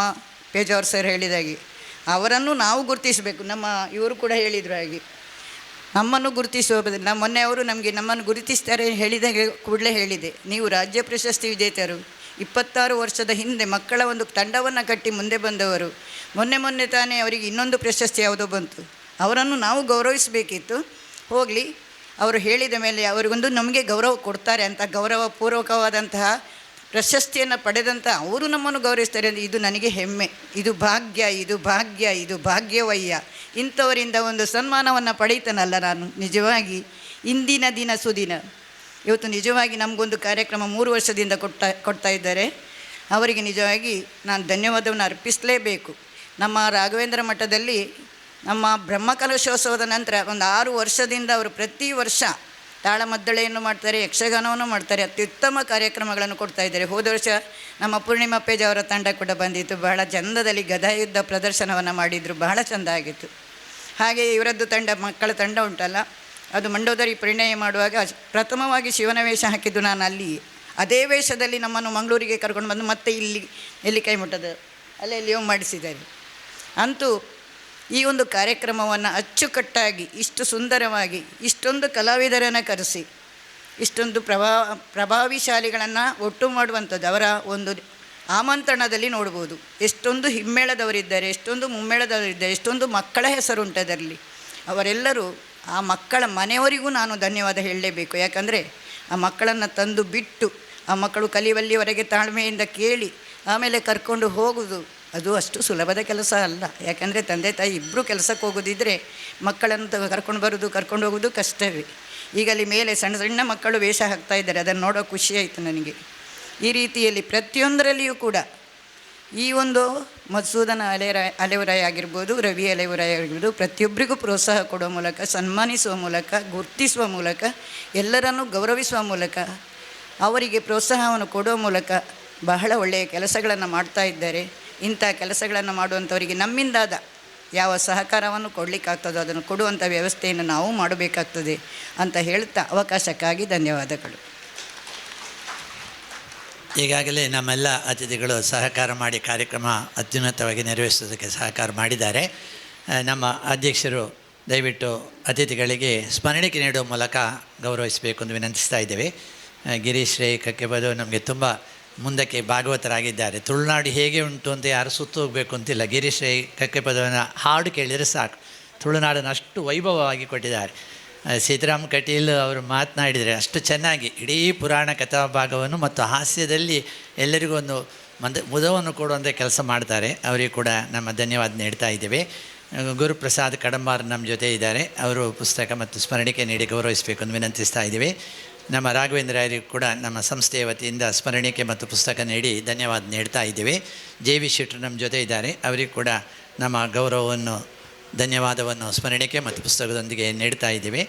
ಪೇಜಾವರ್ ಸರ್ ಹೇಳಿದಾಗೆ ಅವರನ್ನು ನಾವು ಗುರುತಿಸಬೇಕು. ಇವರು ಕೂಡ ಹೇಳಿದರು ಹಾಗೆ ನಮ್ಮನ್ನು ಗುರುತಿಸುವ ಬದಲು ಮೊನ್ನೆ ಅವರು ನಮ್ಮನ್ನು ಗುರುತಿಸ್ತಾರೆ ಹೇಳಿದ ಕೂಡಲೇ ಹೇಳಿದೆ, ನೀವು ರಾಜ್ಯ ಪ್ರಶಸ್ತಿ ವಿಜೇತರು, 26 ವರ್ಷದ ಹಿಂದೆ ಮಕ್ಕಳ ಒಂದು ತಂಡವನ್ನು ಕಟ್ಟಿ ಮುಂದೆ ಬಂದವರು. ಮೊನ್ನೆ ತಾನೇ ಅವರಿಗೆ ಇನ್ನೊಂದು ಪ್ರಶಸ್ತಿ ಯಾವುದೋ ಬಂತು. ಅವರನ್ನು ನಾವು ಗೌರವಿಸಬೇಕಿತ್ತು. ಹೋಗಲಿ, ಅವರು ಹೇಳಿದ ಮೇಲೆ ಅವರಿಗೊಂದು ನಮಗೆ ಗೌರವ ಕೊಡ್ತಾರೆ ಅಂತ ಗೌರವಪೂರ್ವಕವಾದಂತಹ ಪ್ರಶಸ್ತಿಯನ್ನು ಪಡೆದಂಥ ಅವರು ನಮ್ಮನ್ನು ಗೌರವಿಸ್ತಾರೆ ಅಂದರೆ ಇದು ನನಗೆ ಹೆಮ್ಮೆ, ಇದು ಭಾಗ್ಯ, ಇದು ಭಾಗ್ಯ, ಇದು ಭಾಗ್ಯವಯ್ಯ. ಇಂಥವರಿಂದ ಒಂದು ಸನ್ಮಾನವನ್ನು ಪಡೀತಾನಲ್ಲ ನಾನು, ನಿಜವಾಗಿ ಇಂದಿನ ದಿನ ಸುದಿನ. ಇವತ್ತು ನಿಜವಾಗಿ ನಮಗೊಂದು ಕಾರ್ಯಕ್ರಮ 3 ವರ್ಷದಿಂದ ಕೊಡ್ತಾ ಇದ್ದಾರೆ. ಅವರಿಗೆ ನಿಜವಾಗಿ ನಾನು ಧನ್ಯವಾದವನ್ನು ಅರ್ಪಿಸಲೇಬೇಕು. ನಮ್ಮ ರಾಘವೇಂದ್ರ ಮಠದಲ್ಲಿ ನಮ್ಮ ಬ್ರಹ್ಮಕಲಶೋತ್ಸವದ ನಂತರ ಒಂದು 6 ವರ್ಷದಿಂದ ಅವರು ಪ್ರತಿ ವರ್ಷ ತಾಳಮದ್ದಳೆಯನ್ನು ಮಾಡ್ತಾರೆ, ಯಕ್ಷಗಾನವನ್ನು ಮಾಡ್ತಾರೆ, ಅತ್ಯುತ್ತಮ ಕಾರ್ಯಕ್ರಮಗಳನ್ನು ಕೊಡ್ತಾ ಇದ್ದಾರೆ. ಹೋದ ವರ್ಷ ನಮ್ಮ ಪೂರ್ಣಿಮಾ ಪೇಜ್ ಅವರ ತಂಡ ಕೂಡ ಬಂದಿತ್ತು. ಬಹಳ ಚಂದದಲ್ಲಿ ಗದಾಯುದ್ಧ ಪ್ರದರ್ಶನವನ್ನು ಮಾಡಿದರು, ಬಹಳ ಚೆಂದ ಆಗಿತ್ತು. ಹಾಗೆ ಇವರದ್ದು ತಂಡ, ಮಕ್ಕಳ ತಂಡ ಉಂಟಲ್ಲ, ಅದು ಮಂಡೋದರಿ ಪರಿಣಯ ಮಾಡುವಾಗ ಪ್ರಥಮವಾಗಿ ಶಿವನ ವೇಷ ಹಾಕಿದ್ದು ನಾನು ಅಲ್ಲಿ. ಅದೇ ವೇಷದಲ್ಲಿ ನಮ್ಮನ್ನು ಮಂಗಳೂರಿಗೆ ಕರ್ಕೊಂಡು ಬಂದು ಮತ್ತೆ ಇಲ್ಲಿ ನೆಲ್ಲಿಕಾಯಿ ಮಠದ ಅಲ್ಲೆಲ್ಲಿಯೋ ಮಾಡಿಸಿದ್ದಾರೆ. ಅಂತೂ ಈ ಒಂದು ಕಾರ್ಯಕ್ರಮವನ್ನು ಅಚ್ಚುಕಟ್ಟಾಗಿ ಇಷ್ಟು ಸುಂದರವಾಗಿ ಇಷ್ಟೊಂದು ಕಲಾವಿದರನ್ನು ಕರೆಸಿ ಇಷ್ಟೊಂದು ಪ್ರಭಾವಿಶಾಲಿಗಳನ್ನು ಒಟ್ಟು ಮಾಡುವಂಥದ್ದು ಅವರ ಒಂದು ಆಮಂತ್ರಣದಲ್ಲಿ ನೋಡ್ಬೋದು. ಎಷ್ಟೊಂದು ಹಿಮ್ಮೇಳದವರಿದ್ದಾರೆ, ಎಷ್ಟೊಂದು ಮುಮ್ಮೇಳದವರಿದ್ದಾರೆ, ಎಷ್ಟೊಂದು ಮಕ್ಕಳ ಹೆಸರುಂಟು ಅದರಲ್ಲಿ. ಅವರೆಲ್ಲರೂ ಆ ಮಕ್ಕಳ ಮನೆಯವರಿಗೂ ನಾನು ಧನ್ಯವಾದ ಹೇಳಲೇಬೇಕು. ಯಾಕಂದರೆ ಆ ಮಕ್ಕಳನ್ನು ತಂದು ಬಿಟ್ಟು ಆ ಮಕ್ಕಳು ಕಲಿಯುವಲ್ಲಿವರೆಗೆ ತಾಳ್ಮೆಯಿಂದ ಕೇಳಿ ಆಮೇಲೆ ಕರ್ಕೊಂಡು ಹೋಗೋದು ಅದು ಅಷ್ಟು ಸುಲಭದ ಕೆಲಸ ಅಲ್ಲ. ಯಾಕಂದರೆ ತಂದೆ ತಾಯಿ ಇಬ್ಬರು ಕೆಲಸಕ್ಕೆ ಹೋಗೋದಿದ್ದರೆ ಮಕ್ಕಳನ್ನು ಕರ್ಕೊಂಡು ಬರೋದು ಕರ್ಕೊಂಡು ಹೋಗೋದು ಕಷ್ಟವೇ. ಈಗ ಅಲ್ಲಿ ಮೇಲೆ ಸಣ್ಣ ಸಣ್ಣ ಮಕ್ಕಳು ವೇಷ ಹಾಕ್ತಾ ಇದ್ದಾರೆ, ಅದನ್ನು ನೋಡೋ ಖುಷಿಯಾಯಿತು ನನಗೆ. ಈ ರೀತಿಯಲ್ಲಿ ಪ್ರತಿಯೊಂದರಲ್ಲಿಯೂ ಕೂಡ ಈ ಒಂದು ಮಧುಸೂದನ ಅಲೆವರಾಯ ಆಗಿರ್ಬೋದು, ರವಿ ಅಲೆವರಾಯ ಆಗಿರ್ಬೋದು, ಪ್ರತಿಯೊಬ್ಬರಿಗೂ ಪ್ರೋತ್ಸಾಹ ಕೊಡೋ ಮೂಲಕ, ಸನ್ಮಾನಿಸುವ ಮೂಲಕ, ಗುರುತಿಸುವ ಮೂಲಕ, ಎಲ್ಲರನ್ನೂ ಗೌರವಿಸುವ ಮೂಲಕ, ಅವರಿಗೆ ಪ್ರೋತ್ಸಾಹವನ್ನು ಕೊಡೋ ಮೂಲಕ ಬಹಳ ಒಳ್ಳೆಯ ಕೆಲಸಗಳನ್ನು ಮಾಡ್ತಾ ಇದ್ದಾರೆ. ಇಂಥ ಕೆಲಸಗಳನ್ನು ಮಾಡುವಂಥವರಿಗೆ ನಮ್ಮಿಂದಾದ ಯಾವ ಸಹಕಾರವನ್ನು ಕೊಡಲಿಕ್ಕಾಗ್ತದೋ ಅದನ್ನು ಕೊಡುವಂಥ ವ್ಯವಸ್ಥೆಯನ್ನು ನಾವು ಮಾಡಬೇಕಾಗ್ತದೆ ಅಂತ ಹೇಳ್ತಾ ಅವಕಾಶಕ್ಕಾಗಿ ಧನ್ಯವಾದಗಳು. ಈಗಾಗಲೇ ನಮ್ಮೆಲ್ಲ ಅತಿಥಿಗಳು ಸಹಕಾರ ಮಾಡಿ ಕಾರ್ಯಕ್ರಮ ಅತ್ಯುನ್ನತವಾಗಿ ನೆರವೇರಿಸೋದಕ್ಕೆ ಸಹಕಾರ ಮಾಡಿದ್ದಾರೆ. ನಮ್ಮ ಅಧ್ಯಕ್ಷರು ದಯವಿಟ್ಟು ಅತಿಥಿಗಳಿಗೆ ಸ್ಮರಣಿಕೆ ನೀಡುವ ಮೂಲಕ ಗೌರವಿಸಬೇಕು ಎಂದು ವಿನಂತಿಸ್ತಾ ಇದ್ದೇವೆ. ಗಿರೀಶ್ ರೈ ಕಕ್ಕೆಬದು ನಮಗೆ ತುಂಬ ಮುಂದಕ್ಕೆ ಭಾಗವತರಾಗಿದ್ದಾರೆ. ತುಳುನಾಡು ಹೇಗೆ ಉಂಟು ಅಂತ ಯಾರು ಸುತ್ತು ಹೋಗಬೇಕು ಅಂತಿಲ್ಲ. ಗಿರೀಶ್ ರೈ ಕಕ್ಕೆಪದವನ್ನು ಹಾಡು ಕೇಳಿದರೆ ಸಾಕು, ತುಳುನಾಡನ್ನು ಅಷ್ಟು ವೈಭವವಾಗಿ ಕೊಟ್ಟಿದ್ದಾರೆ. ಸೀತಾರಾಮ್ ಕಟೀಲ್ ಅವರು ಮಾತನಾಡಿದರೆ ಅಷ್ಟು ಚೆನ್ನಾಗಿ ಇಡೀ ಪುರಾಣ ಕಥಾ ಭಾಗವನ್ನು ಮತ್ತು ಹಾಸ್ಯದಲ್ಲಿ ಎಲ್ಲರಿಗೂ ಒಂದು ಮುದವನ್ನು ಕೊಡುವಂಥ ಕೆಲಸ ಮಾಡ್ತಾರೆ. ಅವರಿಗೆ ಕೂಡ ನಮ್ಮ ಧನ್ಯವಾದ ನೀಡ್ತಾ ಇದ್ದೇವೆ. ಗುರುಪ್ರಸಾದ್ ಕಡಂಬಾರ್ ನಮ್ಮ ಜೊತೆ ಇದ್ದಾರೆ, ಅವರು ಪುಸ್ತಕ ಮತ್ತು ಸ್ಮರಣಿಕೆ ನೀಡಿ ಗೌರವಿಸಬೇಕು ಎಂದು ವಿನಂತಿಸ್ತಾ ಇದ್ದೇವೆ. ನಮ್ಮ ರಾಘವೇಂದ್ರ ರಾಯರಿಗೂ ಕೂಡ ನಮ್ಮ ಸಂಸ್ಥೆಯ ವತಿಯಿಂದ ಸ್ಮರಣಿಕೆ ಮತ್ತು ಪುಸ್ತಕ ನೀಡಿ ಧನ್ಯವಾದ ನೀಡ್ತಾ ಇದ್ದೇವೆ. ಜೆ ವಿ ಶೆಟ್ಟರು ನಮ್ಮ ಜೊತೆ ಇದ್ದಾರೆ, ಅವರಿಗೂ ಕೂಡ ನಮ್ಮ ಗೌರವವನ್ನು ಧನ್ಯವಾದವನ್ನು ಸ್ಮರಣಿಕೆ ಮತ್ತು ಪುಸ್ತಕದೊಂದಿಗೆ ನೀಡ್ತಾ ಇದ್ದೇವೆ.